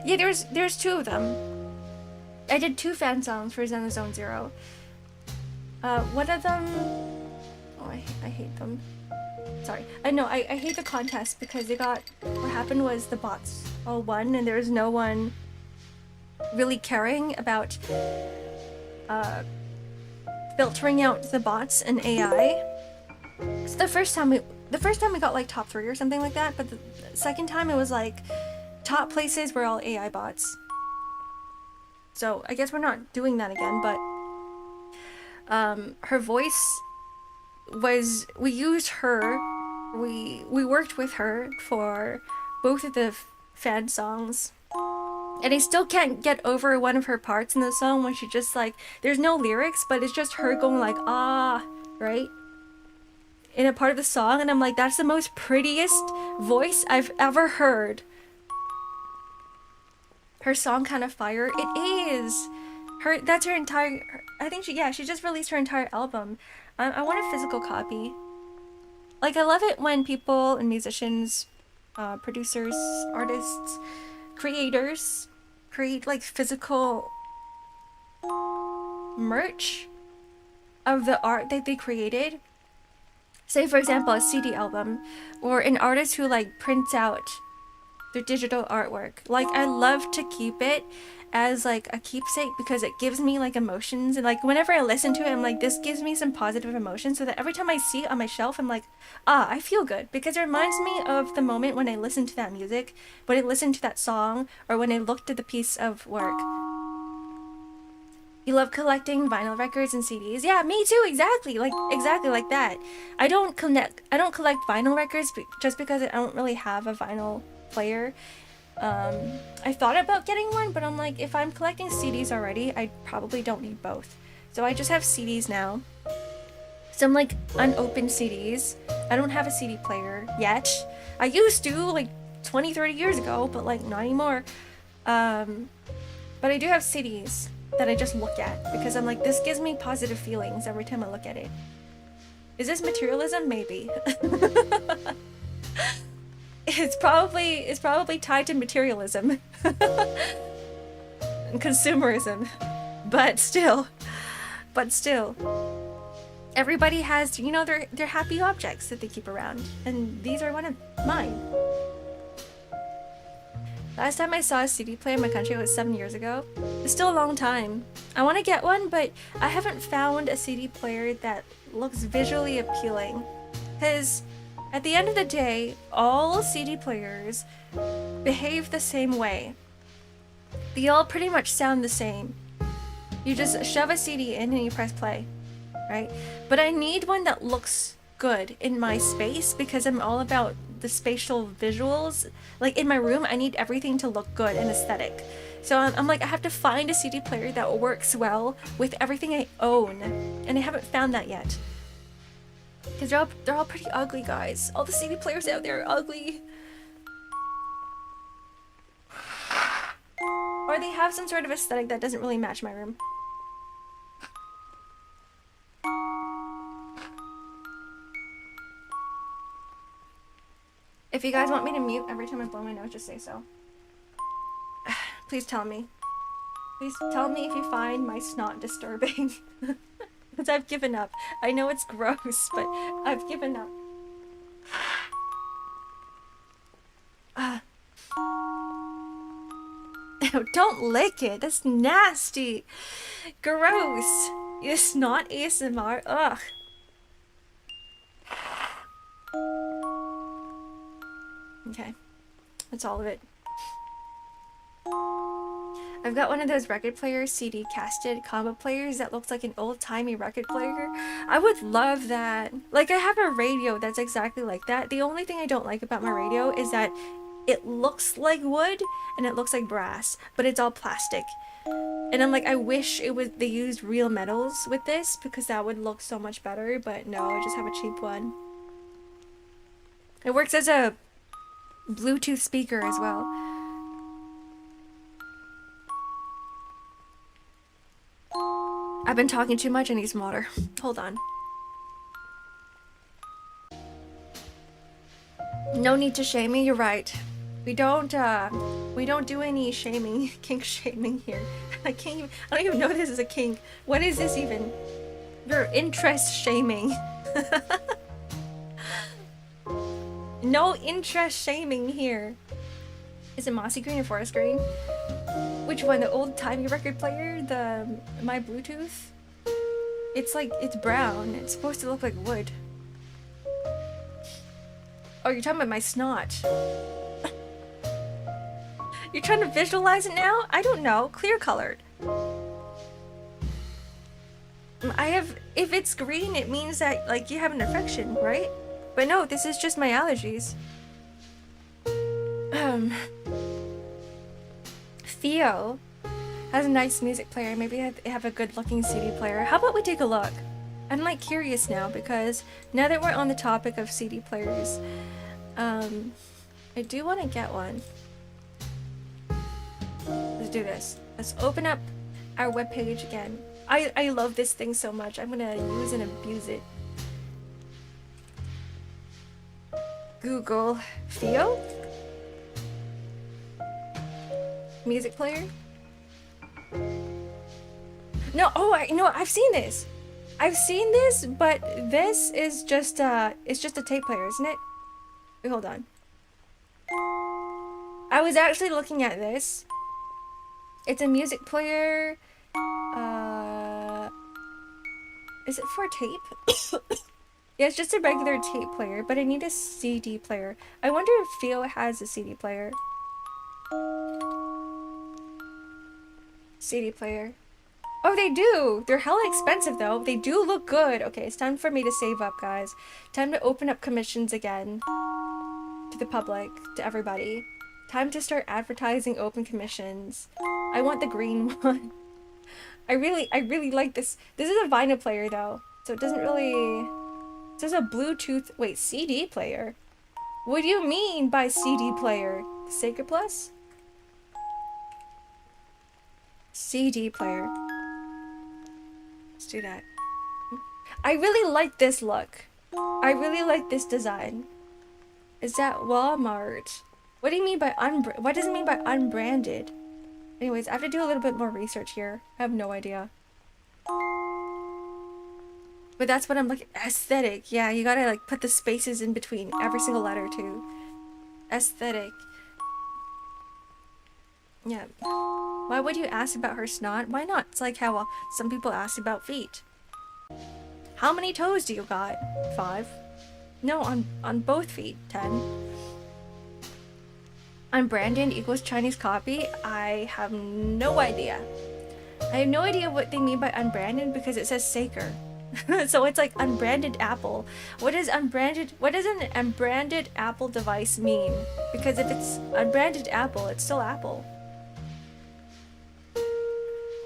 Yeah, there's two of them. I did 2 fan songs for Zen Zone Zero. One of them, oh, I hate them. Sorry. I hate the contest because what happened was the bots all won, and there was no one really caring about filtering out the bots and AI. So the first time we got like top 3 or something like that, but the second time it was like top places were all AI bots. So I guess we're not doing that again, but her voice was, we used her, we worked with her for both of the fan songs, and I still can't get over one of her parts in the song when she just like, there's no lyrics, but it's just her going like, ah, right? In a part of the song, and I'm like, that's the most prettiest voice I've ever heard. Her song Kind of Fire, it is! That's her entire, I think she just released her entire album. I want a physical copy. Like, I love it when people and musicians, producers, artists, creators, create like physical merch of the art that they created. Say for example, a CD album, or an artist who like prints out their digital artwork. Like, I love to keep it as like a keepsake because it gives me like emotions, and like whenever I listen to it, I'm like, this gives me some positive emotions, so that every time I see it on my shelf, I'm like, ah, I feel good, because it reminds me of the moment when I listened to that music, when I listened to that song, or when I looked at the piece of work. You love collecting vinyl records and CDs? Yeah, me too, exactly like that. I don't collect vinyl records just because I don't really have a vinyl player. I thought about getting one, but I'm like, if I'm collecting CDs already, I probably don't need both. So I just have CDs now. Some like unopened CDs. I don't have a CD player yet. I used to like 20-30 years ago, but like not anymore. But I do have CDs that I just look at because I'm like, this gives me positive feelings every time I look at it. Is this materialism? Maybe. It's probably tied to materialism. And consumerism. But still. Everybody has, you know, their happy objects that they keep around. And these are one of mine. Last time I saw a CD player in my country was 7 years ago. It's still a long time. I want to get one, but I haven't found a CD player that looks visually appealing. Because at the end of the day, all CD players behave the same way. They all pretty much sound the same. You just shove a CD in and you press play, right? But I need one that looks good in my space because I'm all about the spatial visuals. Like in my room, I need everything to look good and aesthetic. So I'm like, I have to find a CD player that works well with everything I own, and I haven't found that yet. Because they're all pretty ugly, guys. All the CD players out there are ugly. Or they have some sort of aesthetic that doesn't really match my room. If you guys want me to mute every time I blow my nose, just say so. Please tell me. Please tell me if you find my snot disturbing. Because I've given up. I know it's gross, but I've given up. Ew, don't lick it. That's nasty. Gross. It's not ASMR. Ugh. Okay. That's all of it. I've got one of those record player CD casted combo players that looks like an old-timey record player. I would love that. Like, I have a radio that's exactly like that. The only thing I don't like about my radio is that it looks like wood and it looks like brass, but it's all plastic. And I'm like, I wish they used real metals with this because that would look so much better, but no, I just have a cheap one. It works as a Bluetooth speaker as well. I've been talking too much. I need some water. Hold on. No need to shame me. You're right. We don't do any shaming, kink shaming here. I don't even know this is a kink. What is this even? Your interest shaming. No interest shaming here. Is it mossy green or forest green? Which one? The old-timey record player? My Bluetooth? It's brown. It's supposed to look like wood. Oh, you're talking about my snot. You're trying to visualize it now? I don't know. Clear colored. If it's green, it means that, like, you have an infection, right? But no, this is just my allergies. Theo has a nice music player. Maybe they have a good looking CD player. How about we take a look? I'm like curious now because now that we're on the topic of CD players, I do want to get one. Let's do this. Let's open up our webpage again. I love this thing so much. I'm gonna use and abuse it. Google Theo? Music player? No, I've seen this. I've seen this, but this is just it's just a tape player, isn't it? Wait, hold on. I was actually looking at this. It's a music player. Is it for tape? Yeah, it's just a regular tape player, but I need a CD player. I wonder if Theo has a CD player. CD player. Oh, they do! They're hella expensive, though. They do look good. Okay, it's time for me to save up, guys. Time to open up commissions again. To the public, to everybody. Time to start advertising open commissions. I want the green one. I really like this. This is a vinyl player, though. So it doesn't really... This is a Bluetooth... Wait, CD player? What do you mean by CD player? Sacred Plus? CD player. Let's do that. I really like this look. I really like this design. Is that Walmart? What do you mean by what does it mean by unbranded? Anyways, I have to do a little bit more research here. I have no idea. But that's what I'm looking. Aesthetic. Yeah, you gotta like put the spaces in between every single letter too. Aesthetic. Yeah. Why would you ask about her snot? Why not? It's like how some people ask about feet. How many toes do you got? 5. No, on both feet. 10. Unbranded equals Chinese copy? I have no idea. I have no idea what they mean by unbranded because it says Saker. So it's like unbranded Apple. What is unbranded? What does an unbranded Apple device mean? Because if it's unbranded Apple, it's still Apple.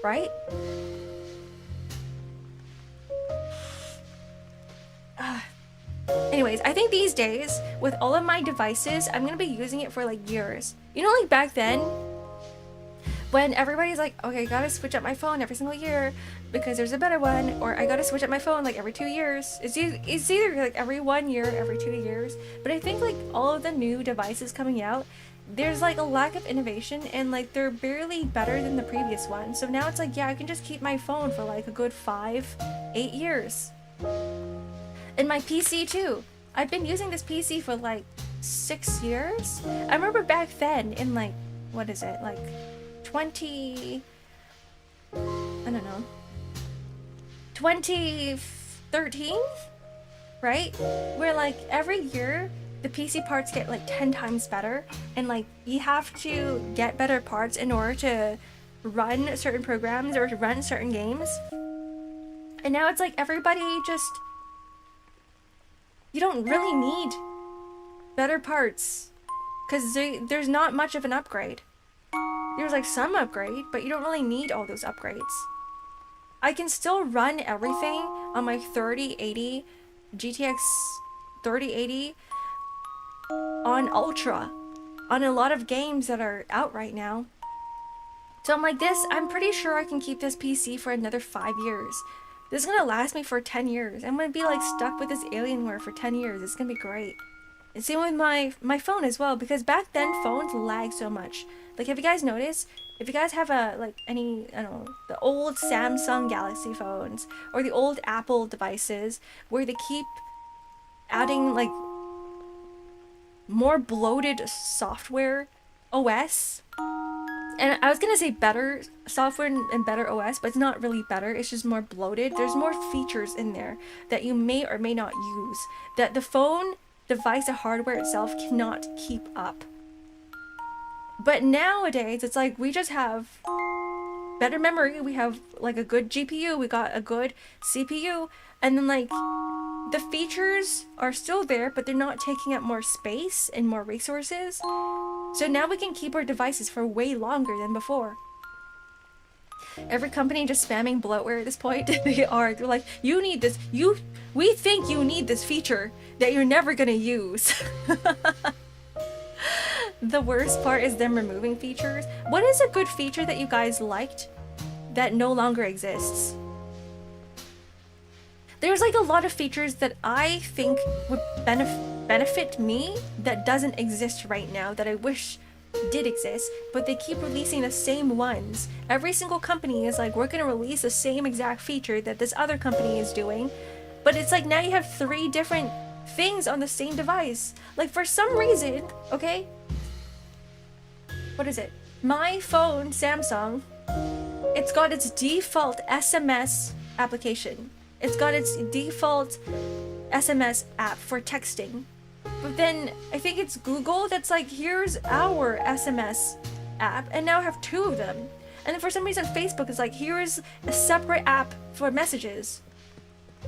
Right? Anyways, I think these days, with all of my devices, I'm gonna be using it for like years. You know, like back then, when everybody's like, okay, I gotta switch up my phone every single year because there's a better one, or I gotta switch up my phone like every 2 years. It's either like every 1 year, every 2 years. But I think like all of the new devices coming out, there's like a lack of innovation and like they're barely better than the previous one. So now it's like, yeah, I can just keep my phone for like a good 5-8 years. And my PC too. I've been using this PC for like 6 years. I remember back then in like, what is it, like 2013, right? Where like every year the PC parts get like 10 times better, and like you have to get better parts in order to run certain programs or to run certain games. And now it's like everybody just, you don't really need better parts because there's not much of an upgrade. There's like some upgrade, but you don't really need all those upgrades. I can still run everything on my 3080 GTX 3080 on Ultra on a lot of games that are out right now. So I'm like, I'm pretty sure I can keep this PC for another 5 years. This is gonna last me for 10 years. I'm gonna be like stuck with this Alienware for 10 years. It's gonna be great. And same with my phone as well, because back then phones lag so much. Like, have you guys noticed? If you guys have any, I don't know, the old Samsung Galaxy phones or the old Apple devices where they keep adding like more bloated software OS. And I was gonna say better software and better OS, but it's not really better. It's just more bloated. There's more features in there that you may or may not use that the phone device, the hardware itself cannot keep up. But nowadays, it's like we just have better memory. We have like a good GPU. We got a good CPU. And then like the features are still there, but they're not taking up more space and more resources. So now we can keep our devices for way longer than before. Every company just spamming bloatware at this point. They're like, you need this. We think you need this feature that you're never gonna use. The worst part is them removing features. What is a good feature that you guys liked that no longer exists? There's like a lot of features that I think would benefit me that doesn't exist right now that I wish did exist, but they keep releasing the same ones. Every single company is like, we're gonna release the same exact feature that this other company is doing, but it's like now you have 3 different things on the same device. Like for some reason, okay? What is it? My phone, Samsung, it's got its default SMS application. It's got its default SMS app for texting. But then I think it's Google that's like, here's our SMS app, and now I have 2 of them. And then for some reason Facebook is like, here's a separate app for messages.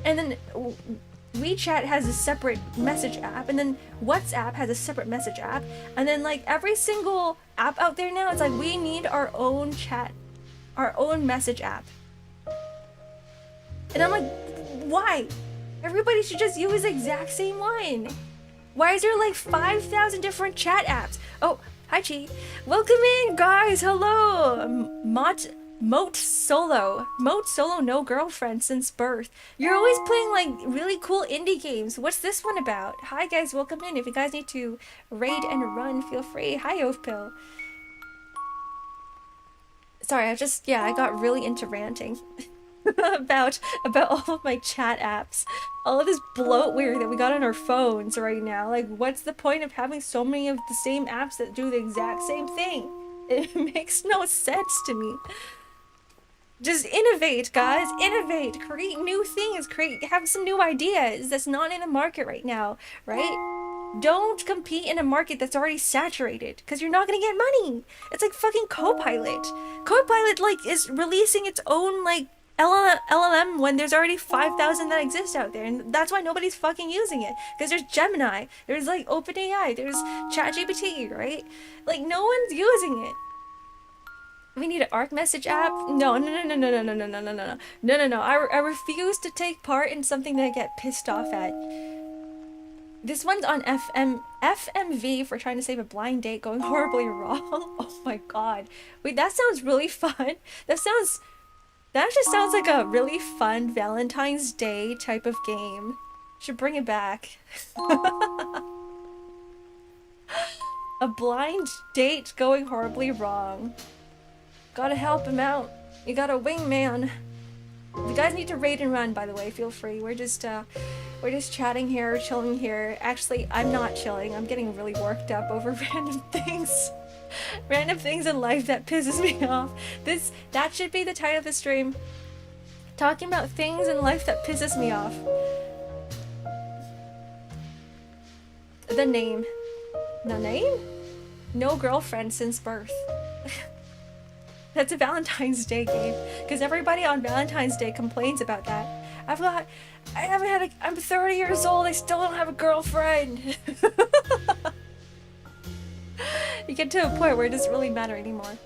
And then WeChat has a separate message app, and then WhatsApp has a separate message app, and then like every single app out there now, it's like we need our own chat, our own message app. And I'm like, why? Everybody should just use the exact same one. Why is there like 5,000 different chat apps? Oh, hi Chi. Welcome in, guys. Hello. Moat Solo. Moat Solo, no girlfriend since birth. You're always playing like really cool indie games. What's this one about? Hi guys, welcome in. If you guys need to raid and run, feel free. Hi Oathpill. Sorry, I got really into ranting about all of my chat apps. All of this bloatware that we got on our phones right now. Like, what's the point of having so many of the same apps that do the exact same thing? It makes no sense to me. Just innovate, guys. Innovate. Create new things. Have some new ideas that's not in the market right now, right? Don't compete in a market that's already saturated, because you're not gonna get money. It's like fucking Copilot. Copilot, like, is releasing its own, like, LLM when there's already 5,000 that exist out there, and that's why nobody's fucking using it. Because there's Gemini, there's, like, OpenAI, there's ChatGPT, right? Like, no one's using it. We need an ARC message app? No. I refuse to take part in something that I get pissed off at. This one's on FMV for trying to save a blind date going horribly wrong. Oh my god. Wait, that sounds really fun. That actually sounds like a really fun Valentine's Day type of game. Should bring it back. A blind date going horribly wrong. Gotta help him out. You got a wingman. If you guys need to raid and run, by the way, feel free. We're just chatting here, chilling here. Actually, I'm not chilling. I'm getting really worked up over random things. Random things in life that pisses me off. That should be the title of the stream. Talking about things in life that pisses me off. The name. The name? No girlfriend since birth. That's a Valentine's Day game, because everybody on Valentine's Day complains about that. I'm 30 years old, I still don't have a girlfriend. You get to a point where it doesn't really matter anymore.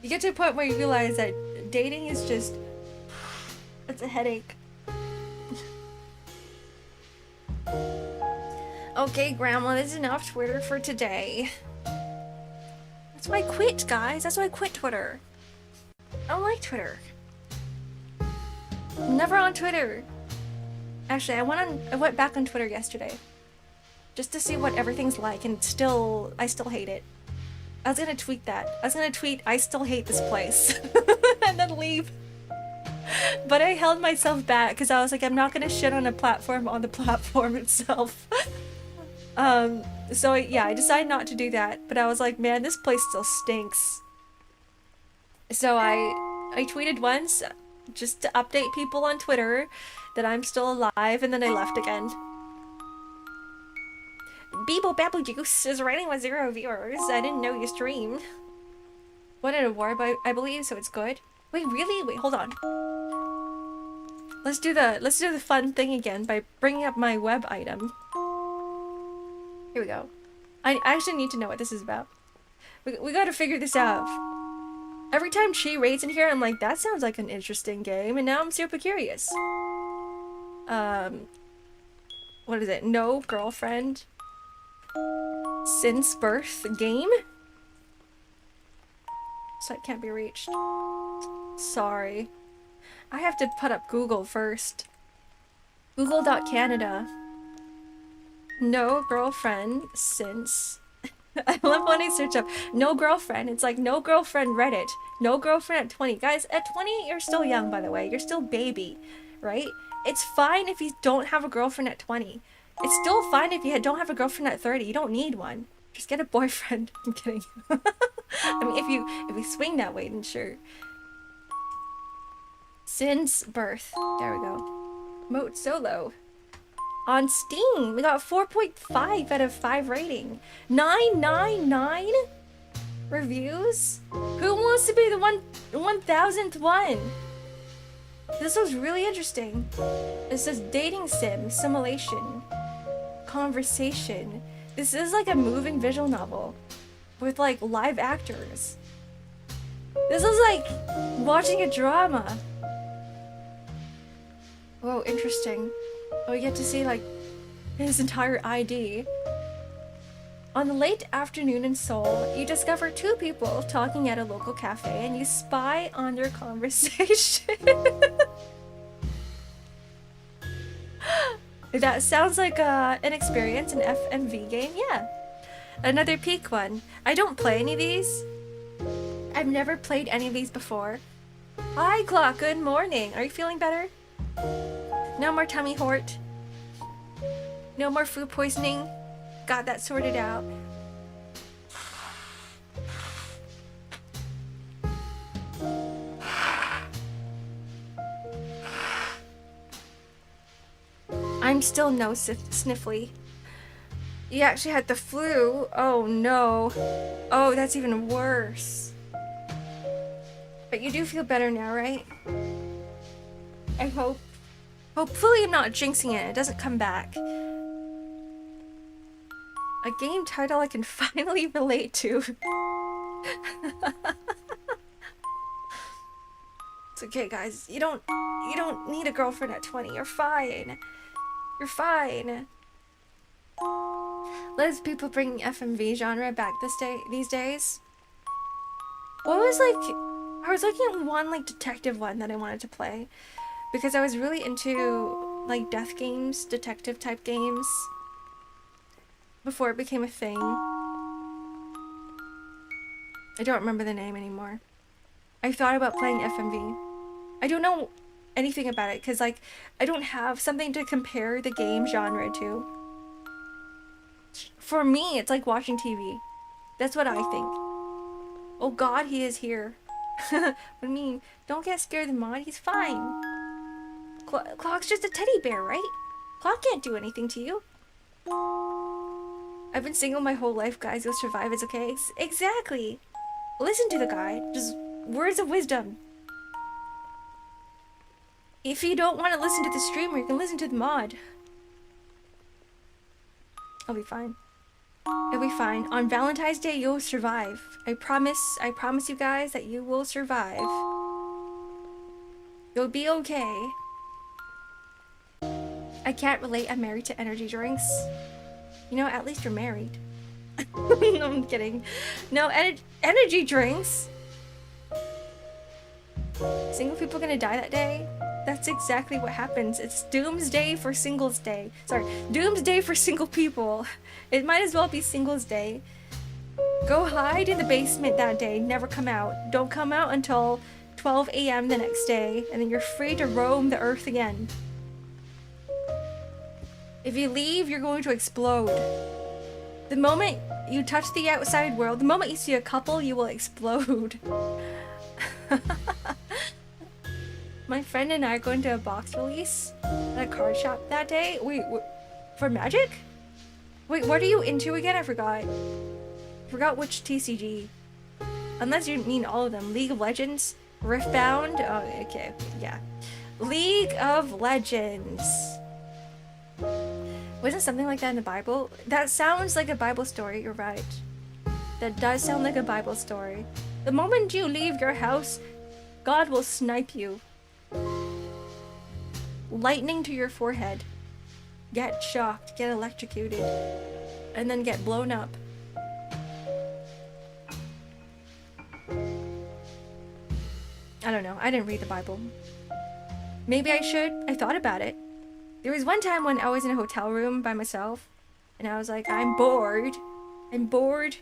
You get to a point where you realize that dating is just, it's a headache. Okay, Grandma, this is enough Twitter for today. That's why I quit, guys. That's why I quit Twitter. I don't like Twitter. I'm never on Twitter. Actually, I went back on Twitter yesterday. Just to see what everything's like, and I still hate it. I was gonna tweet that. I was gonna tweet, I still hate this place. And then leave. But I held myself back, because I was like, I'm not gonna shit on the platform itself. So yeah, I decided not to do that, but I was like, man, this place still stinks. So I tweeted once, just to update people on Twitter that I'm still alive, and then I left again. Beebo Babble Juice is writing with 0 viewers. I didn't know you streamed. Won an award, I believe, so it's good. Wait, really? Wait, hold on. Let's do the fun thing again by bringing up my web item. Here we go. I actually need to know what this is about. We gotta figure this out. Every time she raids in here, I'm like, that sounds like an interesting game, and now I'm super curious. What is it? No girlfriend since birth game? Site can't be reached. Sorry. I have to put up Google first. Google.Canada. No girlfriend since... I love when I search up no girlfriend. It's like no girlfriend Reddit. No girlfriend at 20. Guys, at 20, you're still young, by the way. You're still baby, right? It's fine if you don't have a girlfriend at 20. It's still fine if you don't have a girlfriend at 30. You don't need one. Just get a boyfriend. I'm kidding. I mean, if you swing that way, then sure. Since birth. There we go. Moat Solo. On Steam, we got 4.5 out of 5 rating. 999 reviews? Who wants to be the 1000th one? This was really interesting. It says dating sim, simulation, conversation. This is like a moving visual novel with like live actors. This is like watching a drama. Whoa, interesting. Oh, we get to see like his entire ID. On the late afternoon in Seoul, you discover two people talking at a local cafe and you spy on their conversation. That sounds like an experience, an FMV game, yeah. Another peak one. I don't play any of these. I've never played any of these before. Hi, Clock, good morning. Are you feeling better? No more tummy hort. No more food poisoning. Got that sorted out. I'm still no sniffly. You actually had the flu? Oh no. Oh, that's even worse. But you do feel better now, right? I hope. Hopefully I'm not jinxing it. It doesn't come back. A game title I can finally relate to. It's okay, guys. You don't need a girlfriend at 20. You're fine. You're fine. Let's people bring FMV genre back these days. What was I was looking at one like detective one that I wanted to play because I was really into like death games, detective type games before it became a thing. I don't remember the name anymore. I thought about playing FMV. I don't know anything about it because like I don't have something to compare the game genre to. For me, it's like watching TV. That's what I think. Oh god, he is here. What do you mean? Don't get scared, Mod. He's fine. Clock's just a teddy bear, right? Clock can't do anything to you. I've been single my whole life, guys. You'll survive. It's okay. Exactly. Listen to the guy. Just words of wisdom. If you don't want to listen to the streamer, you can listen to the mod. I'll be fine. It'll be fine. On Valentine's Day, you'll survive. I promise you guys that you will survive. You'll be okay. I can't relate. I'm married to energy drinks. You know, at least you're married. No, I'm kidding. No, energy drinks. Single people gonna die that day? That's exactly what happens. It's doomsday for singles day. Sorry, doomsday for single people. It might as well be singles day. Go hide in the basement that day. Never come out. Don't come out until 12 a.m. the next day, and then you're free to roam the earth again. If you leave, you're going to explode. The moment you touch the outside world, the moment you see a couple, you will explode. My friend and I are going to a box release at a card shop that day. Wait, for Magic? Wait, what are you into again? I forgot. Forgot which TCG. Unless you mean all of them. League of Legends? Riftbound? Oh, okay, yeah. League of Legends. Wasn't something like that in the Bible? That sounds like a Bible story, you're right. That does sound like a Bible story. The moment you leave your house, God will snipe you. Lightning to your forehead. Get shocked, get electrocuted, and then get blown up. I don't know, I didn't read the Bible. Maybe I should. I thought about it. There was one time when I was in a hotel room by myself, and I was like, I'm bored. I'm bored.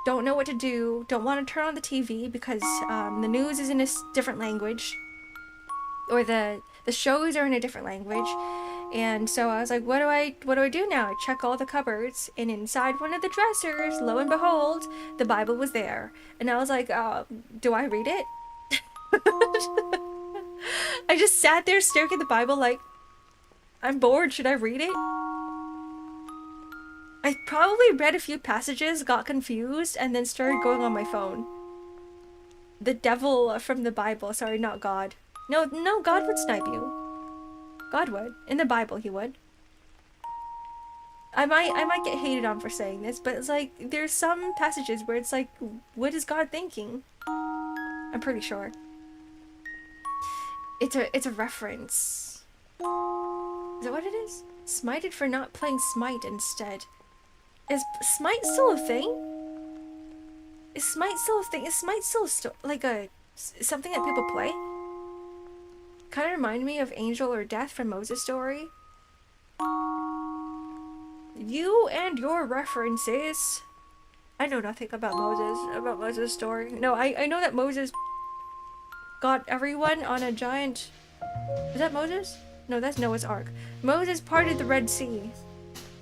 Don't know what to do. Don't want to turn on the TV because the news is in a different language. Or the shows are in a different language. And so I was like, what do I do now? I check all the cupboards, and inside one of the dressers, lo and behold, the Bible was there. And I was like, do I read it? I just sat there staring at the Bible like, I'm bored, should I read it? I probably read a few passages, got confused, and then started going on my phone. The devil from the Bible, sorry, not God. No, God would snipe you. God would. In the Bible, he would. I might get hated on for saying this, but it's like, there's some passages where it's like, what is God thinking? I'm pretty sure. It's a reference. Is that what it is? Smited for not playing Smite instead. Is Smite still a thing? Is Smite still a thing? Is Smite still like something that people play? Kind of remind me of Angel or Death from Moses' story. You and your references. I know nothing about Moses' story. No, I know that Moses got everyone on a giant... Is that Moses? No, that's Noah's Ark. Moses parted the Red Sea.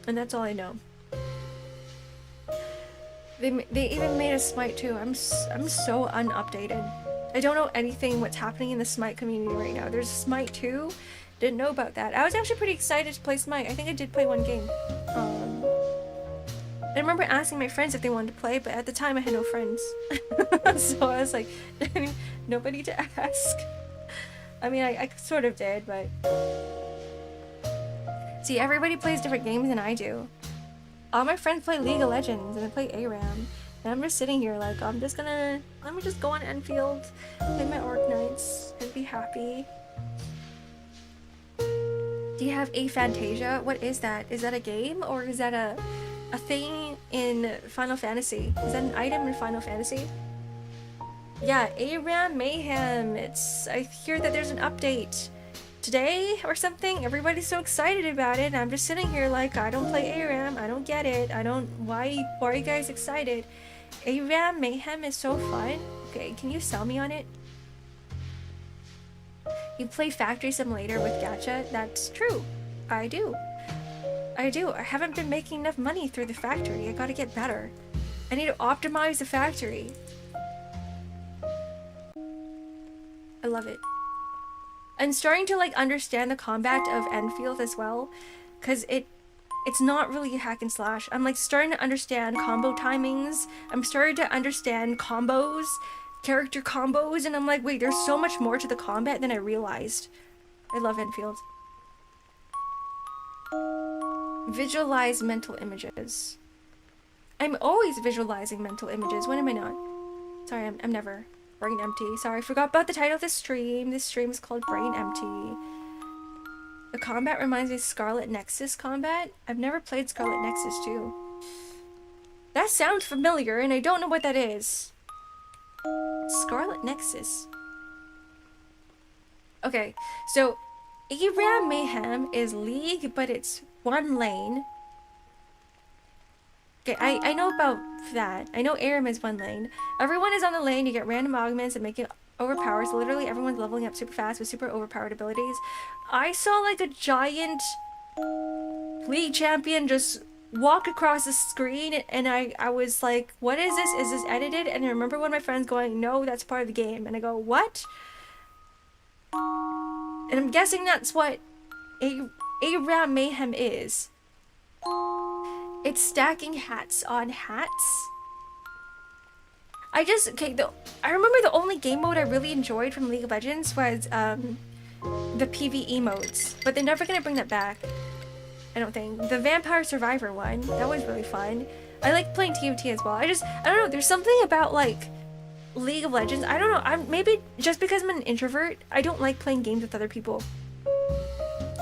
And that's all I know. They even made a Smite too. I'm so unupdated. I don't know anything what's happening in the Smite community right now. There's Smite 2. Didn't know about that. I was actually pretty excited to play Smite. I think I did play one game. I remember asking my friends if they wanted to play, but at the time I had no friends. So I was like, nobody to ask. I mean, I sort of did, but... See, everybody plays different games than I do. All my friends play League of Legends and they play ARAM. And I'm just sitting here like, let me just go on Enfield, play my Ark Knights, and be happy. Do you have Aphantasia? What is that? Is that a game or is that a thing in Final Fantasy? Is that an item in Final Fantasy? Yeah, ARAM Mayhem. I hear that there's an update today or something. Everybody's so excited about it. And I'm just sitting here like, I don't play ARAM. I don't get it. Why are you guys excited? ARAM Mayhem is so fun. Okay, can you sell me on it? You play Factory Simulator with gacha? That's true. I do. I haven't been making enough money through the factory. I gotta get better. I need to optimize the factory. I love it. I'm starting to like understand the combat of Enfield as well, because it's not really a hack and slash. I'm like starting to understand combo timings. I'm starting to understand combos, character combos, and I'm like, wait, there's so much more to the combat than I realized. I love Enfield. Visualize mental images. I'm always visualizing mental images. When am I not? Sorry, I'm never. Brain empty. Sorry, I forgot about the title of this stream. This stream is called Brain Empty. The combat reminds me of Scarlet Nexus combat. I've never played Scarlet Nexus 2. That sounds familiar, and I don't know what that is. Scarlet Nexus. Okay, so ARAM Mayhem is League, but it's one lane. Okay, I know about that. I know ARAM is one lane. Everyone is on the lane, you get random augments that make it overpowered, so literally everyone's leveling up super fast with super overpowered abilities. I saw like a giant League champion just walk across the screen, and I was like, what is this? Is this edited? And I remember one of my friends going, no, that's part of the game. And I go, what? And I'm guessing that's what ARAM Mayhem is. It's stacking hats on hats. I remember the only game mode I really enjoyed from League of Legends was the PvE modes, but they're never gonna bring that back, I don't think. The Vampire Survivor one, that was really fun. I like playing TFT as well. I don't know, there's something about like League of Legends, I don't know, maybe just because I'm an introvert, I don't like playing games with other people.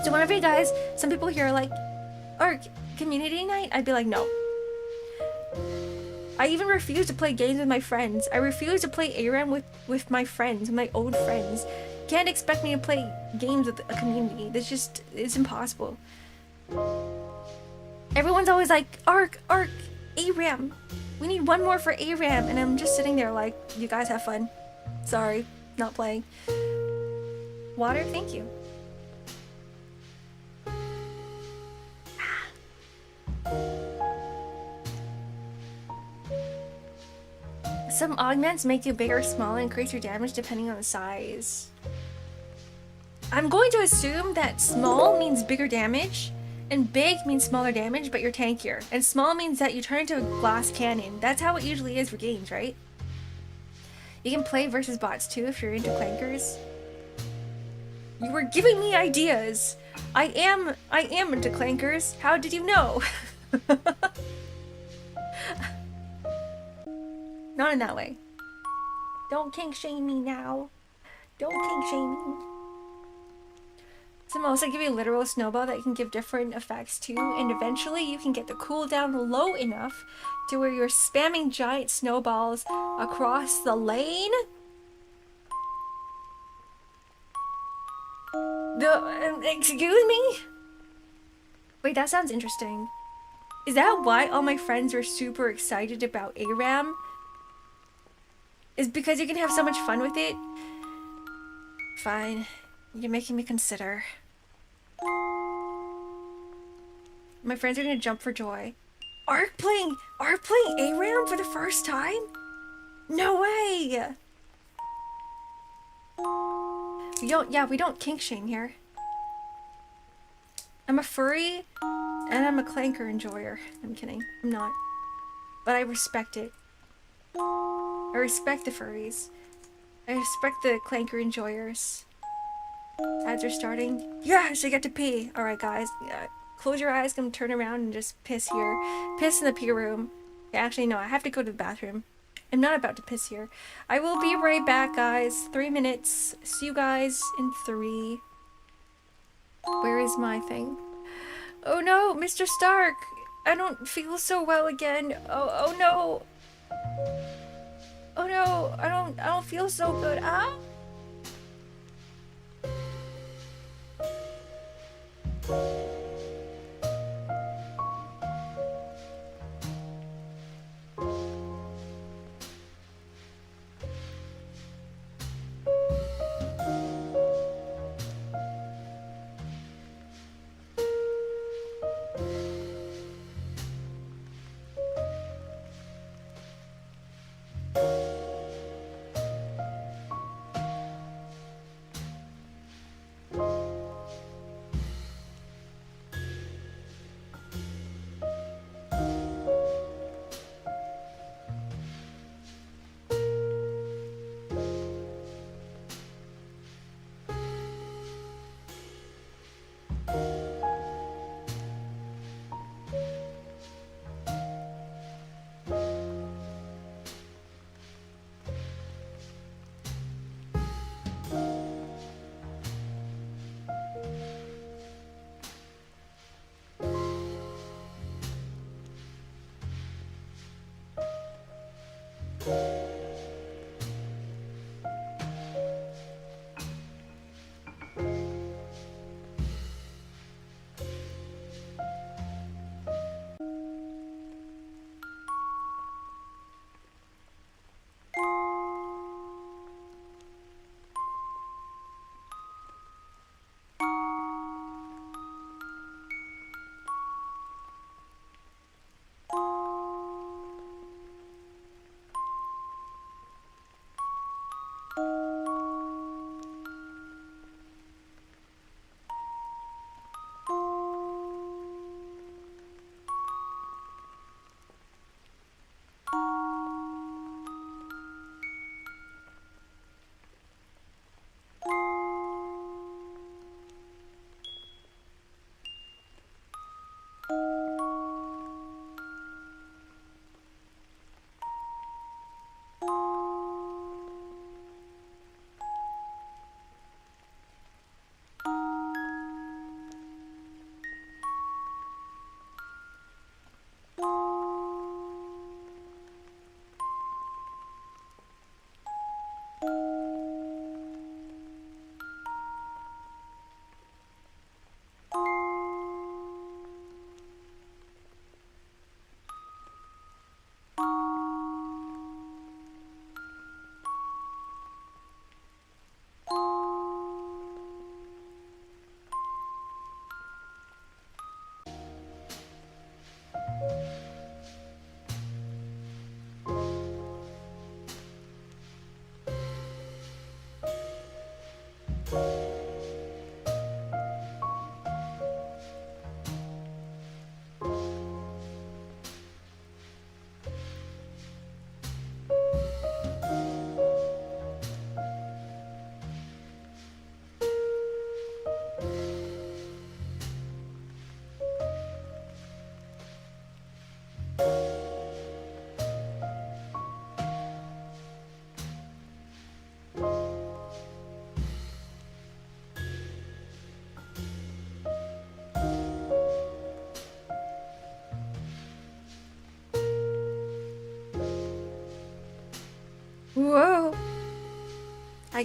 So whenever you guys, some people here are like, or community night, I'd be like, no. I even refuse to play games with my friends. I refuse to play ARAM with my friends, my old friends. Can't expect me to play games with a community. It's impossible. Everyone's always like, Ark, ARAM. We need one more for ARAM. And I'm just sitting there like, you guys have fun. Sorry, not playing. Water, thank you. Some augments make you bigger or smaller, increase your damage depending on the size. I'm going to assume that small means bigger damage, and big means smaller damage, but you're tankier. And small means that you turn into a glass cannon. That's how it usually is for games, right? You can play versus bots too if you're into clankers. You were giving me ideas. I am into clankers. How did you know? Not in that way. Don't kink shame me now. Don't kink shame me. Some also give you a literal snowball that can give different effects too, and eventually you can get the cooldown low enough to where you're spamming giant snowballs across the lane. Excuse me? Wait, that sounds interesting. Is that why all my friends are super excited about ARAM? Is because you can have so much fun with it? Fine. You're making me consider. My friends are gonna jump for joy. Ark playing ARAM for the first time? No way! We don't kink shame here. I'm a furry, and I'm a clanker enjoyer. I'm kidding. I'm not. But I respect it. I respect the furries. I respect the clanker enjoyers. Ads are starting. Yes, I get to pee. Alright, guys. Close your eyes. I'm gonna turn around and just piss here. Piss in the pee room. Yeah, actually, no. I have to go to the bathroom. I'm not about to piss here. I will be right back, guys. 3 minutes. See you guys in 3. Where is my thing? Oh no, Mr. Stark! I don't feel so well again. Oh no! Oh no, I don't feel so good. Ah!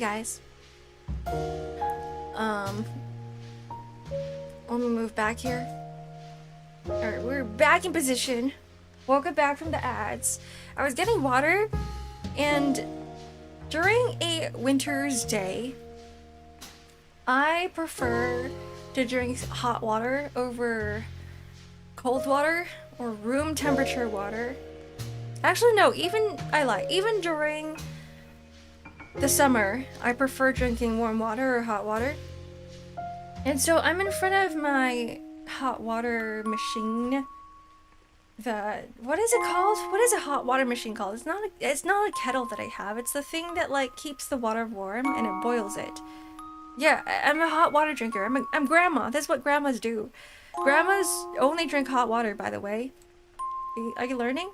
guys. Let me move back here. Alright, we're back in position. Welcome back from the ads. I was getting water, and during a winter's day, I prefer to drink hot water over cold water or room temperature water. Actually, no, I lie. Even during the summer, I prefer drinking warm water or hot water. And so I'm in front of my hot water machine. What is it called? What is a hot water machine called? It's not a kettle that I have. It's the thing that like keeps the water warm and it boils it. Yeah, I'm a hot water drinker. I'm grandma. That's what grandmas do. Grandmas only drink hot water, by the way. Are you learning?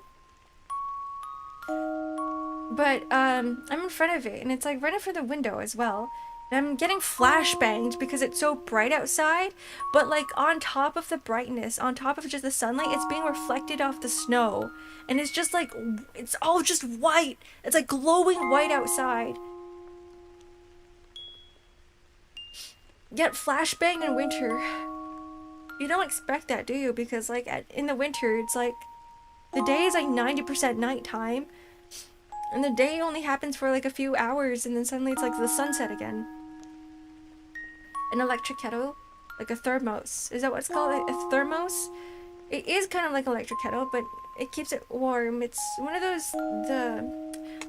But I'm in front of it, and it's like right in front of the window as well. And I'm getting flashbanged because it's so bright outside, but like on top of the brightness, on top of just the sunlight, it's being reflected off the snow. And it's just like, it's all just white. It's like glowing white outside. Get flashbang in winter. You don't expect that, do you? Because like in the winter, it's like the day is like 90% nighttime, and the day only happens for like a few hours, and then suddenly it's like the sunset again. An electric kettle, like a thermos. Is that what it's called? A thermos? It is kind of like an electric kettle, but it keeps it warm. It's one of those,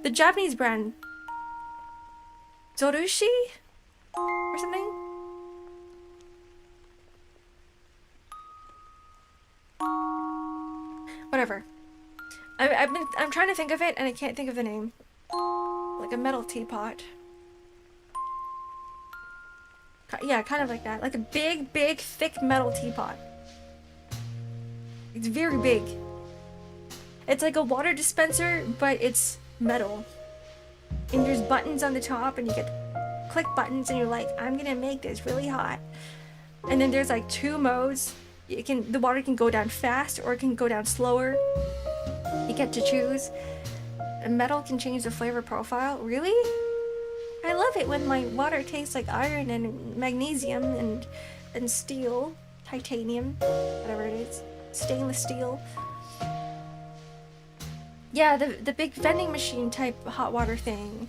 the Japanese brand, Zorushi or something. Whatever. I'm trying to think of it and I can't think of the name. Like a metal teapot. Yeah, kind of like that. Like a big, thick metal teapot. It's very big. It's like a water dispenser, but it's metal. And there's buttons on the top, and you get click buttons, and you're like, I'm gonna make this really hot. And then there's like two modes. The water can go down fast, or it can go down slower. You get to choose. And metal can change the flavor profile. Really? I love it when my water tastes like iron and magnesium and steel, titanium, whatever it is, stainless steel. Yeah, the big vending machine type hot water thing.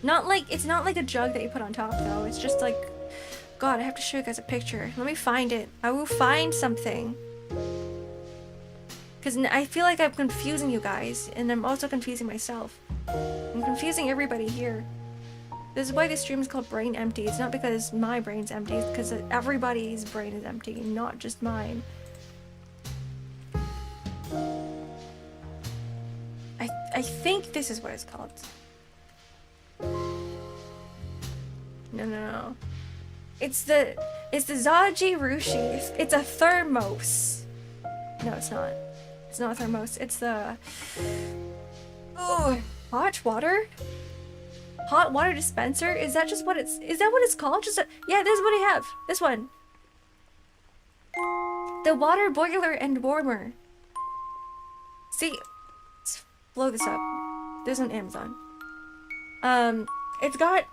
It's not like a jug that you put on top though. It's just like, God, I have to show you guys a picture. Let me find it. I will find something. Because I feel like I'm confusing you guys, and I'm also confusing myself. I'm confusing everybody here. This is why this stream is called Brain Empty. It's not because my brain's empty, it's because everybody's brain is empty, not just mine. I think this is what it's called. No. It's the Zaji Rushi. It's a thermos. No, it's not. It's not a thermos. It's the... Oh, hot water? Hot water dispenser? Is that what it's called? Yeah, this is what I have. This one. The water boiler and warmer. See, let's blow this up. This is on Amazon. It's got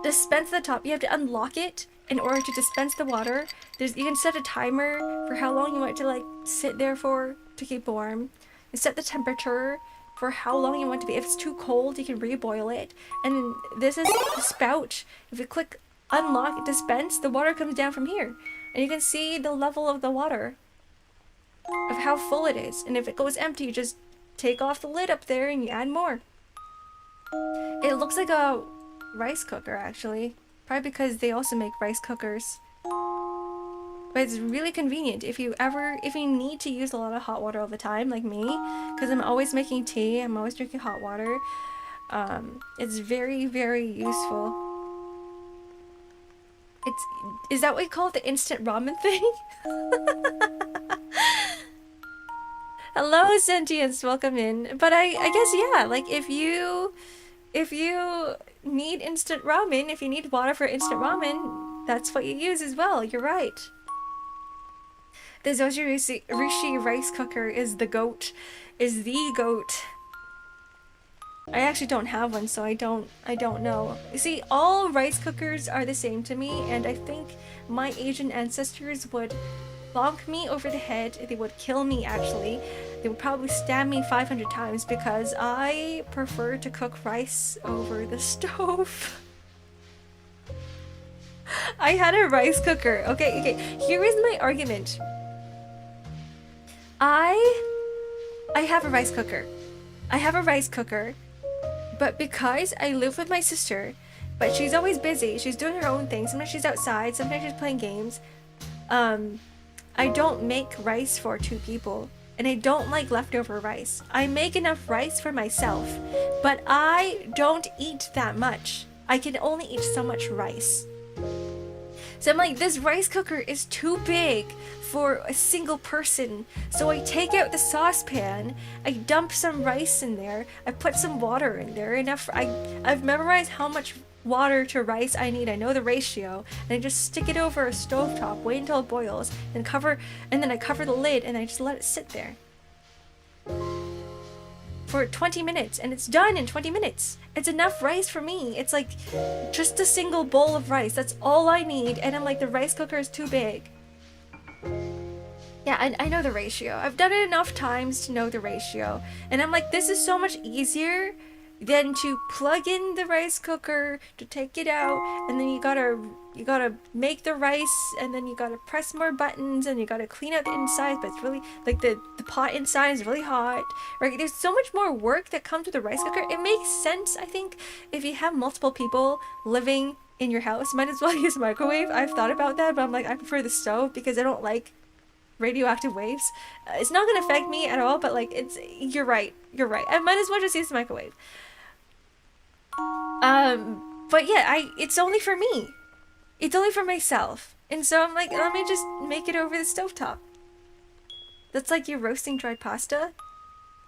dispense at the top. You have to unlock it in order to dispense the water. You can set a timer for how long you want it to like sit there for to keep warm. You set the temperature for how long you want it to be. If it's too cold, you can reboil it. And then this is the spout. If you click unlock dispense, the water comes down from here. And you can see the level of the water, of how full it is. And if it goes empty, you just take off the lid up there and you add more. It looks like a rice cooker actually. Probably because they also make rice cookers. But it's really convenient if you need to use a lot of hot water all the time, like me, because I'm always making tea, I'm always drinking hot water. It's very, very useful. Is that what you call it, the instant ramen thing? Hello, Sentience, welcome in. But I guess, yeah, like if you need instant ramen, if you need water for instant ramen, that's what you use as well. You're right. The Zoji Rishi rice cooker is the goat. I actually don't have one, so I don't know. You see, all rice cookers are the same to me, and I think my Asian ancestors would bonk me over the head. They would kill me, actually. They would probably stab me 500 times because I prefer to cook rice over the stove. I had a rice cooker. Okay, here is my argument. I have a rice cooker. I have a rice cooker, but because I live with my sister, but she's always busy. She's doing her own thing. Sometimes she's outside, sometimes she's playing games. I don't make rice for 2 people, and I don't like leftover rice. I make enough rice for myself, but I don't eat that much. I can only eat so much rice. So I'm like, this rice cooker is too big for a single person. So I take out the saucepan, I dump some rice in there, I put some water in there, I've memorized how much water to rice I need. I know the ratio, and I just stick it over a stovetop, wait until it boils, and then I cover the lid and I just let it sit there for 20 minutes, and it's done in 20 minutes. It's enough rice for me. It's like just a single bowl of rice. That's all I need, and I'm like, the rice cooker is too big. Yeah, I know the ratio. I've done it enough times to know the ratio, and I'm like, this is so much easier than to plug in the rice cooker, to take it out, and then you gotta make the rice, and then you gotta press more buttons, and you gotta clean out the inside, but it's really like the pot inside is really hot, right? There's so much more work that comes with a rice cooker. It makes sense, I think, if you have multiple people living in your house, might as well use a microwave. I've thought about that, but I'm like, I prefer the stove because I don't like radioactive waves. It's not gonna affect me at all, but like, you're right. I might as well just use the microwave. But yeah, it's only for me. It's only for myself. And so I'm like, let me just make it over the stovetop. That's like you're roasting dried pasta?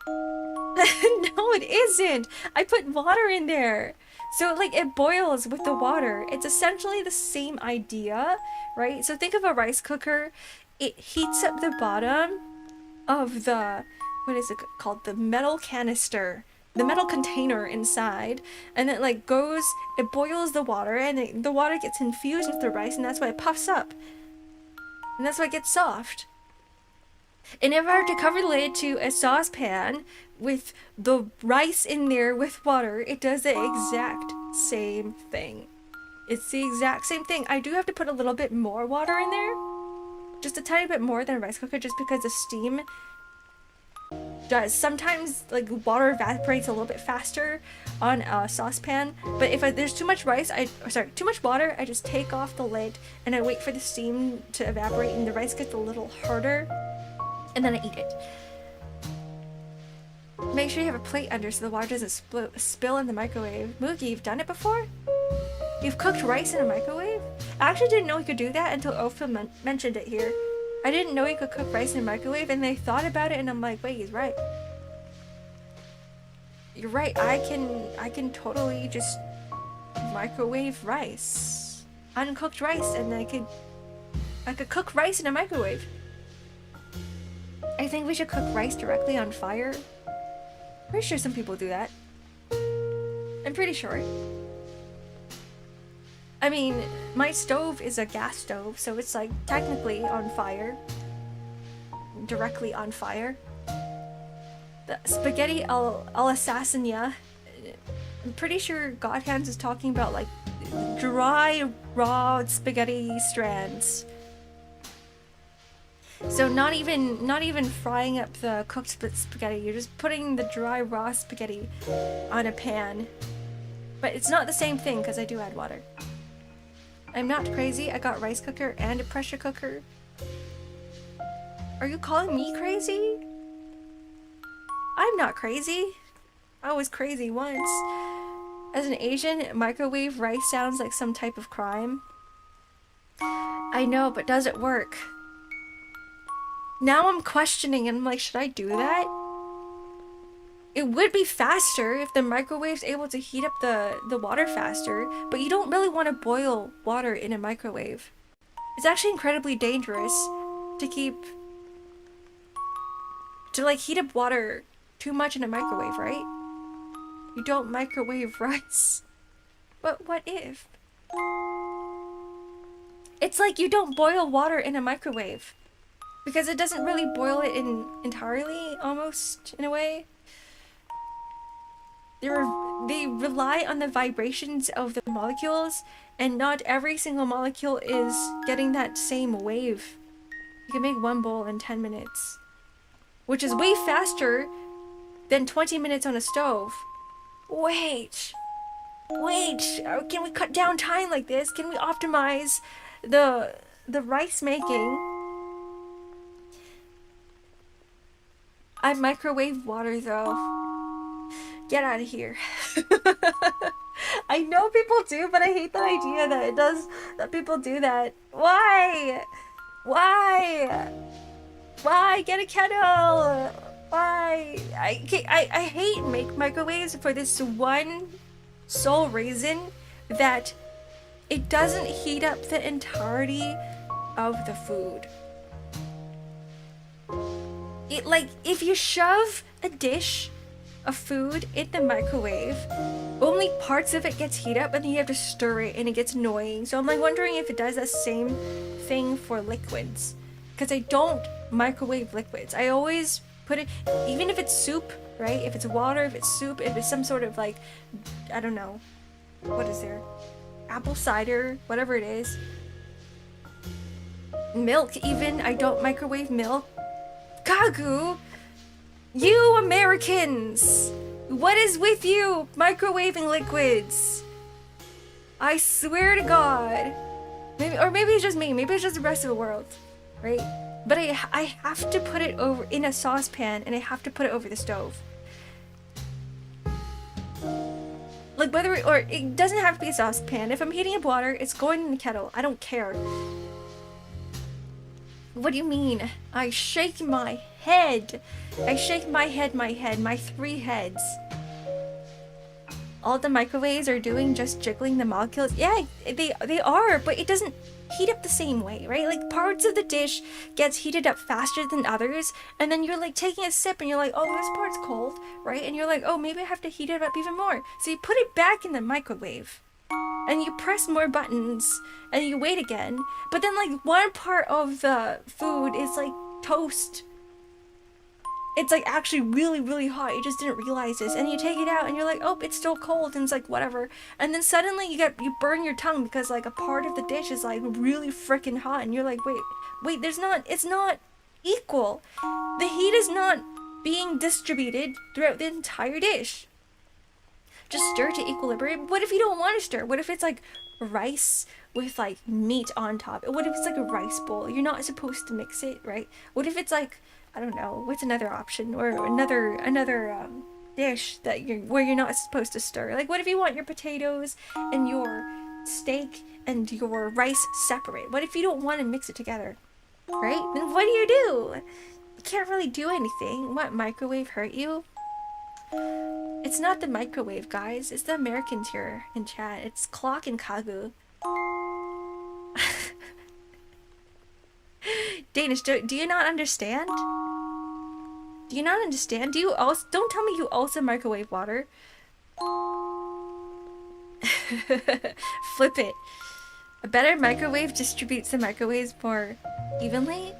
No, it isn't. I put water in there. So like it boils with the water. It's essentially the same idea, right? So think of a rice cooker. It heats up the bottom of the, what is it called? The metal canister. The metal container inside, and it like it boils the water, and the water gets infused with the rice, and that's why it puffs up, and that's why it gets soft. And if I were to cover the lid to a saucepan with the rice in there with water, it does the exact same thing. It's the exact same thing. I do have to put a little bit more water in there, just a tiny bit more than a rice cooker, just because the steam does. Sometimes like water evaporates a little bit faster on a saucepan, but if there's too much too much water, I just take off the lid and I wait for the steam to evaporate, and the rice gets a little harder, and then I eat it. Make sure you have a plate under so the water doesn't spill in the microwave. Moogie, you've done it before? You've cooked rice in a microwave? I actually didn't know you could do that until Opha mentioned it here. I didn't know you could cook rice in a microwave, and I thought about it, and I'm like, wait, he's right. You're right. I can totally just microwave rice, uncooked rice, and I could cook rice in a microwave. I think we should cook rice directly on fire. Pretty sure some people do that. I'm pretty sure. I mean, my stove is a gas stove, so it's like technically on fire. Directly on fire. The spaghetti al assassinia. I'm pretty sure Godhands is talking about like dry, raw spaghetti strands. So not even frying up the cooked spaghetti. You're just putting the dry, raw spaghetti on a pan. But it's not the same thing because I do add water. I'm not crazy. I got a rice cooker and a pressure cooker. Are you calling me crazy? I'm not crazy. I was crazy once. As an Asian, microwave rice sounds like some type of crime. I know, but does it work? Now I'm questioning and I'm like, should I do that? It would be faster if the microwave's able to heat up the water faster, but you don't really want to boil water in a microwave. It's actually incredibly dangerous to like heat up water too much in a microwave, right? you don't microwave rice. But what if? It's like you don't boil water in a microwave. Because it doesn't really boil it entirely, almost, in a way. They rely on the vibrations of the molecules, and not every single molecule is getting that same wave. You can make one bowl in 10 minutes. Which is way faster than 20 minutes on a stove. Wait, can we cut down time like this? Can we optimize the rice making? I microwave water though. Get out of here. I know people do, but I hate that idea that people do that. Why? Get a kettle. Why? I hate microwaves for this one sole reason that it doesn't heat up the entirety of the food. It, like, if you shove a dish of food in the microwave, only parts of it gets heat up and then you have to stir it and it gets annoying. So I'm like wondering if it does the same thing for liquids. Because I don't microwave liquids. I always put it, even if it's soup, right? If it's water, if it's soup, if it's some sort of like, I don't know, what is there? Apple cider, whatever it is. Milk even, I don't microwave milk. Kagu! You Americans! What is with you microwaving liquids? I swear to God. Maybe it's just me, maybe it's just the rest of the world, right? But I have to put it over in a saucepan and I have to put it over the stove. Like or it doesn't have to be a saucepan. If I'm heating up water, it's going in the kettle. I don't care. What do you mean? I shake my head. I shake my head, my 3 heads. All the microwaves are doing just jiggling the molecules. Yeah, they are, but it doesn't heat up the same way, right? Like parts of the dish gets heated up faster than others, and then you're like taking a sip and you're like, oh, this part's cold, right? And you're like, oh, maybe I have to heat it up even more. So you put it back in the microwave. And you press more buttons, and you wait again. But then, like, one part of the food is, like, toast. It's, like, actually really, really hot. You just didn't realize this. And you take it out, and you're like, oh, it's still cold. And it's like, whatever. And then suddenly you burn your tongue because, like, a part of the dish is, like, really freaking hot. And you're like, wait, it's not equal. The heat is not being distributed throughout the entire dish. Just stir to equilibrium. What if you don't want to stir? What if it's like rice with like meat on top? What if it's like a rice bowl? You're not supposed to mix it, right? What if it's like, I don't know, what's another option? Or another dish that where you're not supposed to stir? Like what if you want your potatoes and your steak and your rice separate? What if you don't want to mix it together? Right? Then what do? You can't really do anything. What, microwave hurt you? It's not the microwave, guys. It's the Americans here in chat. It's Clock and Kagu. Danish, do you not understand? Do you not understand? Do you also... Don't tell me you also microwave water. Flip it. A better microwave distributes the microwaves more evenly?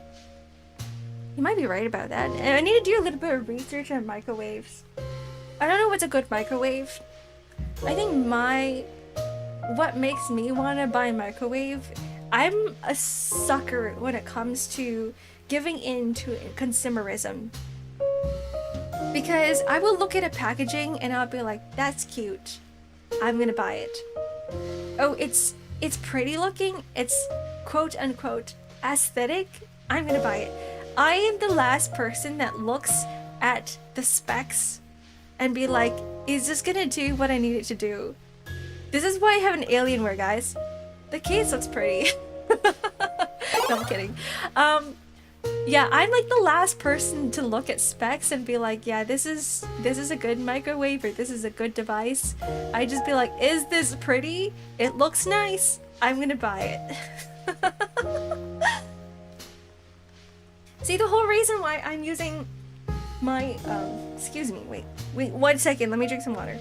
You might be right about that. And I need to do a little bit of research on microwaves. I don't know what's a good microwave. I think what makes me want to buy a microwave, I'm a sucker when it comes to giving in to consumerism. Because I will look at a packaging and I'll be like, that's cute. I'm gonna buy it. Oh, it's pretty looking. It's quote unquote aesthetic. I'm gonna buy it. I am the last person that looks at the specs and be like, is this gonna do what I need it to do? This is why I have an Alienware, guys. The case looks pretty. No, I'm kidding. Yeah, I'm like the last person to look at specs and be like, yeah, this is a good microwave or this is a good device. I just be like, is this pretty? It looks nice. I'm gonna buy it. See, the whole reason why I'm using my, excuse me, wait 1 second, let me drink some water.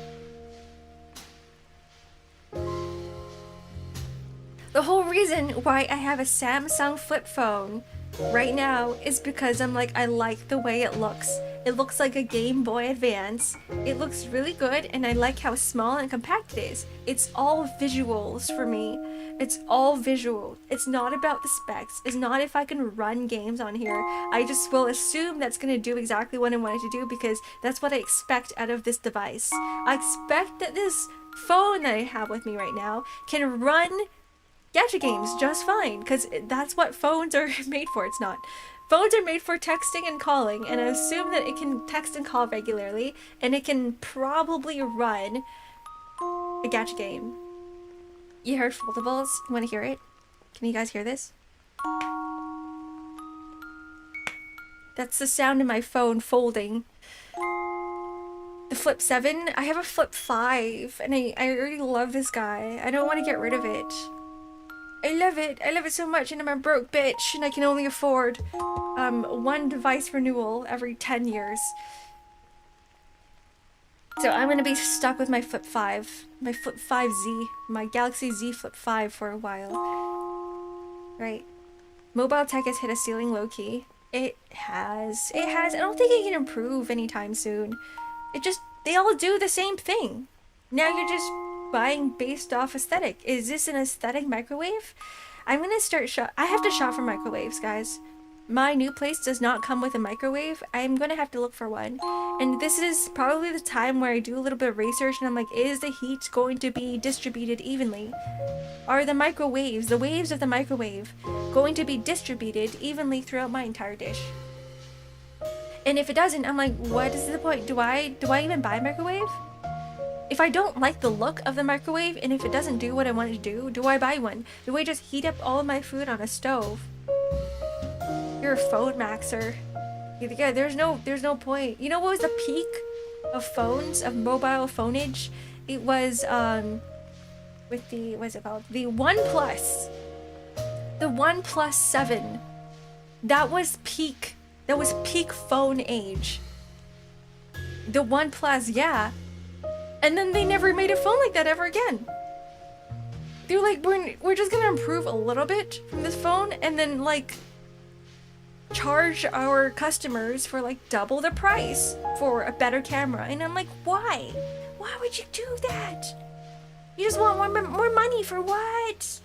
The whole reason why I have a Samsung flip phone right now is because I'm like, I like the way it looks. It looks like a Game Boy Advance. It looks really good, and I like how small and compact it is. It's all visuals for me. It's all visual. It's not about the specs. It's not if I can run games on here. I just will assume that's gonna do exactly what I want it to do because that's what I expect out of this device. I expect that this phone that I have with me right now can run gacha games just fine, because that's what phones are made for. It's not. Phones are made for texting and calling, and I assume that it can text and call regularly, and it can probably run a gacha game. You heard foldables? You want to hear it? Can you guys hear this? That's the sound of my phone folding. The Flip 7, I have a Flip 5, and I already love this guy. I don't want to get rid of it. I love it so much, and I'm a broke bitch, and I can only afford one device renewal every 10 years. So I'm gonna be stuck with my Flip 5, my Flip 5Z, my Galaxy Z Flip 5 for a while. Right. Mobile tech has hit a ceiling low-key. It has. I don't think it can improve anytime soon. They all do the same thing. Now you're just buying based off aesthetic. Is this an aesthetic microwave? I'm gonna start I have to shop for microwaves, guys. My new place does not come with a microwave. I'm gonna have to look for one. And this is probably the time where I do a little bit of research and I'm like, is the heat going to be distributed evenly? Are the microwaves, the waves of the microwave, going to be distributed evenly throughout my entire dish? And if it doesn't, I'm like, what is the point? Do I even buy a microwave? If I don't like the look of the microwave, and if it doesn't do what I want it to do I buy one? Do I just heat up all of my food on a stove? You're a phone maxer. Yeah, there's no point. You know what was the peak of phones, of mobile phonage? It was, with the, what's it called? The OnePlus. The OnePlus 7. That was peak phone age. The OnePlus, yeah. And then they never made a phone like that ever again. They're like, we're just gonna improve a little bit from this phone and then like charge our customers for like double the price for a better camera. And I'm like, why? Why would you do that? You just want more money for what?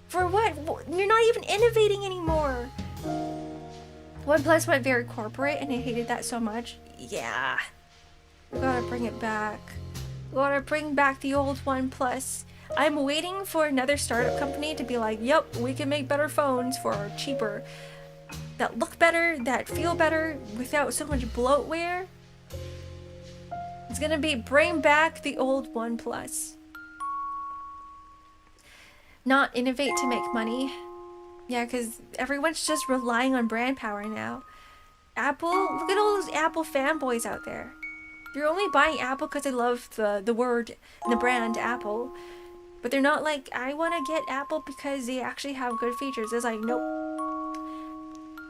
For what? You're not even innovating anymore. OnePlus went very corporate and I hated that so much. Yeah. We gotta bring it back. We gotta bring back the old OnePlus. I'm waiting for another startup company to be like, yep, we can make better phones for cheaper. That look better, that feel better, without so much bloatware. It's gonna be bring back the old OnePlus. Not innovate to make money. Yeah, because everyone's just relying on brand power now. Apple, look at all those Apple fanboys out there. They're only buying Apple because they love the word and the brand Apple. But they're not like, I want to get Apple because they actually have good features. It's like, nope.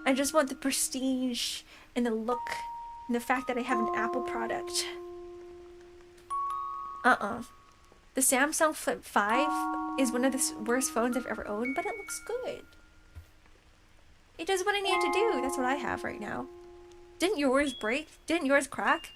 I just want the prestige and the look and the fact that I have an Apple product. The Samsung Flip 5 is one of the worst phones I've ever owned, but it looks good. It does what I need to do. That's what I have right now. Didn't yours break? Didn't yours crack?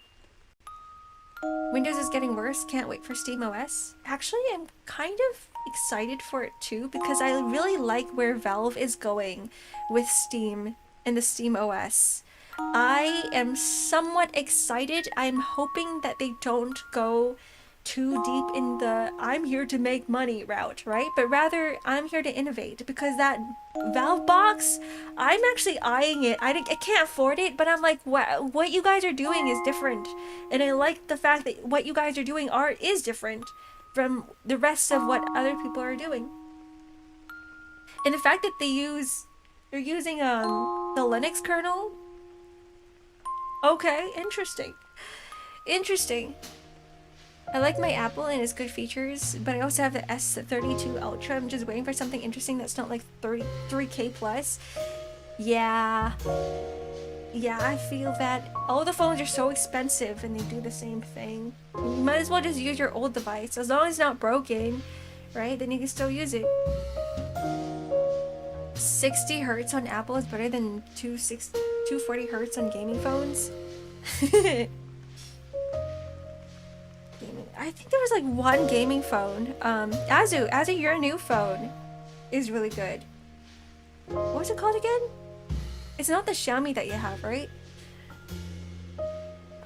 Windows is getting worse. Can't wait for SteamOS. Actually, I'm kind of excited for it too because I really like where Valve is going with Steam and the SteamOS. I am somewhat excited. I'm hoping that they don't go too deep in the I'm here to make money route, right? But rather, I'm here to innovate because that Valve box, I'm actually eyeing it. I can't afford it, but I'm like, what you guys are doing is different. And I like the fact that what you guys are doing is different from the rest of what other people are doing. And the fact that they're using the Linux kernel. Okay, interesting. Interesting. I like my Apple and its good features, but I also have the S32 Ultra. I'm just waiting for something interesting that's not like 33K plus. Yeah, I feel that all the phones are so expensive and they do the same thing. You might as well just use your old device. As long as it's not broken, right? Then you can still use it. 60 hertz on Apple is better than 240 hertz on gaming phones. Gaming. I think there was like one gaming phone. Azu, your new phone is really good. What was it called again? It's not the Xiaomi that you have, right?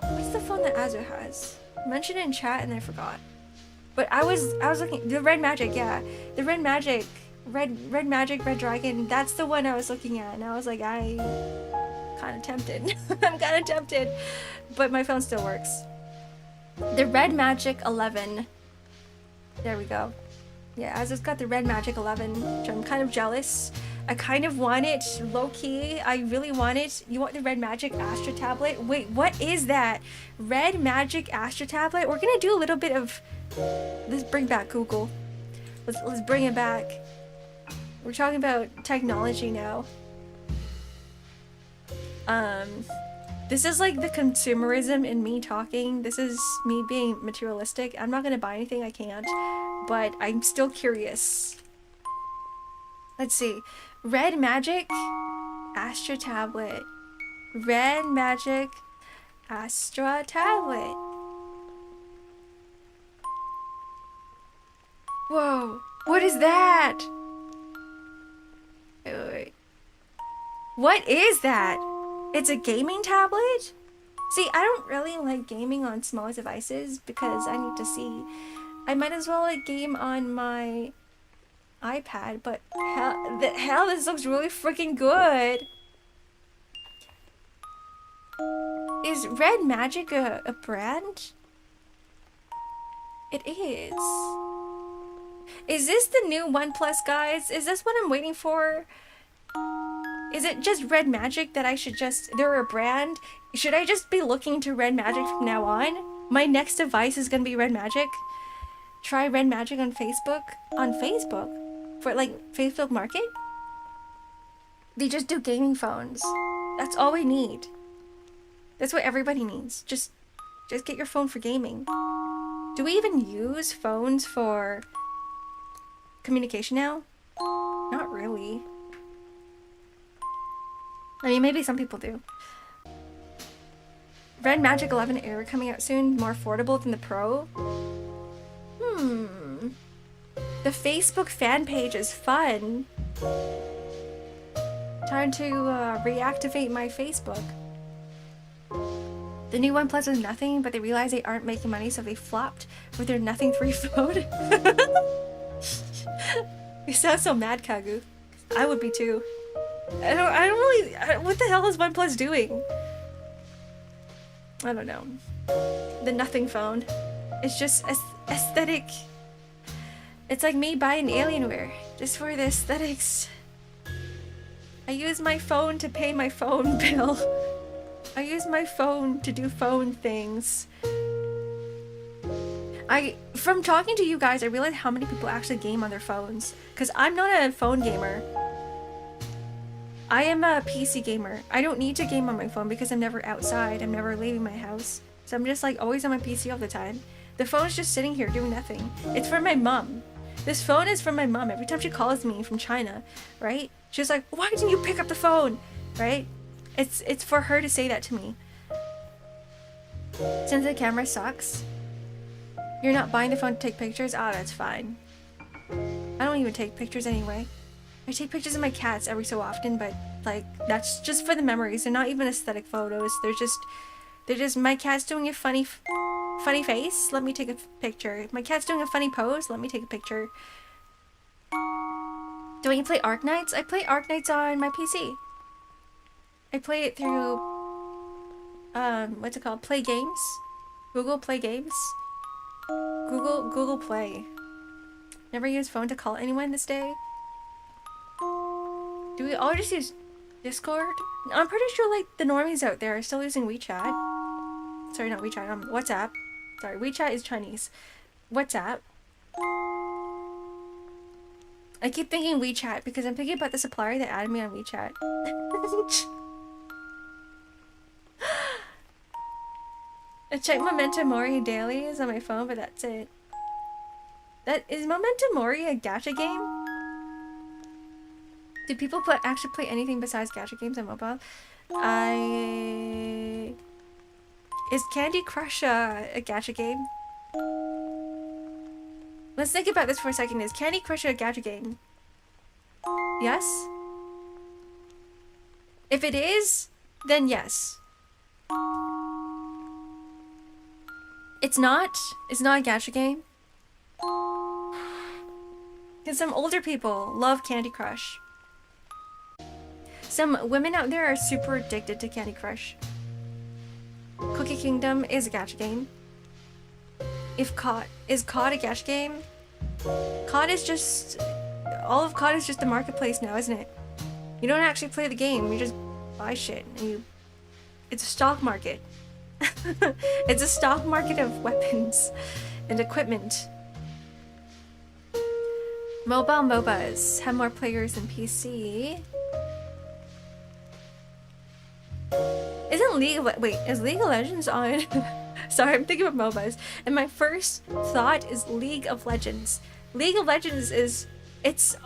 What's the phone that Azu has? Mention it in chat and I forgot. But I was looking, the Red Magic, yeah. The Red Magic, Red Magic, Red Dragon, that's the one I was looking at, and I was like, I'm kind of tempted. I'm kind of tempted. But my phone still works. The Red Magic 11. There we go. Yeah, Azu's got the Red Magic 11, which I'm kind of jealous. I kind of want it, low-key. I really want it. You want the Red Magic Astra Tablet? Wait, what is that? Red Magic Astra Tablet? We're gonna do a little bit of... Let's bring back Google. Let's bring it back. We're talking about technology now. This is like the consumerism in me talking. This is me being materialistic. I'm not gonna buy anything I can't, but I'm still curious. Let's see. Red Magic Astra Tablet. Red Magic Astra Tablet. Whoa. What is that? Wait. What is that? It's a gaming tablet? See, I don't really like gaming on small devices because I need to see. I might as well like game on my iPad, but hell, this looks really freaking good. Is Red Magic a brand? It is. Is this the new OnePlus, guys? Is this what I'm waiting for? Is it just Red Magic that I should just... They're a brand? Should I just be looking to Red Magic from now on? My next device is gonna be Red Magic? Try Red Magic on Facebook? On Facebook? For like Facebook Market? They just do gaming phones. That's all we need. That's what everybody needs. Just get your phone for gaming. Do we even use phones for communication now? Not really. I mean, maybe some people do. Red Magic 11 Air coming out soon, more affordable than the Pro. The Facebook fan page is fun. Time to reactivate my Facebook. The new OnePlus was nothing, but they realized they aren't making money, so they flopped with their nothing 3 phone. You sound so mad, Kagu. I would be too. I don't really... what the hell is OnePlus doing? I don't know. The nothing phone. It's just aesthetic. It's like me buying Alienware, just for the aesthetics. I use my phone to pay my phone bill. I use my phone to do phone things. From talking to you guys, I realized how many people actually game on their phones. Because I'm not a phone gamer. I am a PC gamer. I don't need to game on my phone because I'm never outside. I'm never leaving my house. So I'm just like always on my PC all the time. The phone's just sitting here doing nothing. It's for my mom. This phone is for my mom. Every time she calls me from China, right? She's like, why didn't you pick up the phone? Right? It's for her to say that to me. Since the camera sucks, you're not buying the phone to take pictures? Ah, that's fine. I don't even take pictures anyway. I take pictures of my cats every so often, but like that's just for the memories. They're not even aesthetic photos. They're just my cat's doing a funny face. Let me take a picture. My cat's doing a funny pose. Let me take a picture. Do you play Ark Nights? I play Ark Nights on my PC. I play it through what's it called? Play Games? Google Play Games? Google Play. Never use phone to call anyone this day. Do we all just use Discord? I'm pretty sure like the normies out there are still using WeChat. Sorry, not WeChat, WhatsApp. Sorry, WeChat is Chinese. WhatsApp. I keep thinking WeChat because I'm thinking about the supplier that added me on WeChat. I check Memento Mori dailies on my phone, but that's it. Is Memento Mori a gacha game? Do people actually play anything besides gacha games on mobile? Is Candy Crush a gacha game? Let's think about this for a second. Is Candy Crush a gacha game? Yes? If it is, then yes. It's not a gacha game. Because some older people love Candy Crush. Some women out there are super addicted to Candy Crush. Cookie Kingdom is a gacha game. Is COD a gacha game? COD is just... All of COD is just a marketplace now, isn't it? You don't actually play the game, you just buy shit. And you... It's a stock market. It's a stock market of weapons and equipment. Mobile MOBAs have more players than PC. Isn't is League of Legends on? Sorry, I'm thinking about MOBAs. And my first thought is League of Legends. League of Legends is... It's...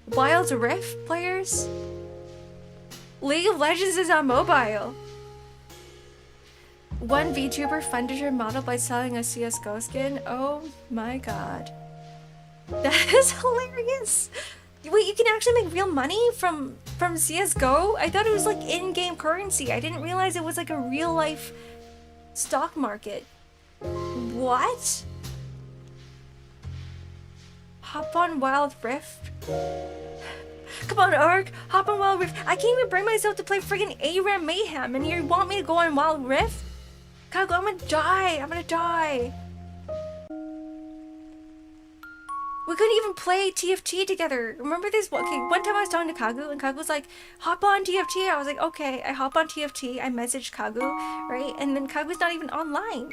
Wild Rift players? League of Legends is on mobile. One VTuber funded her model by selling a CSGO skin. Oh my god. That is hilarious. Wait, you can actually make real money from CSGO? I thought it was like in-game currency. I didn't realize it was like a real-life stock market. What? Hop on Wild Rift? Come on, Ark. Hop on Wild Rift. I can't even bring myself to play friggin' ARAM Mayhem, and you want me to go on Wild Rift? Kagu, I'm gonna die. I'm gonna die. We couldn't even play TFT together. Remember this? Okay, one time I was talking to Kagu, and Kagu was like, hop on TFT. I was like, okay. I hop on TFT. I messaged Kagu, right? And then Kagu's not even online.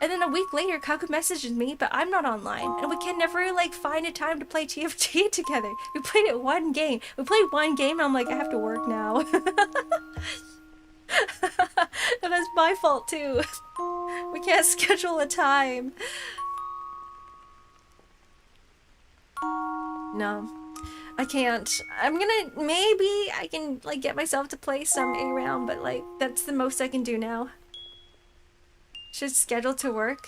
And then a week later, Kagu messages me, but I'm not online. And we can never, like, find a time to play TFT together. We played it one game. We played one game, and I'm like, I have to work now. And that's my fault, too. We can't schedule a time. No, I can't. Maybe I can, like, get myself to play some ARAM, but, like, that's the most I can do now. Should schedule to work?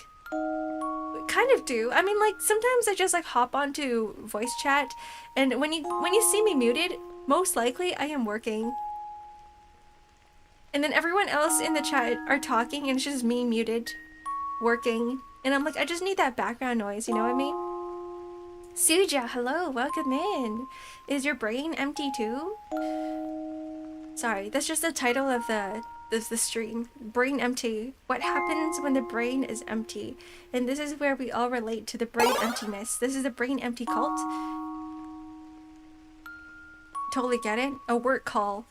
Kind of do. I mean, like, sometimes I just, like, hop onto voice chat, and when you see me muted, most likely I am working. And then everyone else in the chat are talking, and it's just me muted, working. And I'm like, I just need that background noise, you know what I mean? Suja, hello, welcome in. Is your brain empty too? Sorry, that's just the title of the stream. Brain empty. What happens when the brain is empty? And this is where we all relate to the brain emptiness. This is the brain empty cult. Totally get it. A work call.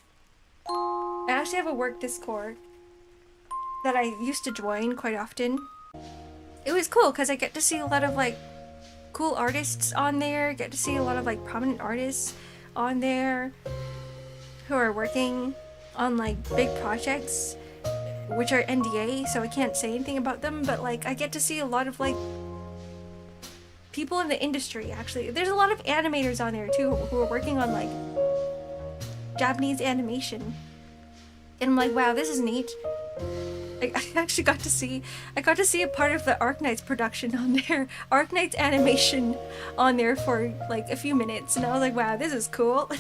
I actually have a work Discord that I used to join quite often. It was cool because I get to see a lot of, like, cool artists on there, get to see a lot of, like, prominent artists on there who are working on, like, big projects, which are NDA, so I can't say anything about them, but, like, I get to see a lot of, like, people in the industry, actually. There's a lot of animators on there, too, who are working on, like, Japanese animation. And I'm like, wow, this is neat. I actually got to see a part of the Arknight's production on there, Arknight's animation on there for like a few minutes, and I was like, wow, this is cool.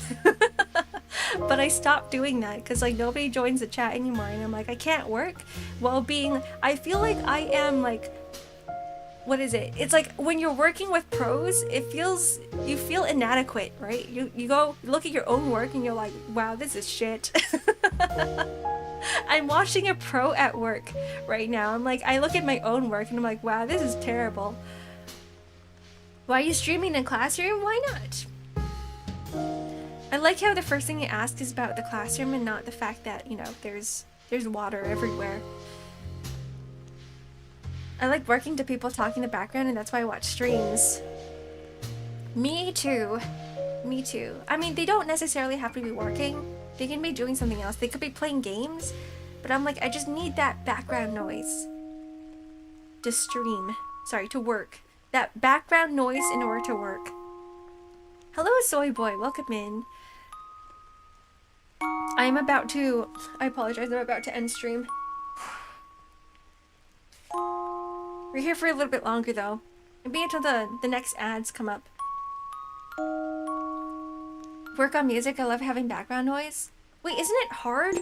But I stopped doing that because like nobody joins the chat anymore, and I'm like, I can't work while being, I feel like I am like, what is it? It's like when you're working with pros, you feel inadequate, right? You go look at your own work and you're like, wow, this is shit. I'm watching a pro at work right now. I'm like, I look at my own work and I'm like, wow, this is terrible. Why are you streaming in classroom? Why not? I like how the first thing you ask is about the classroom and not the fact that, you know, there's water everywhere. I like working to people talking in the background, and that's why I watch streams. Me too. Me too. I mean, they don't necessarily have to be working. They can be doing something else. They could be playing games, but I'm like, I just need that background noise to stream. Sorry, to work. that background noise in order to work. Hello, Soy Boy. Welcome in. I apologize, I'm about to end stream. We're here for a little bit longer though. Maybe until the next ads come up. Work on music, I love having background noise. Wait, isn't it hard?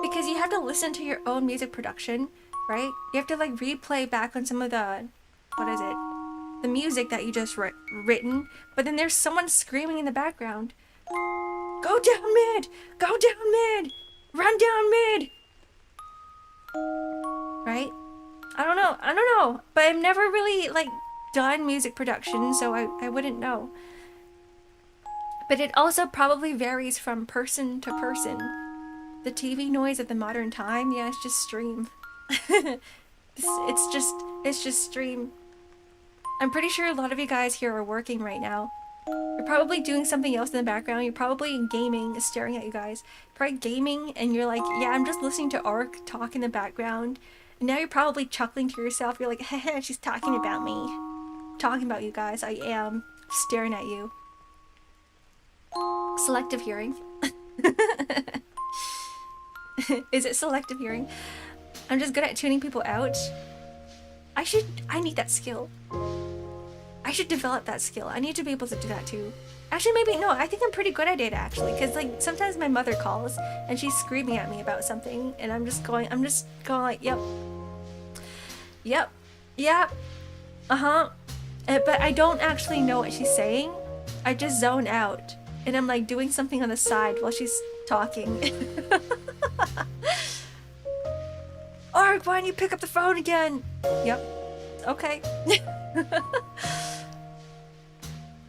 Because you have to listen to your own music production, right? You have to like replay back on some of the, the music that you just written, but then there's someone screaming in the background. Go down mid! Go down mid! Run down mid! Right? I don't know, but I've never really like done music production, so I wouldn't know. But it also probably varies from person to person. The TV noise of the modern time, yeah, it's just stream. it's just stream. I'm pretty sure a lot of you guys here are working right now. You're probably doing something else in the background. You're probably gaming, staring at you guys. Probably gaming, and you're like, yeah, I'm just listening to Ark talk in the background. And now you're probably chuckling to yourself. You're like, haha, she's talking about me. Talking about you guys. I am staring at you. Selective hearing. Is it selective hearing? I'm just good at tuning people out. I need that skill. I should develop that skill. I need to be able to do that too. Actually, maybe, no, I think I'm pretty good at it actually. Because like, sometimes my mother calls and she's screaming at me about something. And I'm just going like, yep. Yep. Yep. Uh-huh. But I don't actually know what she's saying. I just zone out. And I'm like doing something on the side while she's talking. Ark, why don't you pick up the phone again? Yep. Okay.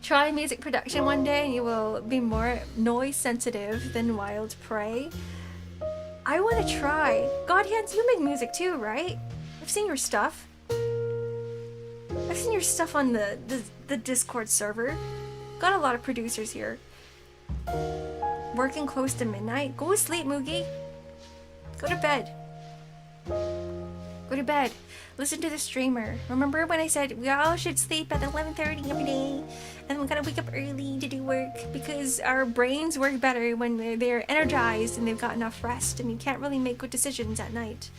Try music production one day and you will be more noise sensitive than wild prey. I want to try. Godhands, you make music too, right? I've seen your stuff. I've seen your stuff on the Discord server. Got a lot of producers here. Working close to midnight. Go to sleep, Moogie. Go to bed. Go to bed. Listen to the streamer. Remember when I said we all should sleep at 11:30 every day, and we gotta wake up early to do work because our brains work better when they're energized and they've got enough rest, and you can't really make good decisions at night.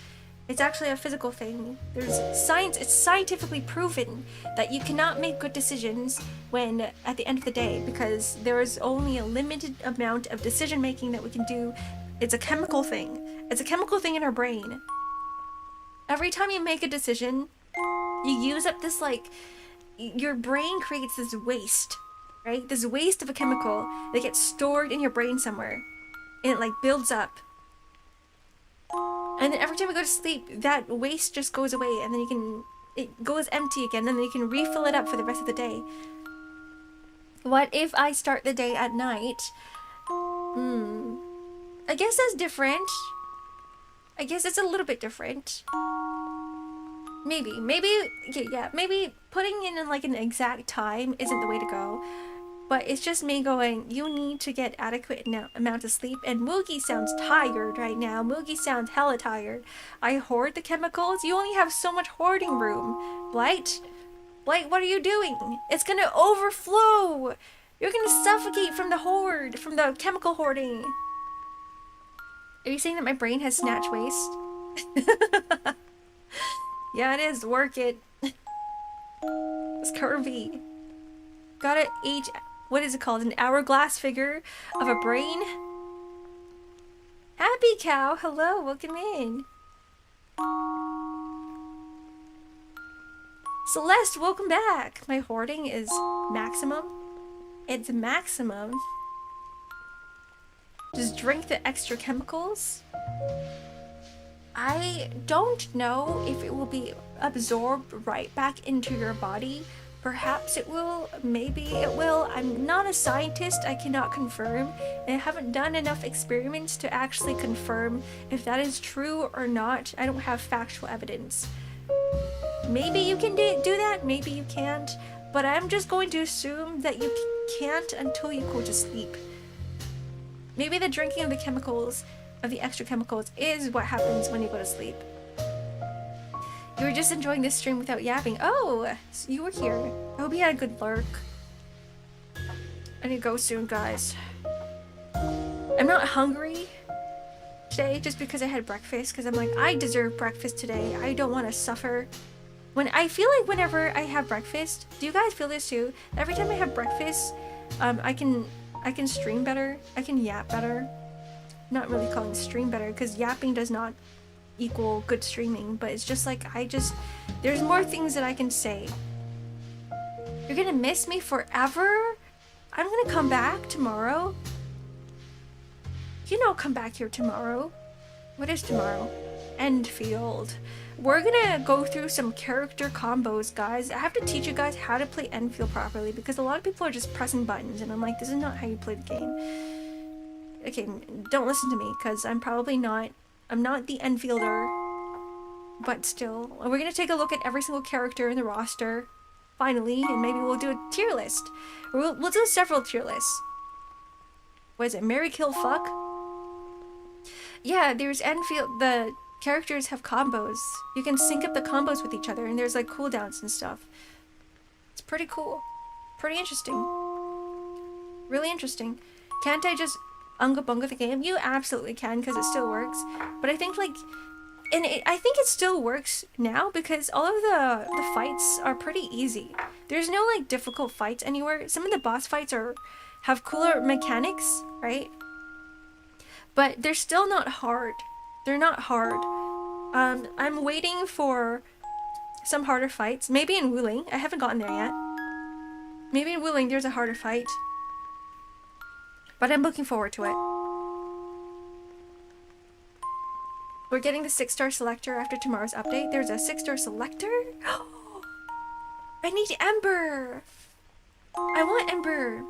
It's actually a physical thing. There's science. It's scientifically proven that you cannot make good decisions when at the end of the day because there is only a limited amount of decision making that we can do. It's a chemical thing. It's a chemical thing in our brain. Every time you make a decision, you use up this, like, your brain creates this waste, right? This waste of a chemical that gets stored in your brain somewhere. And it, like, builds up. And then every time you go to sleep, that waste just goes away, and then it goes empty again, and then you can refill it up for the rest of the day. What if I start the day at night? I guess that's different. I guess it's a little bit different. Maybe, yeah, maybe putting in like an exact time isn't the way to go. But it's just me going, you need to get adequate amount of sleep. And Moogie sounds tired right now. Moogie sounds hella tired. I hoard the chemicals. You only have so much hoarding room. Blight, what are you doing? It's gonna overflow. You're gonna suffocate from the hoard, from the chemical hoarding. Are you saying that my brain has snatch waste? Yeah, it is. Work it. It's curvy. Got it. What is it called? An hourglass figure of a brain? Happy Cow, hello, welcome in. Celeste, welcome back. My hoarding is maximum. It's maximum. Just drink the extra chemicals. I don't know if it will be absorbed right back into your body. Perhaps it will, maybe it will. I'm not a scientist, I cannot confirm, and I haven't done enough experiments to actually confirm if that is true or not. I don't have factual evidence. Maybe you can do that, maybe you can't, but I'm just going to assume that you can't until you go to sleep. Maybe the drinking of the chemicals, of the extra chemicals, is what happens when you go to sleep. You were just enjoying this stream without yapping. Oh, so you were here. I hope you had a good lurk. I need to go soon, guys. I'm not hungry today just because I had breakfast, because I'm like, I deserve breakfast today. I don't want to suffer. When I feel like whenever I have breakfast, do you guys feel this too? Every time I have breakfast, I can stream better. I can yap better. I'm not really calling stream better because yapping does not equal good streaming, but it's just like there's more things that I can say. You're gonna miss me forever? I'm gonna come back tomorrow. You know, come back here tomorrow. What is tomorrow? Enfield. We're gonna go through some character combos, guys. I have to teach you guys how to play Enfield properly because a lot of people are just pressing buttons and I'm like, this is not how you play the game. Okay, don't listen to me because I'm not the Enfielder. But still, we're gonna take a look at every single character in the roster, finally, and maybe we'll do a tier list. We'll do several tier lists. What is it? Marry, kill, fuck? Yeah, there's Enfield. The characters have combos. You can sync up the combos with each other, and there's like cooldowns and stuff. It's pretty cool. Pretty interesting. Really interesting. Can't I just unga bunga the game? You absolutely can, because it still works. But I think like, I think it still works now because all of the fights are pretty easy. There's no like difficult fights anywhere. Some of the boss fights have cooler mechanics, right? But they're still not hard. They're not hard. I'm waiting for some harder fights. Maybe in Wuling. I haven't gotten there yet. Maybe in Wuling there's a harder fight. But I'm looking forward to it. We're getting the 6-star selector after tomorrow's update. There's a 6-star selector? I need Ember! I want Ember.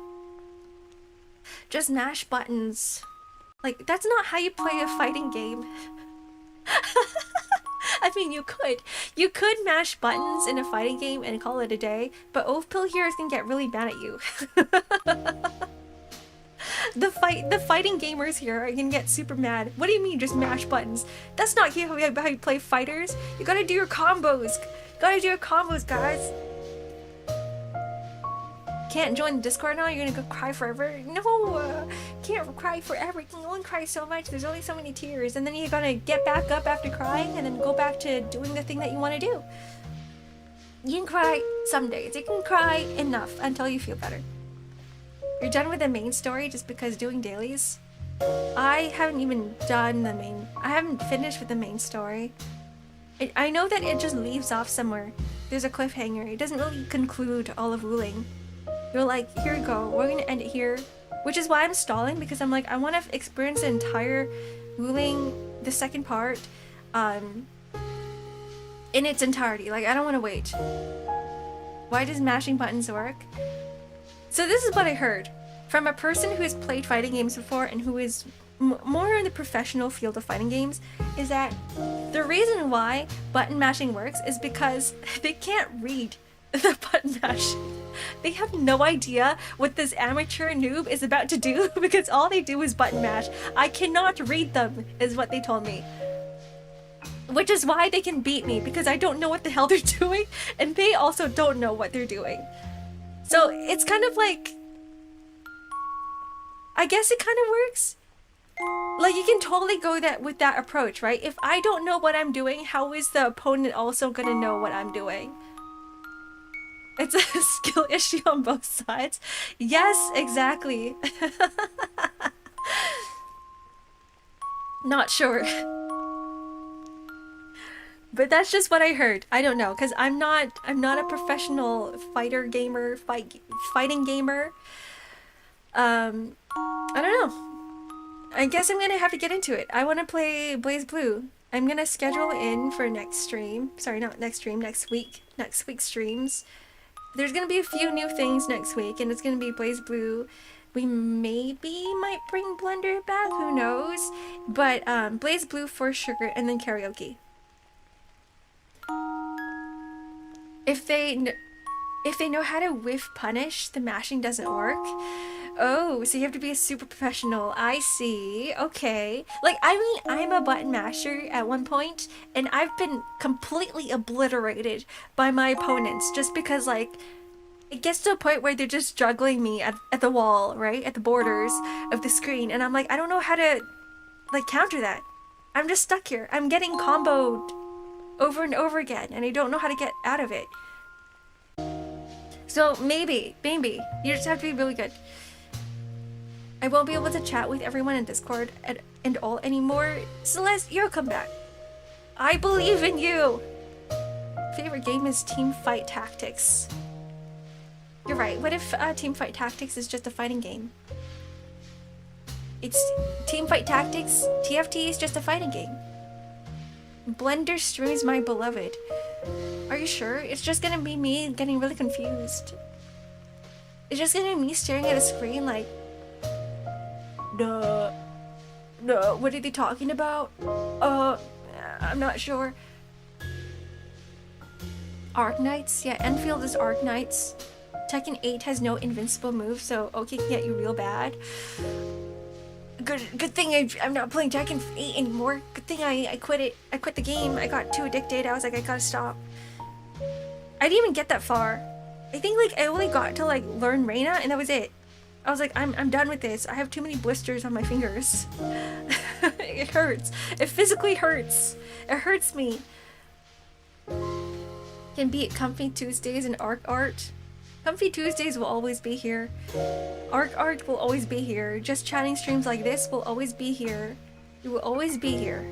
Just mash buttons. Like, that's not how you play a fighting game. I mean, you could. You could mash buttons in a fighting game and call it a day, but Oathpill here is gonna get really mad at you. The fighting gamers here are gonna get super mad. What do you mean just mash buttons? That's not how you play fighters. You gotta do your combos. You gotta do your combos, guys. Can't join the Discord now? You're gonna go cry forever? No! Can't cry forever. You can only cry so much. There's only so many tears. And then you gotta get back up after crying and then go back to doing the thing that you want to do. You can cry some days. You can cry enough until you feel better. You're done with the main story just because doing dailies? I haven't even done the main... I haven't finished with the main story. I know that it just leaves off somewhere. There's a cliffhanger. It doesn't really conclude all of Wuling. You're like, here we go, we're gonna end it here. Which is why I'm stalling, because I'm like, I want to experience the entire Wuling, the second part, in its entirety. Like, I don't want to wait. Why does mashing buttons work? So this is what I heard from a person who has played fighting games before and who is more in the professional field of fighting games, is that the reason why button mashing works is because they can't read the button mashing. They have no idea what this amateur noob is about to do because all they do is button mash. I cannot read them, is what they told me. Which is why they can beat me, because I don't know what the hell they're doing, and they also don't know what they're doing. So it's kind of like... I guess it kind of works. Like, you can totally go with that approach, right? If I don't know what I'm doing, how is the opponent also gonna know what I'm doing? It's a skill issue on both sides. Yes, exactly. Not sure. But that's just what I heard. I don't know, because I'm not a professional fighting gamer. I don't know. I guess I'm gonna have to get into it. I want to play Blaze Blue. I'm gonna schedule in for next stream. Sorry, not next stream, next week. Next week's streams. There's gonna be a few new things next week, and it's gonna be Blaze Blue. We maybe might bring Blender back, who knows? But Blaze Blue for sugar, and then karaoke. If they know how to whiff punish, the mashing doesn't work. Oh, so you have to be a super professional. I see. Okay. Like, I mean, I'm a button masher at one point, and I've been completely obliterated by my opponents just because, like, it gets to a point where they're just juggling me at the wall, right? At the borders of the screen, and I'm like, I don't know how to, like, counter that. I'm just stuck here. I'm getting comboed over and over again, and I don't know how to get out of it. So maybe, you just have to be really good. I won't be able to chat with everyone in Discord and all anymore. Celeste, you'll come back. I believe in you! Favorite game is Team Fight Tactics. You're right, what if Team Fight Tactics is just a fighting game? It's Team Fight Tactics, TFT is just a fighting game. Blender streams my beloved. Are you sure? It's just gonna be me getting really confused. It's just gonna be me staring at a screen like, no, what are they talking about? I'm not sure. Arc Knights? Yeah, Enfield is Arc Knights. Tekken 8 has no invincible move, so OK can get you real bad. Good thing I'm not playing Tekken 8 anymore. Good thing I quit it. I quit the game. I got too addicted. I was like, I gotta stop. I didn't even get that far. I think like I only got to like learn Reina and that was it. I was like, I'm done with this. I have too many blisters on my fingers. It hurts. It physically hurts. It hurts me. Can beat Comfy Tuesdays and Arc Art. Comfy Tuesdays will always be here. Arc Art will always be here. Just chatting streams like this will always be here. It will always be here.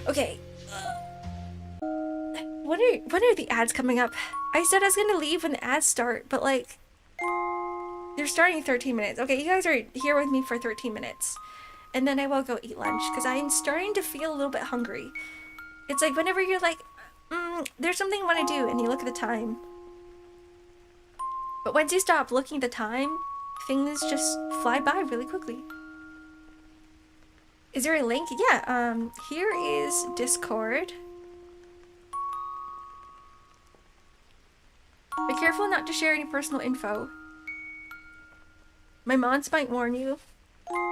Okay. When are the ads coming up? I said I was gonna leave when the ads start, but like, they're starting in 13 minutes. Okay, you guys are here with me for 13 minutes. And then I will go eat lunch, because I am starting to feel a little bit hungry. It's like whenever you're like, there's something I want to do, and you look at the time. But once you stop looking at the time, things just fly by really quickly. Is there a link? Yeah, here is Discord. Be careful not to share any personal info. My mods might warn you.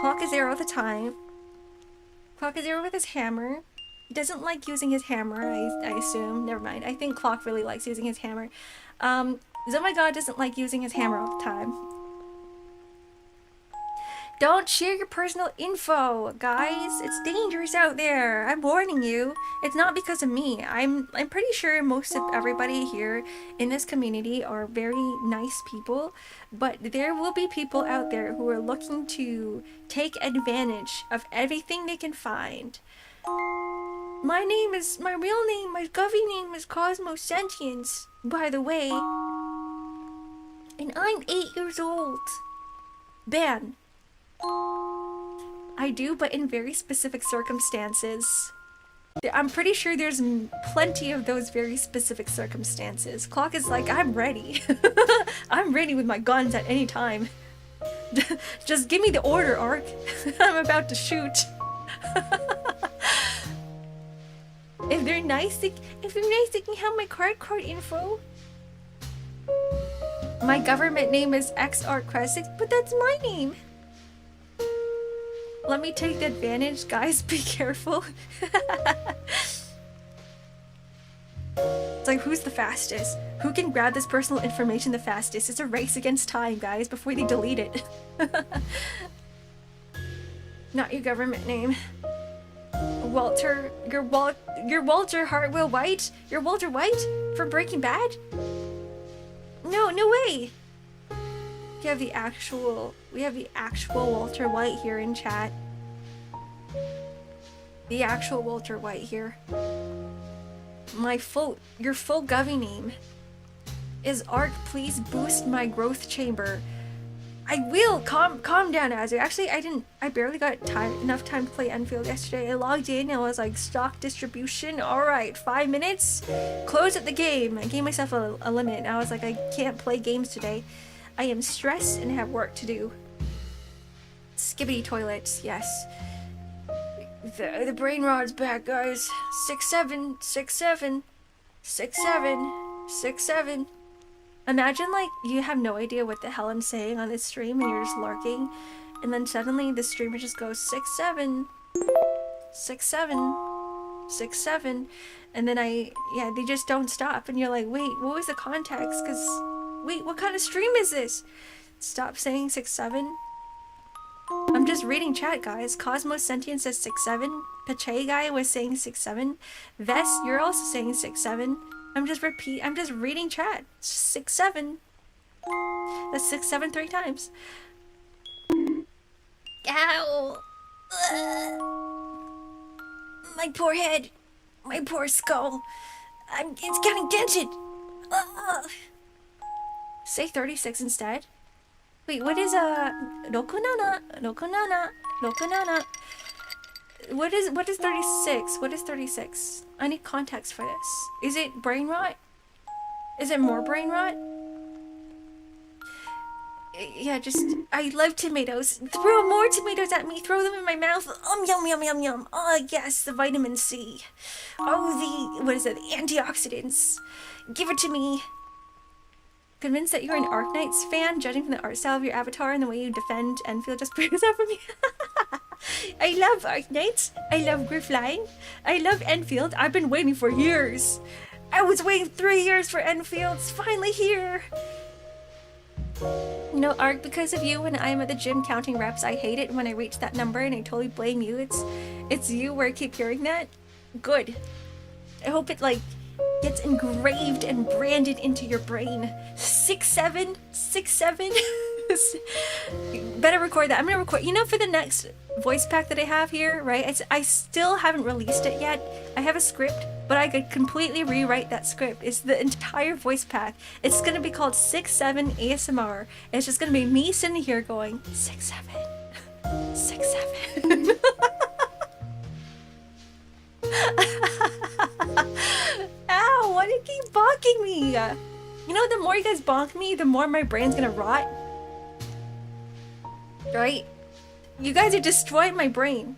Clock is there all the time. Clock is there with his hammer. He doesn't like using his hammer, I assume. Never mind. I think Clock really likes using his hammer. Zomagod doesn't like using his hammer all the time. Don't share your personal info, guys. It's dangerous out there. I'm warning you. It's not because of me. I'm pretty sure most of everybody here in this community are very nice people, but there will be people out there who are looking to take advantage of everything they can find. My real name, my govy name is Cosmo Sentience, by the way. And I'm 8 years old. Ban. I do, but in very specific circumstances. I'm pretty sure there's plenty of those very specific circumstances. Clock is like, I'm ready. I'm ready with my guns at any time. Just give me the order, Ark. I'm about to shoot. If they're nice, they can have my card info. My government name is X-Ark Classic, but that's my name. Let me take the advantage, guys. Be careful. It's like, who's the fastest? Who can grab this personal information the fastest? It's a race against time, guys, before they delete it. Not your government name. Walter, you're Walter Hartwell White? You're Walter White from Breaking Bad? No way. We have the actual Walter White here in chat. The actual Walter White here. Your full govy name is Ark. Please boost my growth chamber. I will. Calm down, Azure. Actually, I barely got enough time to play Enfield yesterday. I logged in and I was like, stock distribution. All right, 5 minutes. Close at the game. I gave myself a limit. I was like, I can't play games today. I am stressed and have work to do. Skibbity toilets, yes. The brain rod's back, guys. 6-7, 6-7, 6-7, 6-7. Imagine like you have no idea what the hell I'm saying on this stream and you're just lurking, and then suddenly the streamer just goes 6-7, 6-7, 6-7, and then they just don't stop, and you're like, wait, what was the context? Because wait, what kind of stream is this? Stop saying 6-7. I'm just reading chat, guys. Cosmos Sentient says 6-7. Pache guy was saying 6-7. Vest, you're also saying 6-7. I'm just reading chat. 6-7. That's 6-7 3 times. Ow! Ugh. My poor head. My poor skull. It's getting dented. Ugh. Say 36 instead. Wait, what is Rokunana? Rokunana? Rokunana? What is 36? What is 36? I need context for this. Is it brain rot? Is it more brain rot? Yeah, just I love tomatoes. Throw more tomatoes at me. Throw them in my mouth. Yum yum yum yum. Oh yes, the vitamin C. Oh, what is it? The antioxidants. Give it to me. Convinced that you're an Arknights fan, judging from the art style of your avatar and the way you defend Enfield just proves that for me. I love Arknights. I love Griffline. I love Enfield. I've been waiting for years. I was waiting 3 years for Enfield. It's finally here. No, Ark, because of you, when I'm at the gym counting reps, I hate it when I reach that number and I totally blame you. It's you where I keep hearing that. Good. I hope it like gets engraved and branded into your brain. 6-7, 6-7. Better record that. I'm gonna record, for the next voice pack that I have here, right? I still haven't released it yet. I have a script, but I could completely rewrite that script. It's the entire voice pack. It's gonna be called 6-7 ASMR. It's just gonna be me sitting here going 6-7, 6-7. Ow, why do you keep bonking me? The more you guys bonk me, the more my brain's gonna rot. Right? You guys are destroying my brain.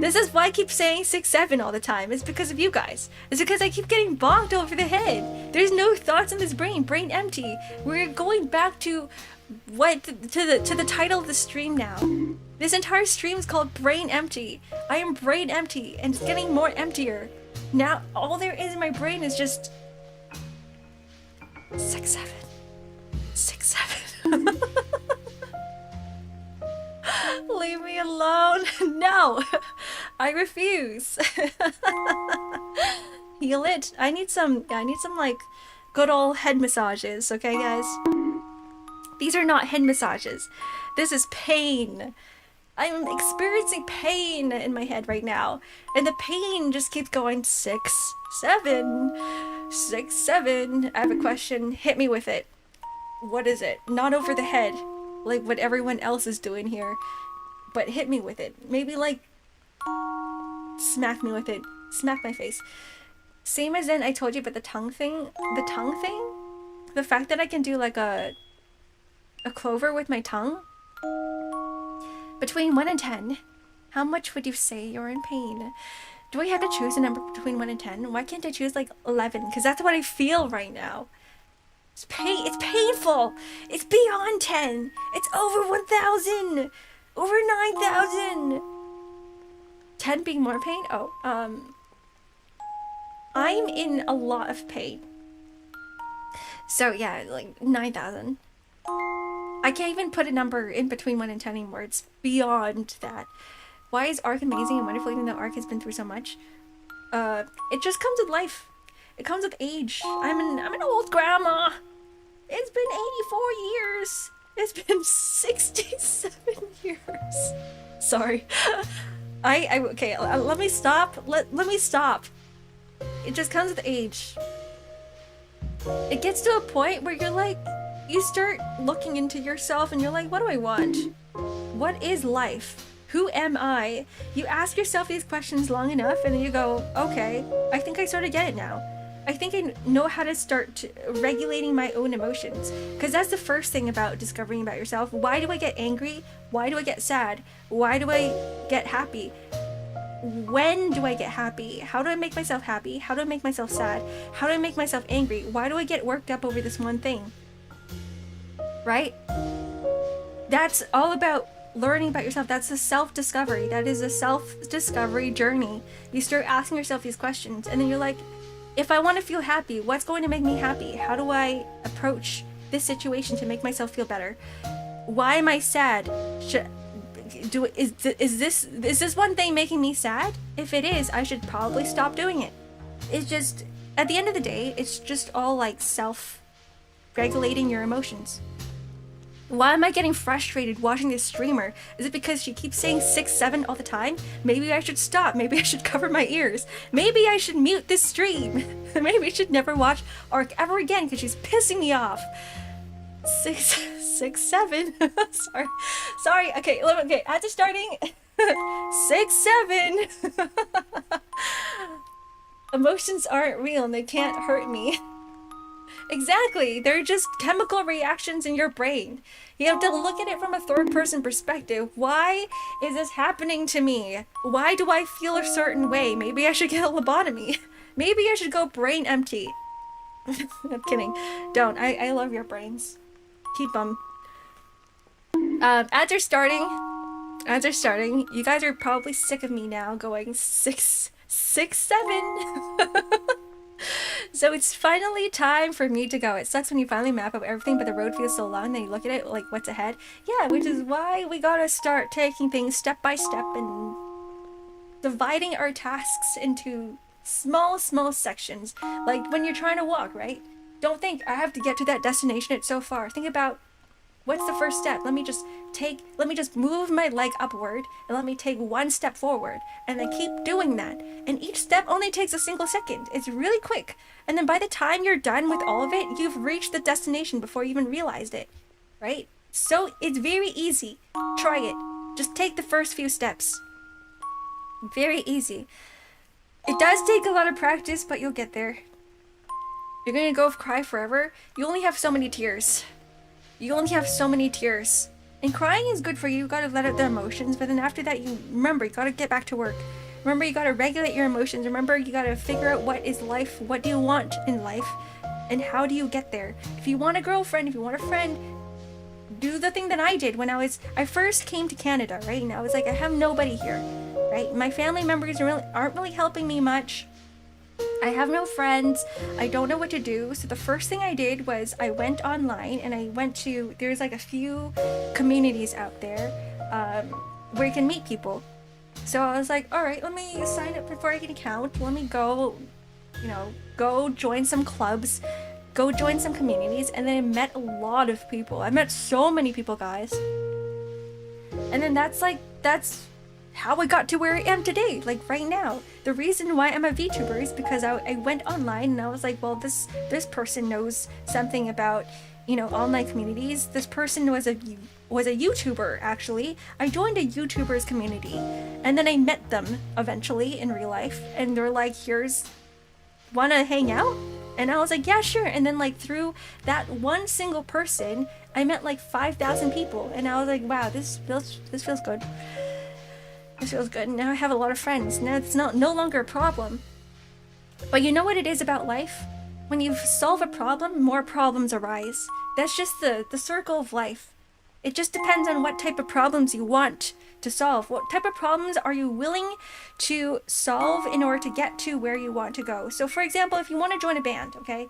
This is why I keep saying 6-7 all the time. It's because of you guys. It's because I keep getting bonked over the head. There's no thoughts in this brain empty. We're going back to the title of the stream now. This entire stream is called Brain Empty. I am brain empty, and it's getting more emptier. Now all there is in my brain is just 6-7, 6-7. Leave me alone. No, I refuse. Heal it. I need some like good old head massages, okay guys? These are not head massages. This is pain. I'm experiencing pain in my head right now. And the pain just keeps going 6-7, 6-7. I have a question. Hit me with it. What is it? Not over the head, like what everyone else is doing here. But hit me with it. Maybe like smack me with it. Smack my face. Same as then I told you about the tongue thing. The tongue thing? The fact that I can do like a clover with my tongue. Between 1 and 10, how much would you say you're in pain? Do I have to choose a number between 1 and 10? Why can't I choose like 11? Because that's what I feel right now. It's painful. It's beyond 10. It's over 1,000. Over 9,000. 10 being more pain? Oh, I'm in a lot of pain. So yeah, like 9,000. I can't even put a number in between 1 and 10 anymore. It's beyond that. Why is Ark amazing and wonderful even though Ark has been through so much? It just comes with life. It comes with age. I'm an old grandma. It's been 84 years. It's been 67 years. Sorry. Okay, let me stop. Let me stop. It just comes with age. It gets to a point where you're like, you start looking into yourself and you're like, what do I want? What is life? Who am I? You ask yourself these questions long enough and then you go, okay, I think I sort of get it now. I think I know how to start regulating my own emotions. Because that's the first thing about discovering about yourself. Why do I get angry? Why do I get sad? Why do I get happy? When do I get happy? How do I make myself happy? How do I make myself sad? How do I make myself angry? Why do I get worked up over this one thing? right? That's all about learning about yourself. That's a self-discovery. That is a self-discovery journey. You start asking yourself these questions, and then you're like, if I want to feel happy, what's going to make me happy? How do I approach this situation to make myself feel better? Why am I sad? Is this one thing making me sad? If it is, I should probably stop doing it. It's just, at the end of the day, it's just all like self-regulating your emotions. Why am I getting frustrated watching this streamer? Is it because she keeps saying 6-7 all the time? Maybe I should stop. Maybe I should cover my ears. Maybe I should mute this stream. Maybe I should never watch Ark ever again because she's pissing me off. 6-7. Sorry. Okay. After starting, 6-7. Emotions aren't real and they can't hurt me. Exactly. They're just chemical reactions in your brain. You have to look at it from a third-person perspective. Why is this happening to me? Why do I feel a certain way? Maybe I should get a lobotomy. Maybe I should go brain empty. I'm kidding. Don't. I love your brains. Keep them. As they're starting, you guys are probably sick of me now going 6-7. So it's finally time for me to go. It sucks when you finally map out everything, but the road feels so long, then you look at it like what's ahead. Yeah, which is why we gotta start taking things step by step and dividing our tasks into small sections. Like when you're trying to walk, right? Don't think I have to get to that destination, it's so far. Think about what's the first step? Let me just move my leg upward and let me take one step forward and then keep doing that. And each step only takes a single second. It's really quick. And then by the time you're done with all of it, you've reached the destination before you even realized it, right? So it's very easy. Try it. Just take the first few steps. Very easy. It does take a lot of practice, but you'll get there. You're gonna go cry forever. You only have so many tears. You only have so many tears. And crying is good for you. You gotta let out the emotions, but then after that, you gotta get back to work. Remember, you gotta regulate your emotions. Remember, you gotta figure out what is life, what do you want in life, and how do you get there. If you want a girlfriend, if you want a friend, do the thing that I did when I first came to Canada, right? And I was like, I have nobody here, right? My family members aren't really helping me much. I have no friends. I don't know what to do. So the first thing I did was I went online and I went to, there's like a few communities out there where you can meet people. So I was like, all right, let me sign up for an account. Let me go, go join some clubs, go join some communities. And then I met a lot of people. I met so many people, guys. And then that's how I got to where I am today, like right now. The reason why I'm a VTuber is because I went online and I was like, well, this person knows something about, online communities. This person was a YouTuber, actually. I joined a YouTuber's community and then I met them eventually in real life and they're like, wanna hang out? And I was like, yeah, sure. And then like through that one single person, I met like 5,000 people and I was like, wow, this feels good. This feels good. Now I have a lot of friends. Now it's no longer a problem. But you know what it is about life? When you solve a problem, more problems arise. That's just the circle of life. It just depends on what type of problems you want to solve. What type of problems are you willing to solve in order to get to where you want to go? So for example, if you want to join a band, okay?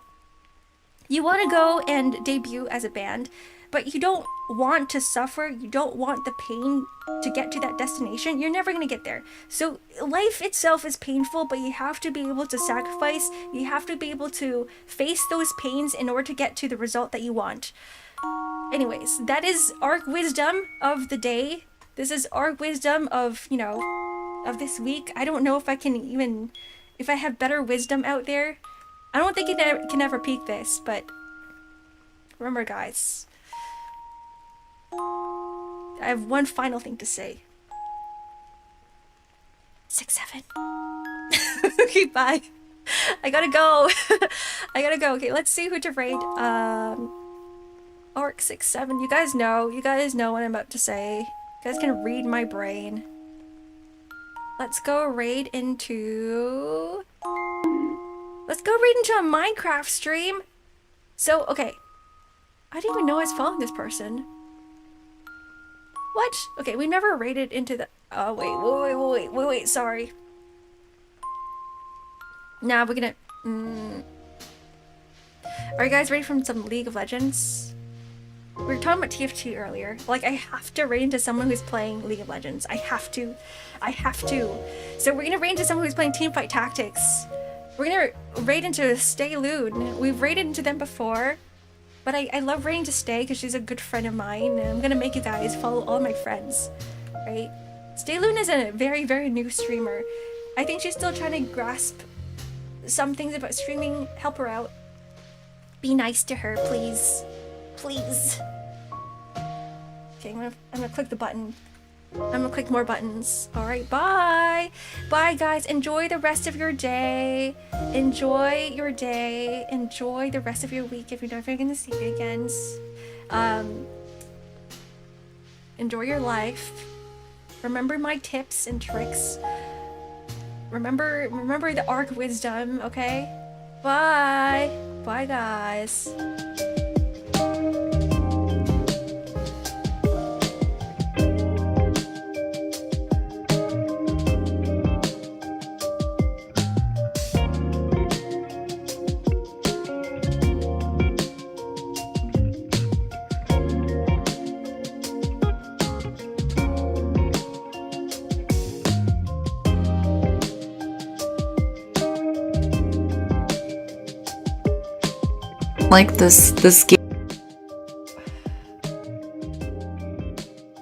You want to go and debut as a band, but you don't want to suffer, you don't want the pain to get to that destination, you're never going to get there. So life itself is painful, but you have to be able to sacrifice, you have to be able to face those pains in order to get to the result that you want. Anyways, that is Ark wisdom of the day. This is Ark wisdom of, of this week. I don't know if if I have better wisdom out there. I don't think it can ever peak this, but remember, guys, I have one final thing to say. 6-7. Okay, bye. I gotta go. Okay, let's see who to raid. Ark 6-7. You guys know what I'm about to say. You guys can read my brain. Let's go raid into a Minecraft stream. So, okay. I didn't even know I was following this person. What? Okay, we never raided into the... Oh, wait, sorry. Now we're gonna... Are you guys ready for some League of Legends? We were talking about TF2 earlier. Like, I have to raid into someone who's playing League of Legends. I have to. So we're gonna raid into someone who's playing Teamfight Tactics. We're gonna raid into Stay Loon. We've raided into them before. But I love raiding to Stay because she's a good friend of mine. And I'm gonna make you guys follow all my friends. Right? Stay Loon is a very, very new streamer. I think she's still trying to grasp some things about streaming. Help her out. Be nice to her, please. Please. Okay, I'm gonna click the button. I'm gonna click more buttons. Alright, bye! Bye, guys. Enjoy the rest of your day. Enjoy your day. Enjoy the rest of your week if you're never gonna see me again. Enjoy your life. Remember my tips and tricks. Remember the Ark wisdom, okay? Bye! Bye, guys. Like this game